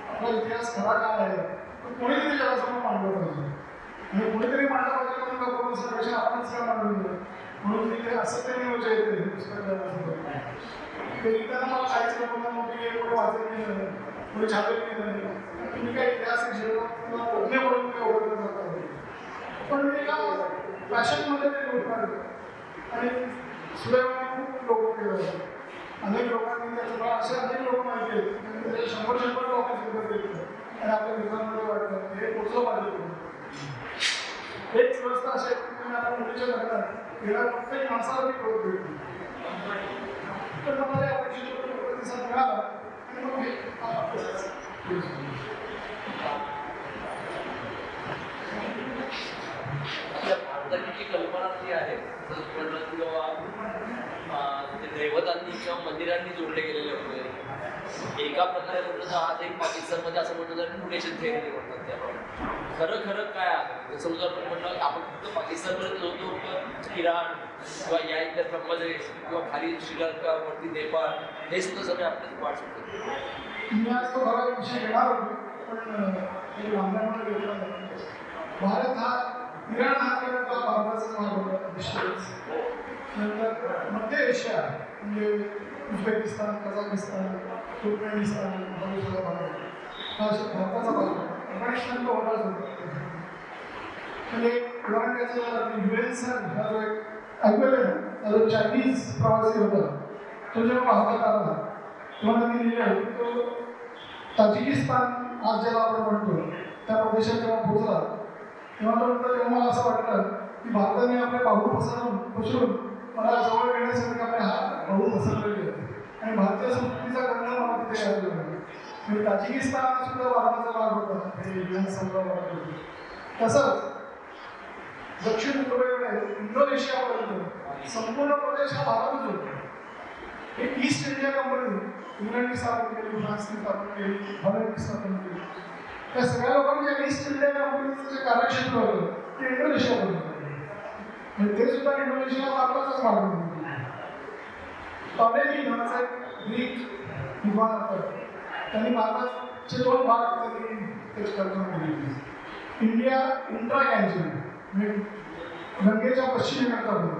आपला इतिहास खरा काय आहे तो कोणीतरी जगासमोर मांडलं पाहिजे आणि कोणीतरी मांडलं पाहिजे म्हणून आपण दुसऱ्यापेक्षा आपणच काय मांडून दिलं म्हणून तिथे असं ते न्यूज येते ते लिहिताना मला काहीच लोकांना मोठी कोणी वाचत नाही कोणी छापेल नाही तुम्ही काय इतिहास किंवा तज्ञ म्हणून काही ओळखलं जातं पण मी एका फॅशनमध्ये ते लोक काढलं आणि सुदैवाने खूप लोकप्रिय होतं. अनेक लोकांनी त्याचं असे अनेक लोक माहिती आहेत त्यांनी 100 लोकांची विकत घेतलं आणि आपल्या मित्रांमध्ये वाटलं हे पोचलं पाहिजे. एक व्यवस्था अशी आहे आता मुलीच्या लग्नात गेल्या प्रत्येक माणसाला मी कळत भेटली तर मला या अपेक्षित प्रतिसाद मिळाला आणि मग हे भारताची कल्पना जी आहे किंवा दैवतांनी किंवा मंदिरांनी जोडले गेलेले होते एका प्रकारे म्हटलं तर आजही पाकिस्तानमध्ये असं म्हटलं तर म्युटेशन थेअरी म्हणतात त्याप्रमाणे खरं काय आहे जसं समजा आपण म्हणलं आपण फक्त पाकिस्तानपर्यंत होतो इराण किंवा या इतर ब्रह्मदेश किंवा खाली श्रीलंका वरती नेपाळ हे सुद्धा सगळे आपल्याच पाठ होते. मी आज तो खरा विषय घेणार होतो पण लांबल्यामुळे घेतला भारत हा इराण हा भारताचा भाग होता निश्चितच. नंतर मध्य एशिया म्हणजे उझबेकिस्तान कझाकिस्तान तुर्कमेनिस्तान भविष्याचा भाग हा भारताचा भाग होता. अफगाणिस्तान तो होताच होता म्हणजे उदाहरण द्यायचं झालं युएनसन हा जो एक ऐकलेला जो चायनीज प्रवासी होता तो जेव्हा भारतात आला तेव्हा त्यांनी लिहिलं तो ताजिकिस्तान आज ज्याला आपण म्हणतो त्या प्रदेशात जेव्हा पोहोचला तेव्हा तो म्हणतो तेव्हा मला असं वाटतं की भारताने आपले बाहू पसरून मला जवळ घेण्यासाठी आपले हात बाहू पसरलेले आणि भारतीय संस्कृतीचा गंध मला तिथे यायला म्हणजे ताजिकिस्तान सुद्धा भारताचा भाग होता हे युएन संघात. तसंच दक्षिण पूर्वेकडे इंडोनेशियापर्यंत संपूर्ण प्रदेश हा भारतच होता. एक ईस्ट इंडिया कंपनी इंग्लंडने स्थापन केली फ्रान्सने स्थापन केली हॉलंडने स्थापन केली त्या सगळ्या लोकांच्या ईस्ट इंडिया कंपनीचं जे कार्यक्षेत्र होतं ते इंडोनेशियापर्यंत म्हणजे ते सुद्धा इंडोनेशिया भारताचाच भाग होता. टॉलेमी नावाचा एक ग्रीक विद्वान होता त्यांनी भारताचे 2 भाग त्यांनी त्याची कल्पना केली. इंडिया इंट्रा गँजन म्हणजे गंगेच्या पश्चिमेकडचा होता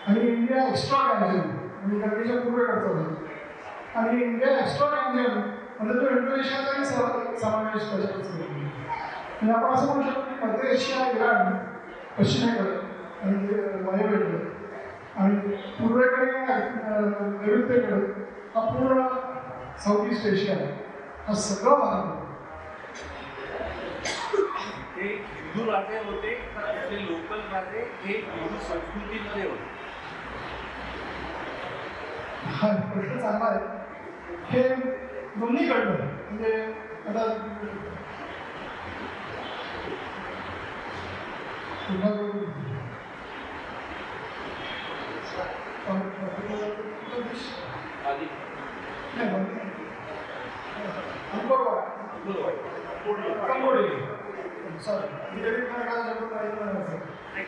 आणि इंडिया एक्स्ट्रा गँजन म्हणजे गंगेच्या पूर्वेकडचा होता आणि इंडिया एक्स्ट्रा गँजन म्हणजे तो इंडोनेशियाचाही समावेश त्याच्यातच होतो. म्हणजे आपण असं म्हणू शकतो की मध्य एशिया इराण पश्चिमेकडे आणि वायव्येकडे आणि पूर्वेकडे नैऋत्येकडे हा पूर्ण साऊथ ईस्ट एशिया हा सगळं भाग ते हिंदू राजे होते तर त्यातले लोकल राजे हे हिंदू संस्कृतीमध्ये होते. हा प्रश्न चांगला आहे. हे दोन्ही घडलं म्हणजे आता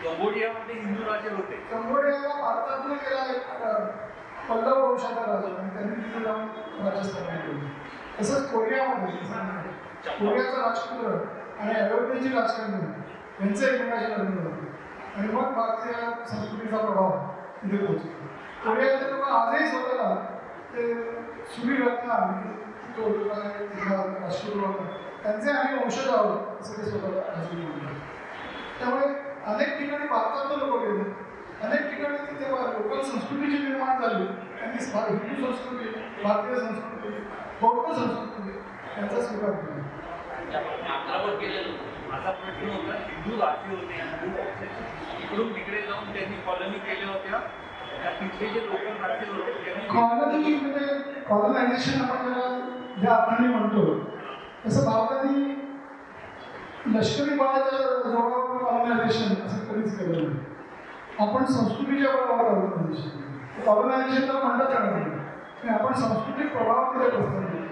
कंबोडियामध्ये हिंदू राजे होते. कंबोडियाला भारतातून गेला एक पल्लव वंशाचा राजा आणि त्यांनी तिथे जाऊन राज्य स्थापन केलं. तसंच कोरियामध्ये कोरियाचा राजपुत्र आणि अयोध्येची राजकन्या यांचं एकमेकाशी लग्न झालं आणि मग भारतीय संस्कृतीचा प्रभाव तिथे पोहोचला. कोरियाचे लोक आजही स्वतःला ते सुरीरत्न तो राष्ट्रकुल होता त्यांचे आम्ही वंशज आहोत असं ते स्वतःला अजून म्हणतात. त्यामुळे अनेक ठिकाणी भारतातून लोक गेले अनेक ठिकाणी तिथे लोकल संस्कृतीची निर्माण झाली त्यांनी हिंदू संस्कृती भारतीय संस्कृती बौद्ध संस्कृती यांचा स्वीकार केला. माझा प्रश्न होता हिंदू राजे होते हिंदू इकडून तिकडे जाऊन त्यांनी कॉलनी केल्या होत्या त्या तिथले जे लोकल राज्य होते त्यांनी कॉलनी म्हणजे कॉलनायझेशन आपण त्याला ज्या अर्थाने म्हणतो तसं भारताने लष्करी बळाच्या जोरावर कॉलनायझेशन असं कधीच केलं नाही. आपण संस्कृतीच्या बळावर कॉलनायझेशन कॉलनायझेशन तर म्हणतात येणार नाही आपण सांस्कृतिक प्रभाव तिथे प्रस्थान केले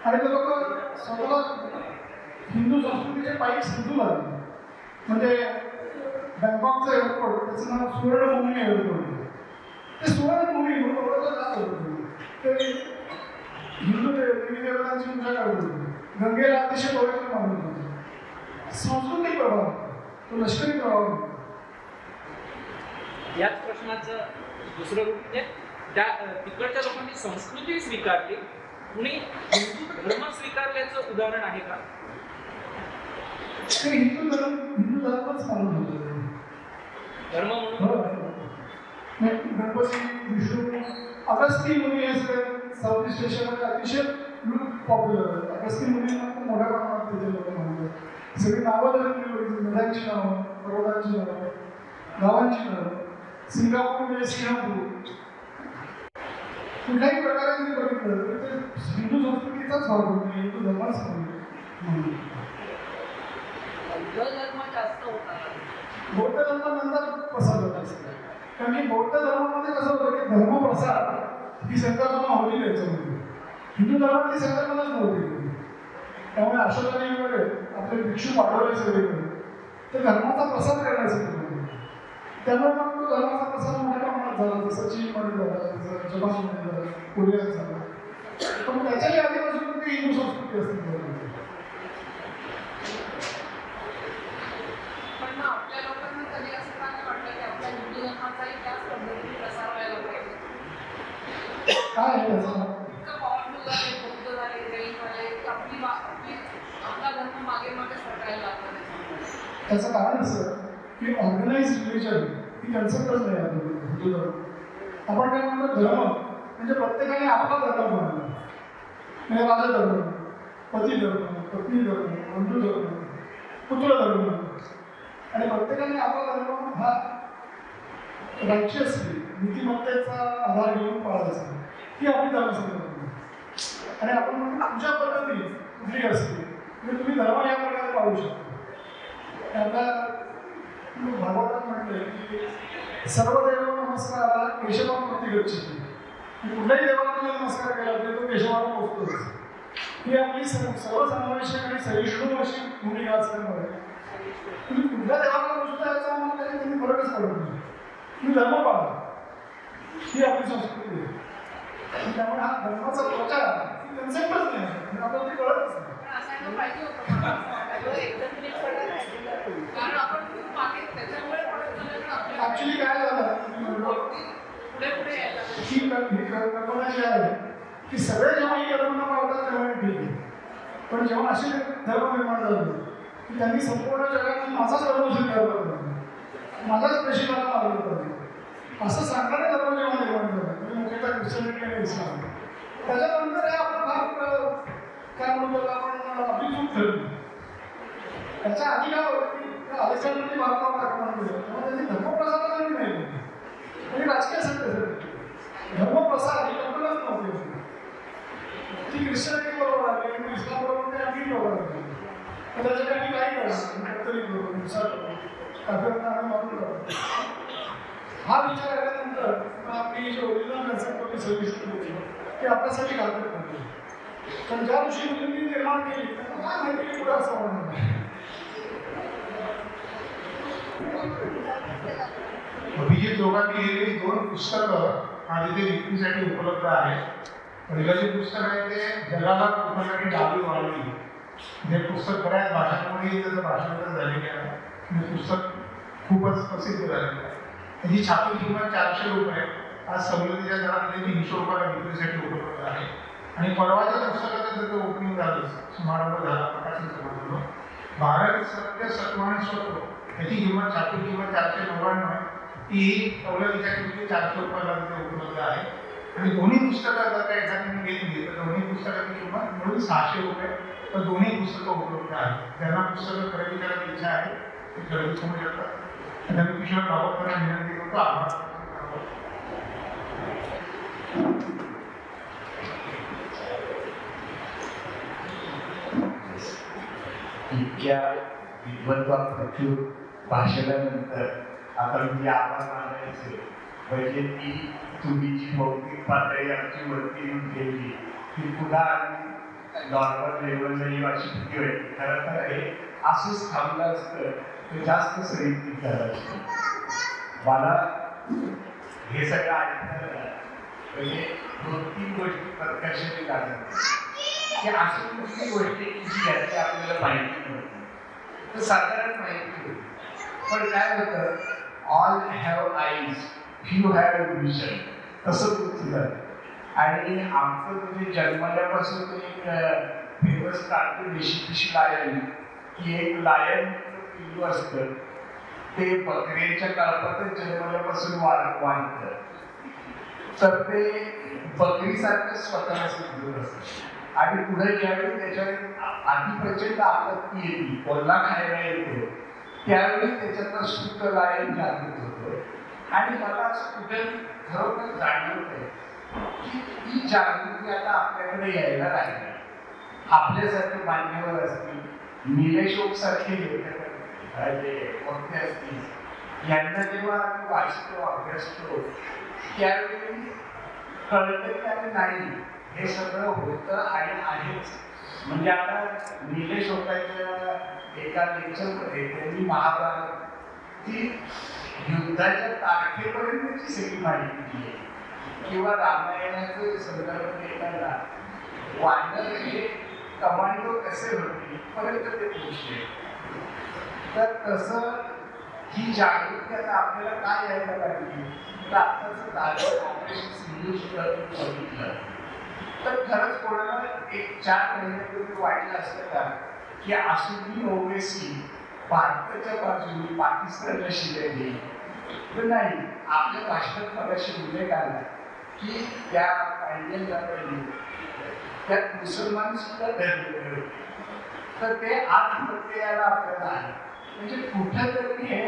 आणि ते लोक स्वतःला हिंदू संस्कृतीचे पायी सिंधू लागले. म्हणजे बँकॉकचं एअरपोर्ट त्याचं नाव सुवर्णभूमी एअरपोर्ट. ते सुवर्णभूमी म्हणून ओळखलं जात होतं. ते हिंदू देवी देवतांची पूजा करत होते. गंगेला अतिशय पवित्र मानत होते. सांस्कृतिक प्रभाव तो लष्करी प्रभाव होता. याच प्रश्नाचं दुसरं रूप म्हणजे त्या तिकडच्या लोकांनी संस्कृती स्वीकारली, कुणी हिंदू धर्म स्वीकारल्याचं उदाहरण आहे का? ते हिंदू धर्मच मानत होते. धर्म म्हणून गणपती, विष्णू, अगस्ती मुनी हे सगळे साऊथ ईस्ट एशियामध्ये अतिशय पॉप्युलर आहेत. अगस्ती मुनींना खूप मोठ्या प्रमाणात तिथे लोक मानतात. सगळी नावं जरी बघितली, नद्यांची नावं, पर्वतांची नावं, गावांची नावं, सिंगापूर म्हणजे सिंगापूर, कुठल्याही प्रकारे जरी बघितलं तर ते हिंदू संस्कृतीचाच भाग होतो, हिंदू धर्माच म्हणून. बौद्ध धर्म जास्त होता. बौद्ध धर्म नंतर पसरत असतो. कारण की बौद्ध धर्मामध्ये कसं होतं की धर्मप्रसार ही संकल्पना होती त्याच्यामध्ये. हिंदू धर्मात ती संकल्पनाच नव्हती. त्यामुळे अशोकाने वगैरे आपले भिक्षू पाठवले सगळीकडे ते धर्माचा प्रसार करण्यासाठी. त्यामुळे मग तो धर्माचा प्रसार मोठ्या प्रमाणात झाला. जसं चीनमध्ये झाला, जसं जपानमध्ये झाला, कोरियात झाला. पण त्याच्याही आधीपासून ती हिंदू संस्कृती असते. पण मग आपल्या लोकांना कधी असं का नाही वाटलं की आपल्या हिंदू धर्माचाही त्याच पद्धतीने प्रसार व्हायला पाहिजे? काय आहे त्याचा? इतकं पॉवरफुल झाले, बौद्ध झाले, जैन झाले, की आपला धर्म मागे मागे सरकायला लागला. त्याचं कारण असं की ऑर्गनाइज रिलिजन ही कन्सेप्टच नाही आहे हिंदू धर्म. आपण काय म्हणतो धर्म म्हणजे प्रत्येकाने आपला धर्म बनवला. म्हणजे राजधर्म, पती धर्म, पत्नी धर्म, बंधू धर्म, पुत्र धर्म. आणि प्रत्येकाने आपला धर्म हा रायचियसली नीतिमत्तेचा आधार घेऊन पाळायचा. ही आपली धर्मसंकल्पना. आणि आपण म्हणतो तुमच्या पद्धती कुठली असते म्हणजे तुम्ही धर्म या प्रकारे पाळू शकता. आता भागवतात म्हटलंय की सर्व देव नमस्काराला केशवामूर्ती गच्छति. कुठल्याही देवाला तुम्ही नमस्कार केला तरी तो केशवाला पोचतोच. ही आपली सर्वसमावेशक आणि सहिष्णू अशी भूमिका असल्यामुळे तुम्ही कुठल्या देवाला पोचता याचा आम्हाला काही तुम्ही फरकच पडत नाही. तुम्ही धर्म पाळा, ही आपली संस्कृती आहे. त्यामुळे हा धर्माचा प्रचार ही कन्सेप्टच नाही आपल्याला ते कळतच नाही. असायला पाहिजे होतं कारण आपण खूप मागे त्याच्यामुळे ऍक्च्युली काय झालं पुढे पुढे यायला ही कल्पना जी आहे की सगळे जेव्हा ही कल्पना पाळतात तेव्हा ठीक आहे. पण जेव्हा असे धर्म निर्माण झाले की त्यांनी संपूर्ण जगात माझाच धर्म स्वीकारला पाहिजे, माझाच प्रेषिताला मारलं पाहिजे असं सांगणारे धर्म जेव्हा निर्माण झाले म्हणजे मुख्यतः ख्रिश्चनिटी आणि इस्लाम, त्याच्यानंतर हे आपलं भाग काय म्हणतो आपण आपली चूक ठरली. त्याच्या आधी काय होतं की अलेक्झांडरने भारतावर आक्रमण केलं तेव्हा त्यांनी धर्मप्रसारासाठी नाही आणि राजकीय सत्तेसाठी. धर्मप्रसार ही कल्पनाच नव्हती. ती ख्रिश्चनिटी बरोबर आली आणि इस्लाम बरोबर ते आणखी बरोबर आली. तर त्याच्यासाठी आम्ही काय करणार कत्तली करू, हिंसा करू, काफिरांना आम्ही मारून टाकू. हा विचार आल्यानंतर आपली जी ओरिजिनल कन्सेप्ट होती सविष्णुतेची ती आपल्यासाठी घातक ठरली. पण ज्या दिवशी मुलींनी निर्माण केली त्यांना काय माहिती पुढे असं होणार. अभिजित लोकांनी लिहिलेली 2 पुस्तकं आज इथे विक्रीसाठी उपलब्ध आहेत. पहिलं जे पुस्तक आहे ते जगाला कुठल्यासाठी डावी वाढली. हे पुस्तक बऱ्याच भाषांमध्ये त्याचं भाषांतर झालेलं आहे. हे पुस्तक खूपच प्रसिद्ध झालेलं आहे. त्याची छापी किंमत 400 रुपये. आज सवलतीच्या दरात ते 300 रुपयाला विक्रीसाठी उपलब्ध आहे. आणि परवाच्या पुस्तकाचं त्याचं ओपनिंग झालं, समारंभ झाला, प्रकाशन समारंभ. भारत सत्य सत्वान स्वत्व याची किंमत छापी किंमत 499 आहे. ती सवलतीच्या किमती 400 रुपयाला तिथे उपलब्ध आहे. आणि दोन्ही पुस्तकं जर का एखाद्याने घेतली तर दोन्ही पुस्तकाची किंमत मिळून 600 रुपये. तर दोन्ही पुस्तकं उपलब्ध आहेत. ज्यांना पुस्तकं खरेदी करायची इच्छा आहे ते खरेदी करू शकतात. आता मी किशोर बाबतकरांना विनंती करतो आभार. इतक्या विद्वत्ता प्रचूर भाषणानंतर आता मी आभार मानायचे म्हणजे ती तुम्ही जी भौतिक पातळी आमची वरती येऊन ठेवली ती पुन्हा आम्ही नॉर्मल लेवलला अशी भीती वाटते. खरं तर हे असंच थांबलं असतं तर जास्त सैनिक झालं असतं. मला हे सगळं ऐकताना म्हणजे 2-3 गोष्टी प्रकाशाने जाणवल्या की अशी कुठली गोष्ट की जी याची आपल्याला माहिती नव्हती तर साधारण माहिती होती. पण काय होतं, all have eyes, few have vision, तसं तुझं. आणि आमचं म्हणजे जन्मल्यापासून एक फेमस कार्टून ऋषिकेश लायन, की एक लायन पिल्लू असतं ते बकऱ्याच्या कळपातच जन्मल्यापासून वाढतं. तर ते बकरीसारखं स्वतःला समजत असतं आणि पुढे ज्यावेळी त्याच्यावर अतिप्रचंड आपत्ती येते, कोल्हा खायला येतो, त्यावेळी त्याच्यातला शुद्ध लायन जागृत होतो. आणि मला असं कुठे खरोखर जाणवत आहे की ती जागृती आता आपल्याकडे यायला लागली. आपल्यासारखे मान्यवर असतील, निलेशोक सारखे मोठे असतील, यांना जेव्हा आम्ही वाचतो अभ्यासतो त्यावेळी कळतं की अरे नाही, हे सगळं होतं आणि आहेच. म्हणजे आता निलेशोकाच्या एका लेक्चरमध्ये त्यांनी महाभारत ती युद्धाच्या तारखेपर्यंतची सगळी माहिती दिली आहे. किंवा रामायणाचं संदर्भ देताना वानर हे कमांडो कसे होते पर्यंत ते पोहोचले. तर तसं ही जागृती आता आपल्याला काय यायला लागली तर आत्ताचं झालं ऑपरेशन सिंधू बघितलं तर खरंच कोणाला 1-4 महिन्यापूर्वी वाटलं असतं का की असुद्दीन ओवैसी भारताच्या बाजूने पाकिस्तानला शिव्या देईल. तर नाही, आपल्या भाषणात मगाशी उल्लेख आला की त्या पांड्यांना त्यात मुसलमान सुद्धा धरलेले होते. तर ते आज प्रत्येकाला आपल्याला आहे. म्हणजे कुठंतरी हे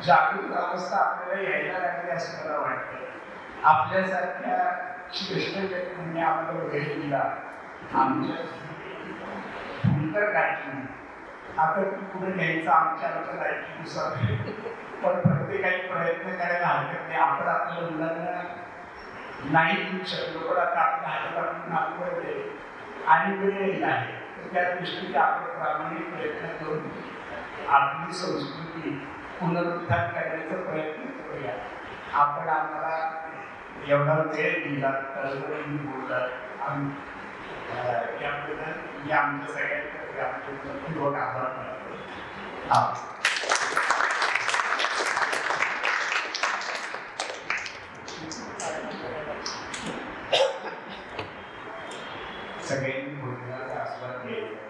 जागृत अवस्था आपल्याला यायला लागली असं मला वाटतं. आपल्यासारख्या श्रेष्ठ व्यक्तींनी आम्हाला वेळ दिला, आमच्या भूमिका गाठली. आता ती पुढे घ्यायचं आमच्या लायकीनुसार, पण प्रत्येकाने प्रयत्न करायला हरकत नाही. आपण आपल्या मुलांना नाही देऊ शकलो पण आता आपल्या हातात नागपूर आहे आणि वेळ आहे. तर त्या दृष्टीने आपण प्रामाणिक प्रयत्न करून आपली संस्कृती पुनरुत्थान करण्याचा प्रयत्न करूया. आपण आम्हाला एवढा वेळ दिला, तळमळीने बोललात आणि याबद्दल मी आमच्या सगळ्यांतर्फे आपले पूर्वक आभार मानतो. सगळ्यांनी भोजनाचा आस्वाद घ्यायचा.